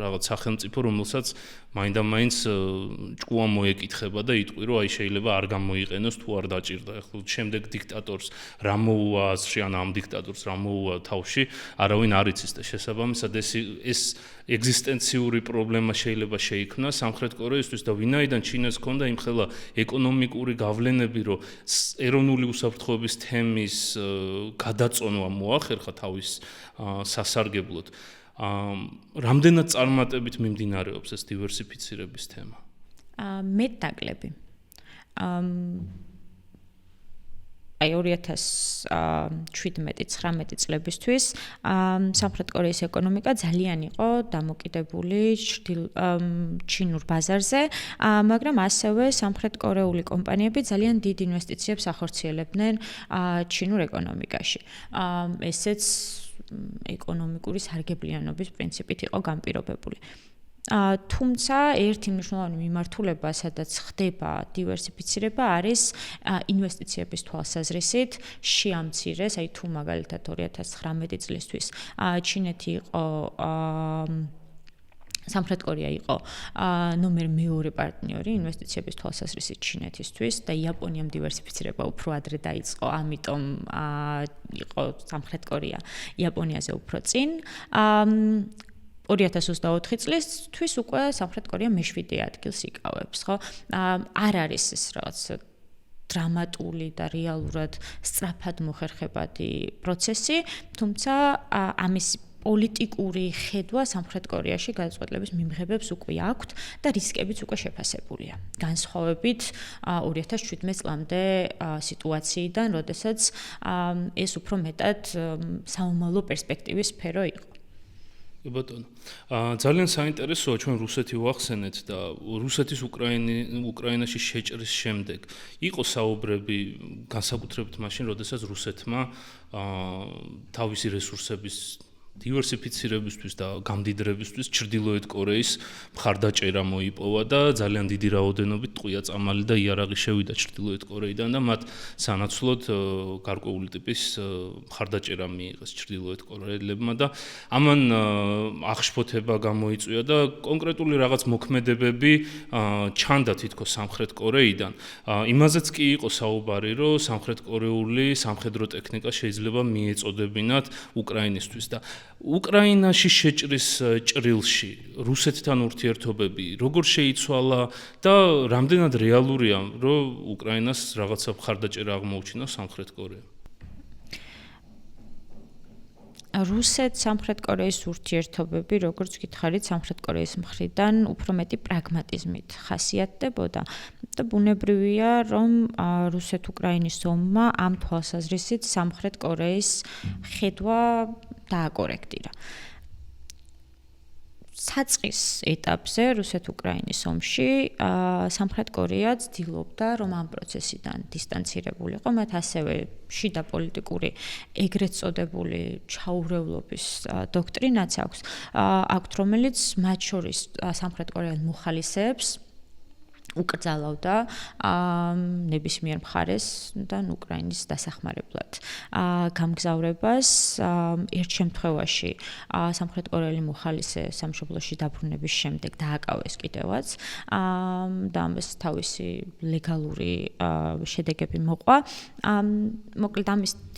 რაღაც სახელმწიფო, რომელსაც მაინდა-მაინც ჭკუა მოეკითხება და იტყვი, რომ აი შეიძლება არ გამოიყენოს თუ არ დაჭირდა. ახლა შემდეგ დიქტატორს რა მოუვა აზრში, ან ამ დიქტატორს რა მოუვა თავში, არავინ არ იცის და შესაბამისად ეს ეგზისტენციური პრობლემა შეიძლება შეიქმნას სამხრეთ კორეისთვის და ვინაიდან ჩინეთს ჰქონდა იმხელა ეკონომიკური გავლენები, რომ ეროვნული უსაფრთხოების თემის გადაწონვა მოახერხა თავის სასარგებლოდ. რამდენად წარმატებით მიმდინარეობს ეს დივერსიფიცირების თემა? მეტ-ნაკლები. აი 2017-19 წლებისთვის სამხრეთ კორეის ეკონომიკა ძალიან იყო დამოკიდებული ჩინურ ბაზარზე, მაგრამ ასევე სამხრეთ კორეული კომპანიები ძალიან დიდ ინვესტიციებს ახორციელებდნენ ჩინურ ეკონომიკაში. ესეც ეკონომიკური სარგებლიანობის პრინციპით იყო განპირობებული. თუმცა ერთი მნიშვნელოვანი მიმართულება, სადაც ხდება დივერსიფიცირება, არის ინვესტიციების თვალსაზრისით შეამცირეს, აი თუ მაგალითად 2019 წლისთვის ჩინეთი იყო სამხრეთ კორეა იყო ნომერ მეორე პარტნიორი ინვესტიციების თვალსაზრისით ჩინეთისთვის და იაპონიამ დივერსიფიცირება უფრო ადრე დაიწყო, ამიტომ იყო სამხრეთ კორეა იაპონიაზე უფრო წინ. 2024 წლისთვის უკვე სამხრეთ კორეა მე-7 ადგილს იკავებს, ხო? არ არის ეს რაღაც დრამატული და რეალურად სწრაფად მოხერხებადი პროცესი, თუმცა ამის პოლიტიკური ხედვა სამხრეთ კორეაში გადაწყვეტილების მიმღებებს უკვე აქვთ და რისკებიც უკვე შეფასებულია. განსხვავებით 2017 წლამდე სიტუაციიდან, როდესაც ეს უფრო მეტად საომალო პერსპექტივის სფერო იყო. ბატონო, ძალიან საინტერესოა ჩვენ რუსეთი ვახსენეთ და რუსეთის უკრაინაში შეჭრის შემდეგ იყო საუბრები განსაკუთრებით მაშინ, როდესაც რუსეთმა თავისი რესურსების დივერსიფიცირებისთვის და გამდიდრებისთვის ჩრდილოეთ კორეის მხარდაჭერა მოიპოვა და ძალიან დიდი რაოდენობით ტყვია წამალი და იარაღი შევიდა ჩრდილოეთ კორეიდან და მათ სანაცვლოდ გარკვეული ტიპის მხარდაჭერა მიიღეს ჩრდილოეთ კორეელებმა და ამან აღშფოთება გამოიწვია და კონკრეტული რაღაც მოქმედებები ჩანდა თითქოს სამხრეთ კორეიდან. იმაზეც კი იყო საუბარი, რომ სამხრეთ კორეული სამხედრო ტექნიკა შეიძლება მიეწოდებინათ უკრაინისთვის და უკრაინაში შეჭრის ჭრილში რუსეთთან ურთიერთობები როგორ შეიცვალა და რამდენად რეალურია, რომ უკრაინას რაღაცა მხარდაჭერა აღმოუჩინა სამხრეთ კორეამ? რუსეთ-სამხრეთ კორეის ურთიერთობები, როგორც გითხარით, სამხრეთ კორეის მხრიდან უფრო მეტი პრაგმატიზმით ხასიათდებოდა და ბუნებრივია, რომ რუსეთ-უკრაინის ომმა ამ თვალსაზრისით სამხრეთ კორეის ხედვა დააკორექტირა. საწყის ეტაპზე რუსეთ-უკრაინის ომში სამხრეთ კორეა ცდილობდა, რომ ამ პროცესიდან დისტანცირებულიყო, მათ ასევე შიდა პოლიტიკური ეგრეთ წოდებული ჩაურევლობის დოქტრინაც აქვთ, რომელიც მათ შორის სამხრეთ კორეელ მოხალისეებს უკრძალავდა ნებისმიერ მხარეს და უკრაინის დასახმარებლად გამგზავრებას. ერთ შემთხვევაში სამხრეთ კორეელი მოხალისე სამშობლოში დაბრუნების შემდეგ დააკავეს კიდევაც და ამას თავისი ლეგალური შედეგები მოყვა. მოკლედ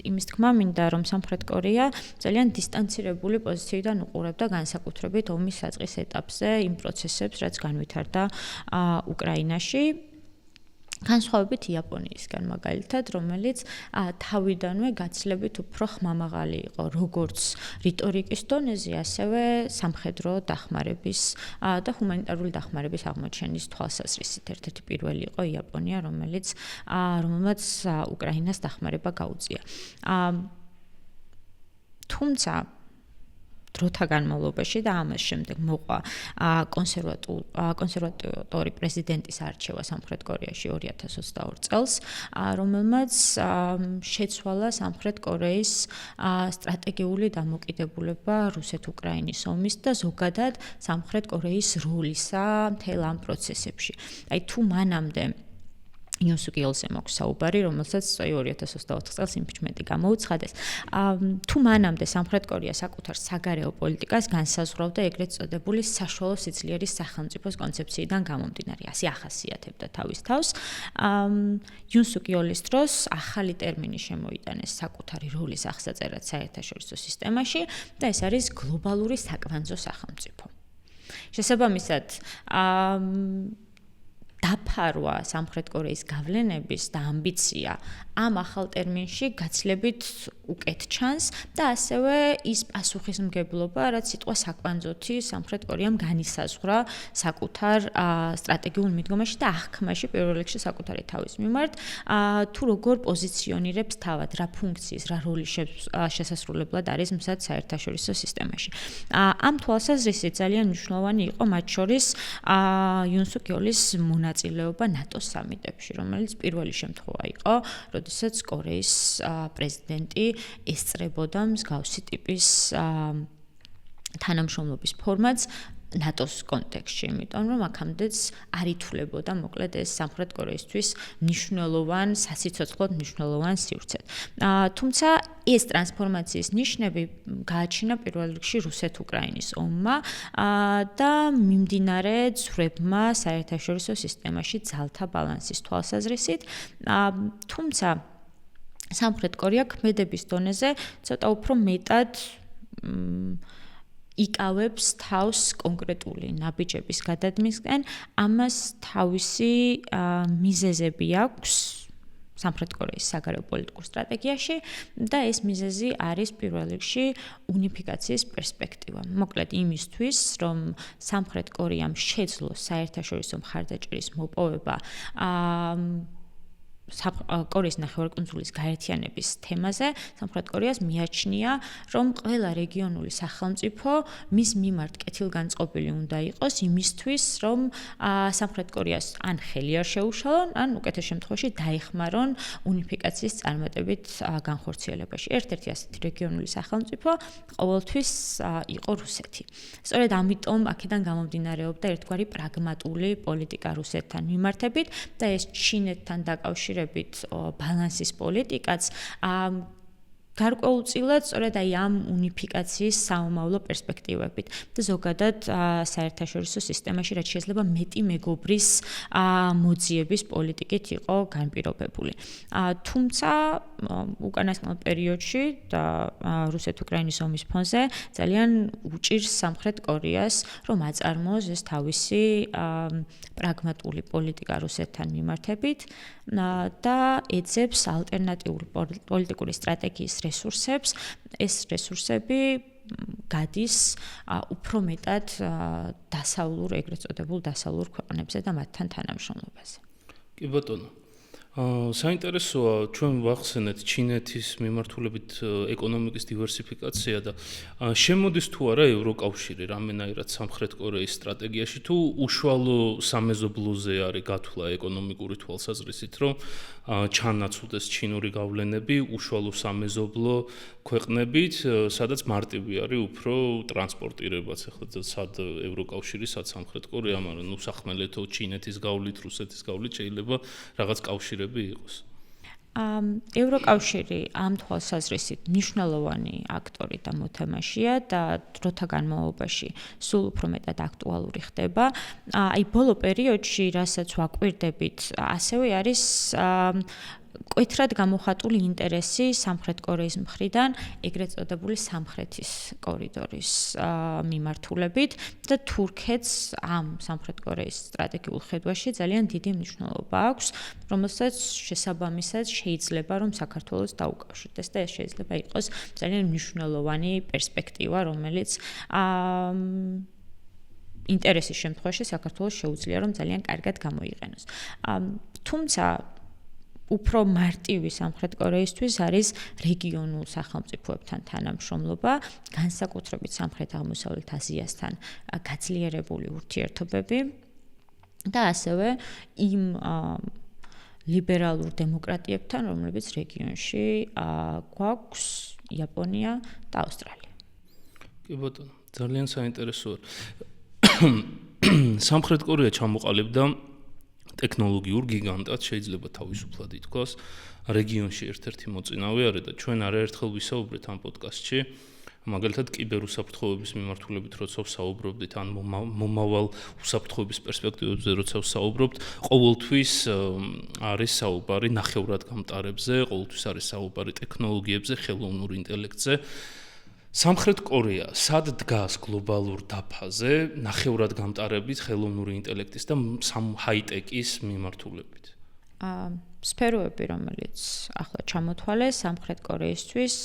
იმის თქმა მინდა, რომ სამხრეთ კორეა ძალიან დისტანცირებული პოზიციიდან უყურებდა განსაკუთრებით ომის საწყის ეტაპზე იმ პროცესებს, რაც განვითარდა უკრაინაში. განსხვავებით იაპონიისგან მაგალითად, რომელიც თავიდანვე გაცილებით უფრო ხმამაღალი იყო, როგორც რიტორიკის დონეზე, ასევე სამხედრო დახმარების და ჰუმანიტარული დახმარების აღმოჩენის თვალსაზრისით. ერთ-ერთი პირველი იყო იაპონია, რომელმაც უკრაინას დახმარება გაუწია. თუმცა დროთა განმავლობაში და ამას შემდეგ მოყვა კონსერვატორი პრეზიდენტის არჩევა სამხრეთ კორეაში 2022 წელს, რომელმაც შეცვალა სამხრეთ კორეის სტრატეგიული დამოკიდებულება რუსეთ-უკრაინის ომის და ზოგადად სამხრეთ კორეის როლისა მთელ ამ პროცესებში. აი თუ მანამდე იუნსუკიელზე მოქვს საუბარი, რომელსაც 2024 წელს იმპიჩმენტი გამოუცხადეს. თუ მანამდე სამხრეთ კორეა საკუთარ საგარეო პოლიტიკას განსაზღვრავდა ეგრეთ წოდებული საშუალო სიძლიერის სახელმწიფოს კონცეფციიდან გამომდინარე, ასე ახასიათებდა თავის თავს. იუნსუკიელის დროს ახალი ტერმინი შემოიტანეს საკუთარი როლის აღსაწერად საერთაშორისო სისტემაში და ეს არის გლობალური საკვანძო სახელმწიფო. შესაბამისად, დაფარვა სამხრეთ კორეის გავლენების და ამბიცია ამ ახალ ტერმინში გაცილებით უკეთ ჩანს და ასევე ის პასუხისმგებლობა, რაც სიტყვა საკვანძოთი სამხრეთ კორეამ განისაზღვრა საკუთარ სტრატეგიულ მიდგომაში და აღქმაში პირველ რიგში საკუთარი თავის მიმართ, თუ როგორ პოზიციონირებს თავად, რა ფუნქციის, რა როლის შესასრულებლად არის მზად საერთაშორისო სისტემაში. ამ თვალსაზრისით ძალიან მნიშვნელოვანი იყო მათ შორის იუნსუკიელის მონაწილეობა ნატოს სამიტებში, რომელიც პირველი შემთხვევა იყო, როდესაც კორეის პრეზიდენტი ესწრებოდა მსგავსი ტიპის თანამშრომლობის ფორმატს ნატოს კონტექსტში, იმიტომ რომ აქამდეც არ ითვლებოდა მოკლედ ეს სამხრეთ კორეისთვის მნიშვნელოვან, სასიცოცხლოდ მნიშვნელოვან სივრცედ. თუმცა ეს ტრანსფორმაციის ნიშნები გააჩინა პირველ რიგში რუსეთ-უკრაინის ომმა და მიმდინარე ძვრებმა საერთაშორისო სისტემაში ძალთა ბალანსის თვალსაზრისით, თუმცა სამხრეთ კორეა ქმედების დონეზე ცოტა უფრო მეტად იკავებს თავს კონკრეტული ნაბიჯების გადადმისკენ, ამას თავისი მიზეზები აქვს სამხრეთ კორეის საგარეო პოლიტიკურ სტრატეგიაში და ეს მიზეზი არის პირველ რიგში უნიფიკაციის პერსპექტივა. მოკლედ იმისთვის, რომ სამხრეთ კორეამ შეძლოს საერთაშორისო მხარდაჭერის მოპოვება კორეის ნახევარკუნძულის გაერთიანების თემაზე, სამხრეთ კორეას მიაჩნია, რომ ყველა რეგიონული სახელმწიფო მის მიმართ კეთილგანწყობილი უნდა იყოს იმისთვის, რომ სამხრეთ კორეას ან ხელი არ შეუშალონ, ან უკეთეს შემთხვევაში დაეხმარონ უნიფიკაციის წარმატებით განხორციელებაში. ერთ-ერთი ასეთი რეგიონული სახელმწიფო ყოველთვის იყო რუსეთი. სწორედ ამიტომ აქედან გამომდინარეობდა ერთგვარი პრაგმატული პოლიტიკა რუსეთთან მიმართებით და ეს ჩინეთთან დაკავშირებით ბალანსის პოლიტიკაც გარკვეულწილად სწორედ აი ამ უნიფიკაციის საომავლო პერსპექტივებით და ზოგადად საერთაშორისო სისტემაში რაც შეიძლება მეტი მეგობრის მოძიების პოლიტიკით იყო განპირობებული. თუმცა უკანასკნელ პერიოდში და რუსეთ-უკრაინის ომის ფონზე ძალიან უჭირს სამხრეთ კორეას, რომ აწარმოოს ეს თავისი პრაგმატული პოლიტიკა რუსეთთან მიმართებით და ეძებს ალტერნატიული პოლიტიკური სტრატეგიის რესურსებს, ეს რესურსები გადის უფრო მეტად დასავლურ, ეგრეთ წოდებულ დასავლურ ქვეყნებზე და მათთან თანამშრომლობაზე. კი ბატონო. საინტერესოა ჩვენ ვახსენეთ ჩინეთის მიმართულებით ეკონომიკის დივერსიფიკაცია და შემოდის თუ არა ევროკავშირი რამენაირად სამხრეთ კორეის სტრატეგიაში თუ უშუალო სამეზობლოზე არის გათვლა ეკონომიკური თვალსაზრისით, რომ ჩანაცვლდეს ჩინური გავლენები უშუალო სამეზობლო ქვეყნებით, სადაც მარტივი არის უფრო ტრანსპორტირებაც, ახლა სად ევროკავშირი, სად სამხრეთ კორეა, მაგრამ ნუ სახმელეთო ჩინეთის გავლით, რუსეთის გავლით შეიძლება რაღაც კავშირები იყოს. ევროკავშირი ამ თვალსაზრისით მნიშვნელოვანი აქტორი და მოთამაშეა და დროთა განმავლობაში სულ უფრო მეტად აქტუალური ხდება. აი ბოლო პერიოდში, რასაც ვაკვირდებით, ასევე არის მკვეთრად გამოხატული ინტერესი სამხრეთ კორეის მხრიდან ეგრეთ წოდებული სამხრეთის კორიდორის მიმართულებით და თურქეთს ამ სამხრეთ კორეის სტრატეგიულ ხედვაში ძალიან დიდი მნიშვნელობა აქვს, რომელსაც შესაბამისად შეიძლება რომ საქართველოს დაუკავშირდეს და ეს შეიძლება იყოს ძალიან მნიშვნელოვანი პერსპექტივა, რომელიც ინტერესის შემთხვევაში საქართველოს შეუძლია რომ ძალიან კარგად გამოიყენოს. თუმცა უფრო მარტივი სამხრეთ კორეისთვის არის რეგიონულ სახელმწიფოებთან თანამშრომლობა, განსაკუთრებით სამხრეთ-აღმოსავლეთ აზიასთან გაძლიერებული ურთიერთობები და ასევე იმ ლიბერალურ დემოკრატიებთან, რომლებიც რეგიონში გვაქვს იაპონია და ავსტრალია. კი ბატონო, ძალიან საინტერესოა. სამხრეთ კორეა ჩამოყალიბდა ტექნოლოგიურ გიგანტად შეიძლება თავისუფლად ითქვას. რეგიონში ერთ-ერთი მოწინავე არის და ჩვენ არაერთხელ ვისაუბრეთ ამ პოდკასტში მაგალითად კიბერუსაფრთხოების მიმართულებით როცა ვსაუბრობდით ან მომავალ უსაფრთხოების პერსპექტივებზე როცა ვსაუბრობთ, ყოველთვის არის საუბარი ნახევრად გამტარებზე, ყოველთვის არის საუბარი ტექნოლოგიებზე, ხელოვნურ ინტელექტზე. სამხრეთ კორეა სად დგას გლობალურ დაფაზე ნახევრად გამტარებით ხელოვნური ინტელექტის და ჰაი-ტეკის მიმართულებით? სფეროები, რომელიც ახლა ჩამოთვალეს სამხრეთ კორეისთვის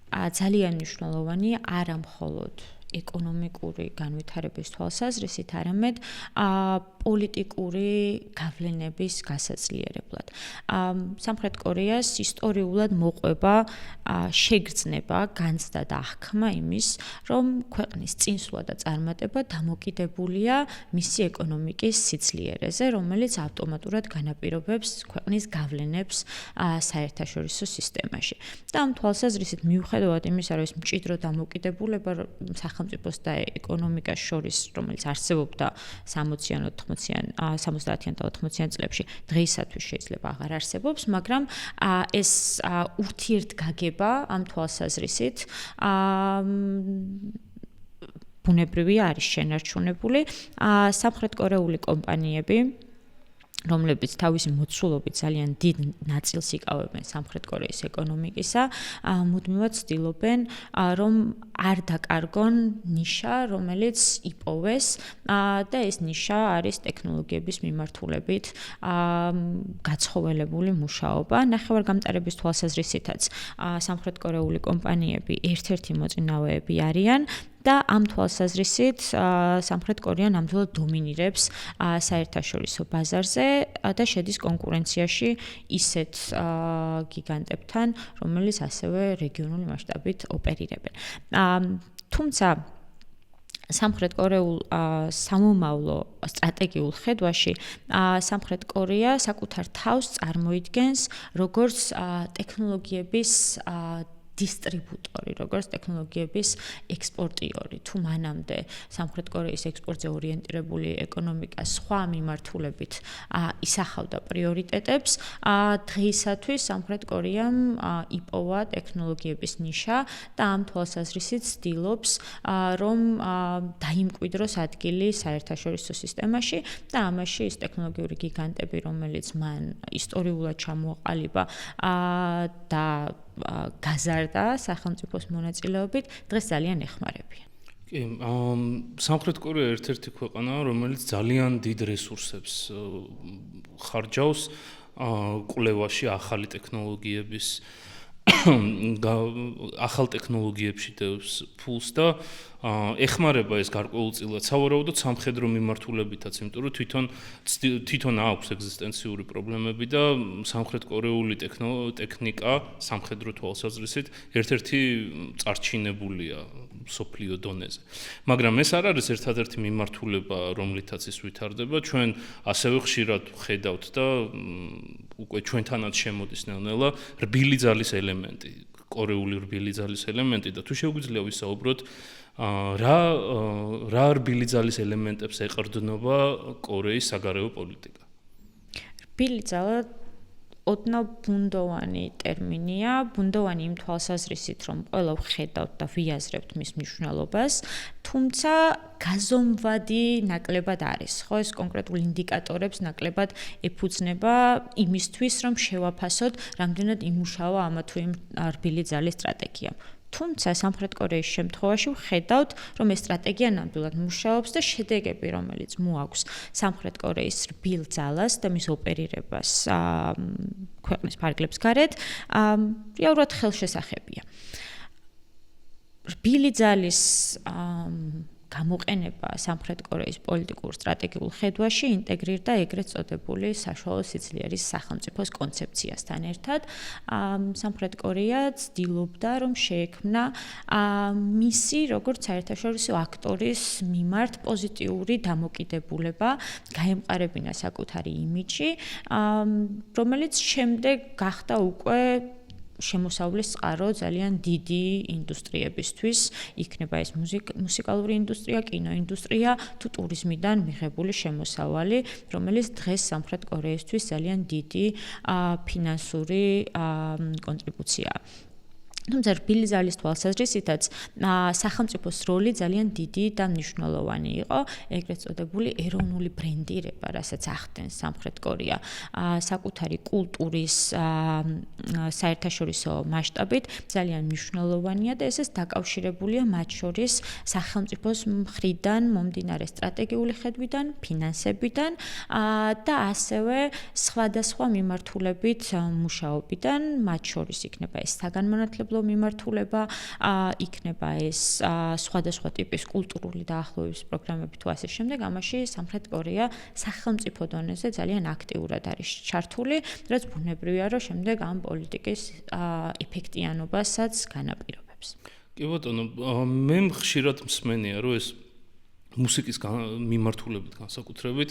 ძალიან მნიშვნელოვანი არა მხოლოდ ეკონომიკური განვითარების თვალსაზრისით, არამედ პოლიტიკური გავლენების გასაძლიერებლად. სამხრეთ კორეას ისტორიულად მოყვება შეგრძნება, განცდა და აღქმა იმის, რომ ქვეყნის წინსვლა და წარმატება დამოკიდებულია მისი ეკონომიკის სიძლიერეზე, რომელიც ავტომატურად განაპირობებს ქვეყნის გავლენებს საერთაშორისო სისტემაში. და ამ თვალსაზრისით მიუხედავად იმისა, რომ ეს მჭიდრო დამოკიდებულება სახელმწიფოს და ეკონომიკას შორის, რომელიც არსებობდა 60-იან და 80-იან წლებში, დღეისათვის შეიძლება აღარ არსებობს, მაგრამ ეს ურთიერთგაგება ამ თვალსაზრისით ბუნებრივია არის შენარჩუნებული. სამხრეთკორეული კომპანიები რომლებიც თავისი მოცულობით ძალიან დიდ ნაწილს იკავებენ სამხრეთ კორეის ეკონომიკისა, მუდმივად ცდილობენ, რომ არ დაკარგონ ნიშა, რომელიც იპოვეს და ეს ნიშა არის ტექნოლოგიების მიმართულებით გაცხოველებული მუშაობა. ნახევარგამტარების თვალსაზრისითაც სამხრეთ კორეული კომპანიები ერთ-ერთი მოწინავეები არიან. და ამ თვალსაზრისით სამხრეთ კორეა ნამდვილად დომინირებს საერთაშორისო ბაზარზე და შედის კონკურენციაში ისეთ გიგანტებთან, რომელიც ასევე რეგიონული მასშტაბით ოპერირებენ. თუმცა სამხრეთ კორეულ სამომავლო სტრატეგიულ ხედვაში სამხრეთ კორეა საკუთარ თავს წარმოიდგენს როგორც ტექნოლოგიების დისტრიბუტორი, როგორც ტექნოლოგიების ექსპორტიორი. თუ მანამდე სამხრეთ კორეის ექსპორტზე ორიენტირებული ეკონომიკა სხვა მიმართულებით ისახავდა პრიორიტეტებს, დღეისათვის სამხრეთ კორეამ იპოვა ტექნოლოგიების ნიშა და ამ თვალსაზრისით ცდილობს, რომ დაიმკვიდროს ადგილი საერთაშორისო სისტემაში და ამაში ის ტექნოლოგიური გიგანტები, რომელიც მან ისტორიულად ჩამოაყალიბა და გაზარდა სახელმწიფოს მონაწილეობით, დღეს ძალიან ეხმარებიან. კი, სამხრეთ კორეა ერთ-ერთი ქვეყანაა, რომელიც ძალიან დიდ რესურსებს ხარჯავს კვლევაში ახალი ტექნოლოგიების ახალ ტექნოლოგიებში დევს ფულს და ეხმარება ეს გარკვეულწილად სავარაუდოდ სამხედრო მიმართულებითაც, იმიტომ რომ თვითონ აქვს ეგზისტენციური პრობლემები და სამხრეთ კორეული ტექნიკა სამხედრო თვალსაზრისით ერთ-ერთი წარჩინებულია სოფლიო დონეზე. მაგრამ ეს არ არის ერთადერთი მიმართულება, რომლითაც ის ვითარდება. ჩვენ ასევე ხშირად ხედავთ და უკვე ჩვენთანაც შემოდის ნელ-ნელა რბილი ძალის ელემენტი, კორეული რბილი ძალის ელემენტი და თუ შეგვიძლია ვისაუბროთ რა რბილი ძალის ელემენტებს ეყრდნობა კორეის საგარეო პოლიტიკა. რბილი ძალა ოდნავ ბუნდოვანი ტერმინია, ბუნდოვანი იმ თვალსაზრისით, რომ ყველა ვხედავთ და ვიაზრებთ მის მნიშვნელობას, თუმცა გაზომვადი ნაკლებად არის. ხო, ეს კონკრეტულ ინდიკატორებს ნაკლებად ეფუძნება იმისთვის, რომ შევაფასოთ, რამდენად იმუშავა ამა თუ იმ რბილი ძალის სტრატეგია. თუმცა სამხრეთ კორეის შემთხვევაში ვხედავთ, რომ ეს სტრატეგია ნამდვილად მუშაობს და შედეგები, რომელიც მოაქვს სამხრეთ კორეის რბილ ძალას და მის ოპერირებას ქვეყნის ფარგლებს გარეთ, რეალურად ხელშესახებია. რბილი ძალის გამოყენება სამხრეთ კორეის პოლიტიკურ სტრატეგიულ ხედვაში ინტეგრირდა ეგრეთ წოდებული საშუალო სიძლიერის სახელმწიფოს კონცეფციასთან ერთად. სამხრეთ კორეა ცდილობდა, რომ შეექმნა მისი როგორც საერთაშორისო აქტორის მიმართ პოზიტიური დამოკიდებულება, გაემყარებინა საკუთარი იმიჯი, რომელიც შემდეგ გახდა უკვე შემოსავლის წყარო ძალიან დიდი ინდუსტრიებისთვის, იქნება ეს მუსიკალური ინდუსტრია, კინოინდუსტრია თუ ტურიზმიდან მიღებული შემოსავალი, რომელიც დღეს სამხრეთ კორეისთვის ძალიან დიდი ფინანსური კონტრიბუციაა. თუმცა რბილი ზალის თვალსაზრისითაც სახელმწიფოს როლი ძალიან დიდი და მნიშვნელოვანი იყო, ეგრეთ წოდებული ეროვნული ბრენდირება, რასაც ახდენს სამხრეთ კორეა, საკუთარი კულტურის საერთაშორისო მასშტაბით ძალიან მნიშვნელოვანია და ესეც დაკავშირებულია მათ შორის სახელმწიფოს მხრიდან მომდინარე სტრატეგიული ხედვიდან, ფინანსებიდან და ასევე სხვადასხვა მიმართულებით მუშაობიდან, მათ შორის იქნება ეს საგანმანათლებლო მიმართულება, იქნება ეს სხვადასხვა ტიპის კულტურული დაახლოების პროგრამები თუ ასე შემდეგ, ამაში სამხრეთ კორეა სახელმწიფო დონეზე ძალიან აქტიურად არის ჩართული, რაც ბუნებრივია, რომ შემდეგ ამ პოლიტიკის ეფექტიანობასაც განაპირობებს. კი ბატონო, მე ხშირად მსმენია, რომ ეს მუსიკის მიმართულებით განსაკუთრებით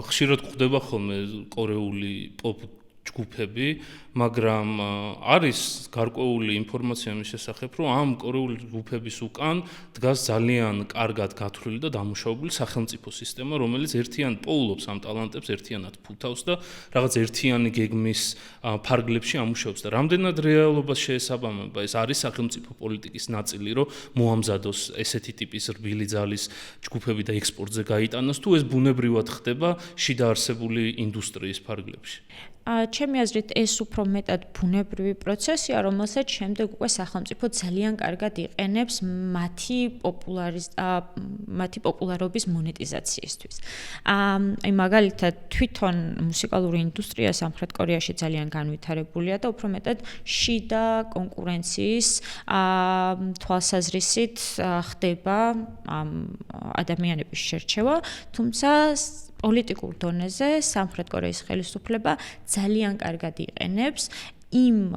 ხშირად გვხვდება ხოლმე კორეული პოპ ჯგუფები, მაგრამ არის გარკვეული ინფორმაცია მის შესახებ, რომ ამ კორეული ჯგუფების უკან დგას ძალიან კარგად გათვლილი და დამუშავებული სახელმწიფო სისტემა, რომელიც ერთიან პოულობს ამ ტალანტებს, ერთიანად ფუთავს და რაღაც ერთიანი გეგმის ფარგლებში ამუშავებს და რამდენად რეალობას შეესაბამება ეს არის სახელმწიფო პოლიტიკის ნაწილი, რომ მოამზადოს ესეთი ტიპის რბილი ძალის ჯგუფები და ექსპორტზე გაიტანოს, თუ ეს ბუნებრივად ხდება შიდა არსებული ინდუსტრიის ფარგლებში. ჩემი აზრით ეს უფრო მეტად ბუნებრივი პროცესია, რომელსაც შემდეგ უკვე სახელმწიფო ძალიან კარგად იყენებს მათი პოპულარობის მონეტიზაციისთვის. აი მაგალითად თვითონ მუსიკალური ინდუსტრია სამხრეთ კორეაში ძალიან განვითარებულია და უფრო მეტად შიდა კონკურენციის თვალსაზრისით ხდება ადამიანების შერჩევა, თუმცა პოლიტიკურ დონეზე სამხრეთ კორეის ხელისუფლება ძალიან კარგად იყენებს იმ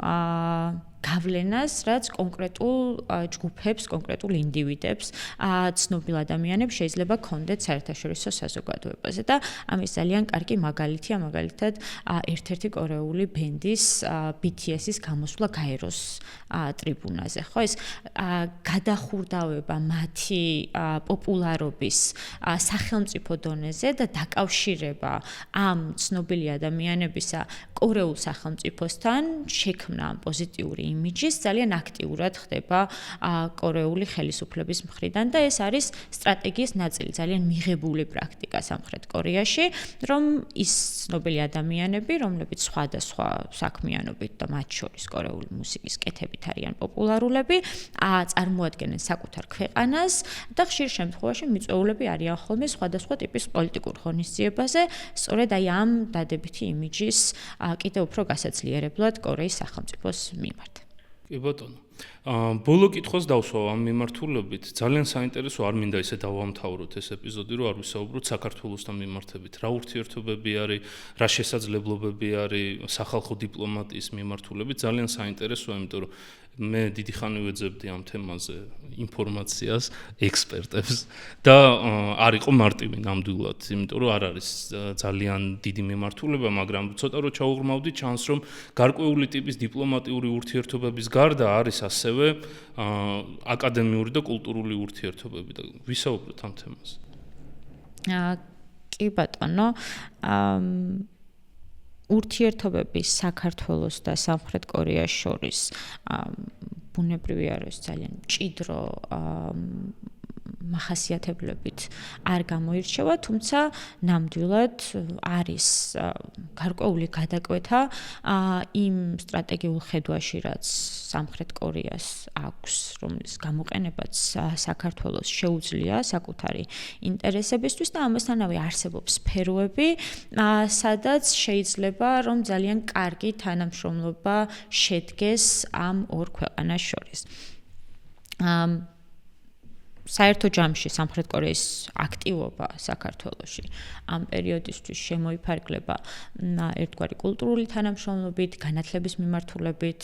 გავლენას, რაც კონკრეტულ ჯგუფებს, კონკრეტულ ინდივიდებს, ცნობილ ადამიანებს შეიძლება კონდეთ საერთაშორისო საზოგადოებაზე და ამის ძალიან კარგი მაგალითია, მაგალითად ერთ-ერთი კორეული ბენდის BTS-ის გამოსვლა გაეროს ტრიბუნაზე. ხო, ეს გადახურდავება მათი პოპულარობის სახელმწიფო დონეზე და დაკავშირება ამ ცნობილი ადამიანებისა კორეულ სახელმწიფოსთან შექმნა პოზიტიური იმიჯის ძალიან აქტიურად ხდება კორეული ხელისუფლების მხრიდან და ეს არის სტრატეგიის ნაწილი, ძალიან მიღებული პრაქტიკა სამხრეთ კორეაში, რომ ის ცნობილი ადამიანები, რომლებიც სხვადასხვა საქმიანობით და მათ შორის კორეული მუსიკის კეთებით არიან პოპულარულები, წარმოადგენენ საკუთარ ქვეყანას და ხშირ შემთხვევაში მიწვეულები არიან ხოლმე სხვადასხვა ტიპის პოლიტიკურ ღონისძიებაზე, სწორედ აი ამ დადებითი იმიჯის კიდევ უფრო გასაძლიერებლად კორეის სახელმწიფოს მიმართ. კი ბატონო. ბოლო კითხვას დავსვავ ამ მიმართულებით. ძალიან საინტერესო არ მინდა ისე დავამთავროთ ეს ეპიზოდი, რომ არ ვისაუბროთ საქართველოსთან მიმართებით. რა ურთიერთობები არის, რა შესაძლებლობები არის სახალხო დიპლომატიის მიმართულებით. ძალიან საინტერესოა, იმიტომ რომ მე დიდი ხანი ვეძებდი ამ თემაზე ინფორმაციას ექსპერტებს და არ იყო მარტივი ნამდვილად, იმიტომ რომ არ არის ძალიან დიდი მიმართულება, მაგრამ ცოტა რო ჩაუღრმავდი ჩანს, რომ გარკვეული ტიპის დიპლომატიური ურთიერთობების გარდა არის ასევე აკადემიური და კულტურული ურთიერთობები და ვისაუბროთ ამ თემაზე. კი ბატონო, ურთიერთობები საქართველოს და სამხრეთ კორეას შორის ბუნებრივია, რომ ძალიან მჭიდრო მახასიათებლებით არ გამოირჩევა, თუმცა ნამდვილად არის გარკვეული გადაკვეთა იმ სტრატეგიულ ხედვაში, რაც სამხრეთ კორეას აქვს, რომლის გამოყენებაც საქართველოს შეუძლია საკუთარი ინტერესებისთვის და ამასთანავე არსებობს სფეროები, სადაც შეიძლება რომ ძალიან კარგი თანამშრომლობა შედგეს ამ ორ ქვეყანას შორის. საერთო ჯამში სამხრეთ კორეის აქტივობა საქართველოში ამ პერიოდისთვის შემოიფარგლება ერთგვარი კულტურული თანამშრომლობით, განათლების მიმართულებით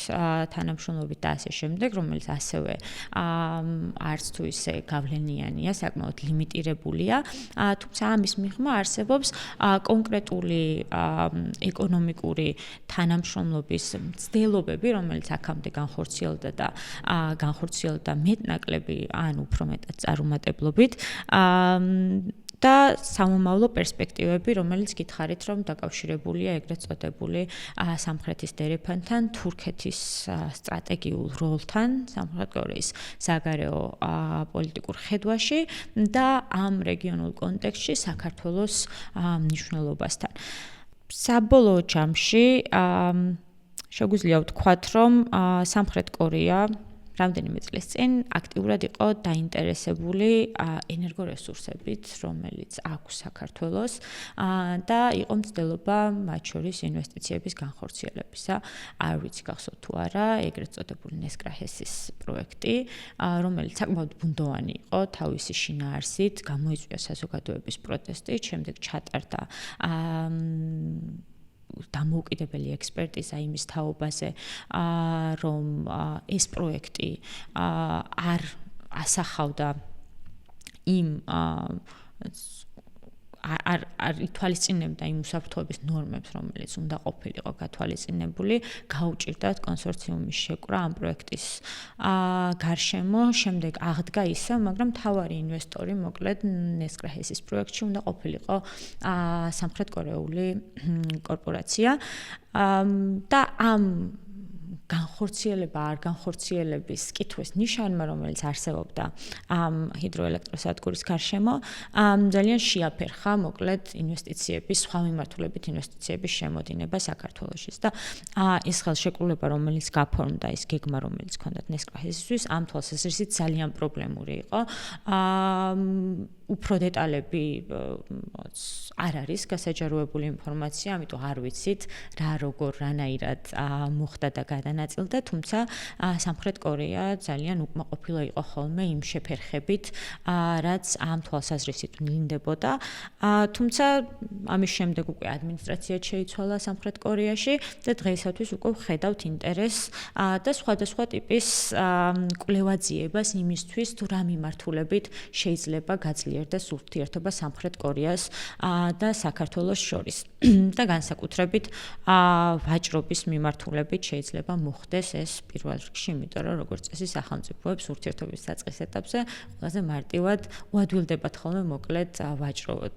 თანამშრომლობით და ასე შემდეგ, რომელიც ასევე არც თუ ისე გავლენიანია, საკმაოდ ლიმიტირებულია, თუმცა ამის მიღმა არსებობს კონკრეტული ეკონომიკური თანამშრომლობის მცდელობები, რომელიც აქამდე განხორციელდა მეტნაკლები ან უფრო მეტად წარუმატებლობით და სამომავლო პერსპექტივები, რომელიც გითხარით, რომ დაკავშირებულია ეგრეთ წოდებული სამხრეთის დერეფანთან, თურქეთის სტრატეგიულ როლთან, სამხრეთ კორეის საგარეო პოლიტიკურ ხედვაში და ამ რეგიონულ კონტექსტში საქართველოს მნიშვნელობასთან. საბოლოო ჯამში შეგვიძლია ვთქვათ, რომ სამხრეთ კორეა რამდენიმე წლის წინ აქტიურად იყო დაინტერესებული ენერგორესურსებით, რომელიც აქვს საქართველოს და იყო მცდელობა მათ შორის ინვესტიციების განხორციელებისა. არ ვიცი გახსოვთ თუ არა, ეგრეთ წოდებული ნესკრაჰესის პროექტი, რომელიც საკმაოდ ბუნდოვანი იყო თავისი შინაარსით, გამოიწვია საზოგადოების პროტესტით, შემდეგ ჩატარდა დამოუკიდებელი ექსპერტიზა იმის თაობაზე, რომ ეს პროექტი არ ასახავდა იმ არ ითვალისწინებდა იმ უსაფრთხოების ნორმებს, რომელიც უნდა ყოფილიყო გათვალისწინებული, გაუჭირდათ კონსორციუმის შეკვრა ამ პროექტის გარშემო, შემდეგ აღდგა ისევ, მაგრამ მთავარი ინვესტორი, მოკლედ ნესკრაჰესის პროექტში უნდა ყოფილიყო სამხრეთ კორეული კორპორაცია და ამ არ განხორციელების კითხვის ნიშანმა, რომელიც არსებობდა ამ ჰიდროელექტროსადგურის გარშემო, ძალიან შეაფერხა, მოკლედ, სხვა მიმართულებით ინვესტიციების შემოდინება საქართველოში და ეს ხელშეკრულება, რომელიც გაფორმდა, ის გეგმა, რომელიც ჰქონდათ ნესკრაჰესისთვის, ამ თვალსაზრისით ძალიან პრობლემური იყო. უფრო დეტალები არ არის გასაჯაროებული ინფორმაცია, ამიტომ არ ვიცით რა როგორ რანაირად მოხდა და გადანაწილდა, თუმცა სამხრეთ კორეა ძალიან უკმაყოფილო იყო ხოლმე იმ შეფერხებით, რაც ამ თვალსაზრისით ვლინდებოდა. თუმცა ამის შემდეგ უკვე ადმინისტრაციაც შეიცვალა სამხრეთ კორეაში და დღეისათვის უკვე ვხედავთ ინტერესს და სხვადასხვა ტიპის კვლევაძიებას იმისთვის, თუ რა მიმართულებით შეიძლება გაძლიერდეს ურთიერთობა სამხრეთ კორეას და საქართველოს შორის. და განსაკუთრებით ვაჭრობის მიმართულებით შეიძლება მოხდეს ეს პირველ რიგში, იმიტომ რომ როგორც წესი სახელმწიფოებს ურთიერთობის საწყის ეტაპზე ყველაზე მარტივად უადვილდებათ ხოლმე მოკლედ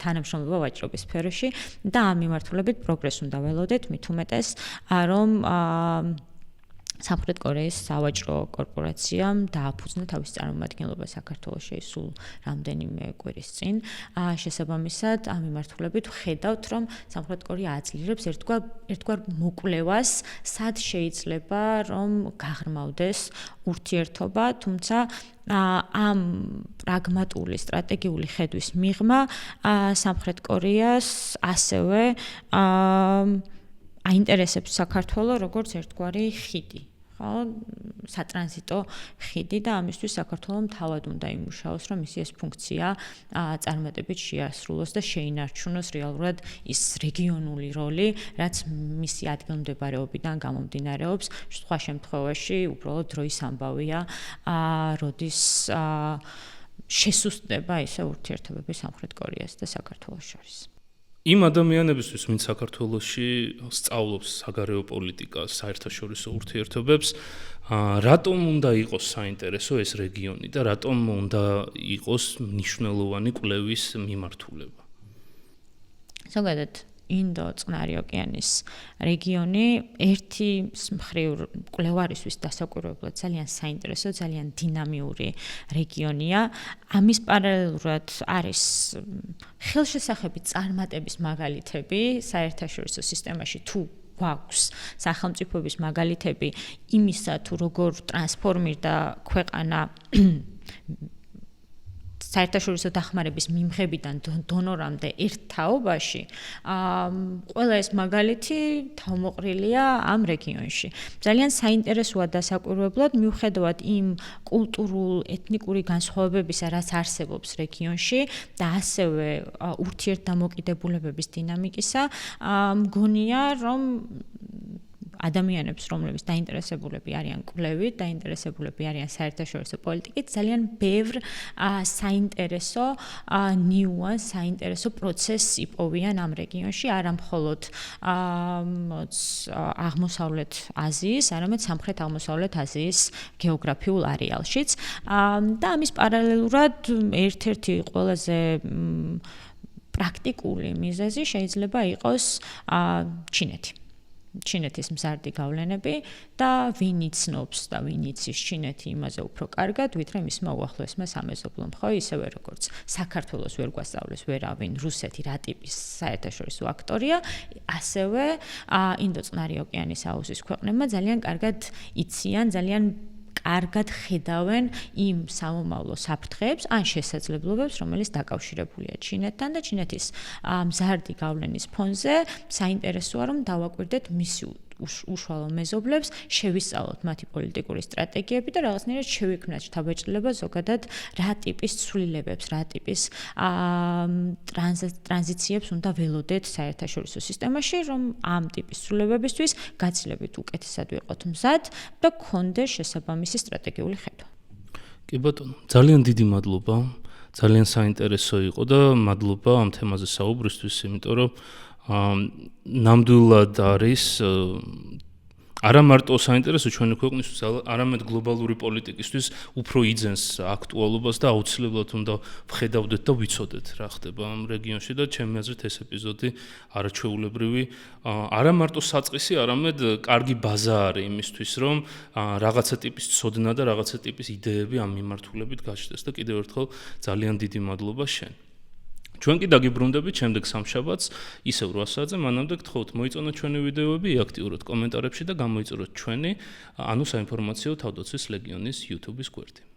თანამშრომლობა ვაჭრობის სფეროში და ამ მიმართულებით პროგრესს უნდა ველოდეთ, მით უმეტეს რომ სამხრეთ კორეის სავაჭრო კორპორაციამ დააფუძნა თავის წარმომადგენლობა საქართველოში სულ რამდენიმე კვირის წინ. შესაბამისად, ამ მიმართულებით ვხედავთ, რომ სამხრეთ კორეა აძლიერებს ერთგვარ მოკვლევას, სად შეიძლება რომ გაღრმავდეს ურთიერთობა, თუმცა ამ პრაგმატული სტრატეგიული ხედვის მიღმა სამხრეთ კორეას ასევე აინტერესებს საქართველოს როგორც ერთგვარი ხიდი. სატრანზიტო ხიდი და ამისთვის საქართველოს თავად უნდა იმუშაოს, რომ ის ფუნქცია წარმატებით შეასრულოს და შეინარჩუნოს რეალურად ის რეგიონული როლი, რაც მისი ადგილმდებარეობიდან გამომდინარეობს. სხვა შემთხვევაში უბრალოდ დროის ამბავია, როდის შესუსტდება ისე ურთიერთობები სამხრეთ კორეას და საქართველოს შორის. იმ ადამიანებისთვის, ვინც საქართველოში სწავლობს საგარეო პოლიტიკას, საერთაშორისო ურთიერთობებს, რატომ უნდა იყოს საინტერესო ეს რეგიონი და რატომ უნდა იყოს მნიშვნელოვანი კვლევის მიმართულება? ზოგადად ინდო-წყნარი ოკეანის რეგიონი ერთი მხრივ კვლევარისთვის დასაკვირვებლად ძალიან საინტერესო, ძალიან დინამიური რეგიონია. ამის პარალელურად არის ხელშესახები წარმატების მაგალითები საერთაშორისო სისტემაში თუ გვაქვს სახელმწიფოების მაგალითები იმისა, თუ როგორ ტრანსფორმირდა ქვეყანა საერთაშორისო დახმარების მიმღებიდან დონორამდე ერთ თაობაში, ყველა ეს მაგალითი თავმოყრილია ამ რეგიონში. ძალიან საინტერესოა დასაკვირვებლად, მიუხედავად იმ კულტურულ, ეთნიკური განსხვავებებისა, რაც არსებობს რეგიონში და ასევე ურთიერთდამოკიდებულებების დინამიკისა, მგონია, რომ ადამიანებს, რომლებიც დაინტერესებულები არიან კვლევით, დაინტერესებულები არიან საერთაშორისო პოლიტიკით, ძალიან ბევრ საინტერესო ნიუანს, საინტერესო პროცესს იპოვიან ამ რეგიონში, არა მხოლოდ აღმოსავლეთ აზიის, არამედ სამხრეთ-აღმოსავლეთ აზიის გეოგრაფიულ არეალშიც. და ამის პარალელურად ერთ-ერთი ყველაზე პრაქტიკული მიზეზი შეიძლება იყოს ჩინეთი. ჩინეთის მზარდი გავლენები და ვინ იცნობს და ვინ იცის ჩინეთი იმაზე უფრო კარგად, ვიდრე მისმა უახლოესმა სამეზობლომ, ხო, ისევე როგორც საქართველოს ვერ გვასწავლეს ვერავინ რუსეთი რა ტიპის საერთაშორისო აქტორია, ასევე ინდოწყნარი ოკეანის აუზის ქვეყნებმა ძალიან კარგად იციან, ძალიან კარგად ხედავენ იმ სამომავლო საფრთხეებს ან შესაძლებლობებს, რომელიც დაკავშირებულია ჩინეთთან და ჩინეთის მზარდი გავლენის ფონზე საინტერესოა, რომ დავაკვირდეთ მისი უშუალო მეზობლებს, შევისწავლოთ მათი პოლიტიკური სტრატეგიები და რაღაცნაირად შევიქმნათ შთაბეჭდილება ზოგადად რა ტიპის ცვლილებებს, რა ტიპის ტრანზიციებს უნდა ველოდეთ საერთაშორისო სისტემაში, რომ ამ ტიპის ცვლილებებისთვის გაცილებით უკეთესად ვიყოთ მზად და გქონდეს შესაბამისი სტრატეგიული ხედვა. კი ბატონო, ძალიან დიდი მადლობა. ძალიან საინტერესო იყო და მადლობა ამ თემაზე საუბრისთვის, იმიტომ რომ ნამდვილად არის არა მარტო საინტერესო ჩვენი ქვეყნისთვის, არამედ გლობალური პოლიტიკისთვის უფრო იძენს აქტუალობას და აუცილებლად უნდა ვხედავდეთ და ვიცოდეთ რა ხდება ამ რეგიონში და ჩემი აზრით ეს ეპიზოდი არაჩვეულებრივი არა მარტო საწყისი, არამედ კარგი ბაზა არის იმისთვის, რომ რაღაცა ტიპის ცოდნა და რაღაცა ტიპის იდეები ამ მიმართულებით გაჩნდეს და კიდევ ერთხელ ძალიან დიდი მადლობა შენ. ჩვენ კი დაგიბრუნდებით შემდეგ სამშაბათს, ისევ 8 საათზე, მანამდე გთხოვთ მოიწონოთ ჩვენი ვიდეოები, აქტიუროთ კომენტარებში და გამოიწუროთ ჩვენი, ანუ საინფორმაციო თავდაცვის ლეგიონის YouTube-ის გვერდი.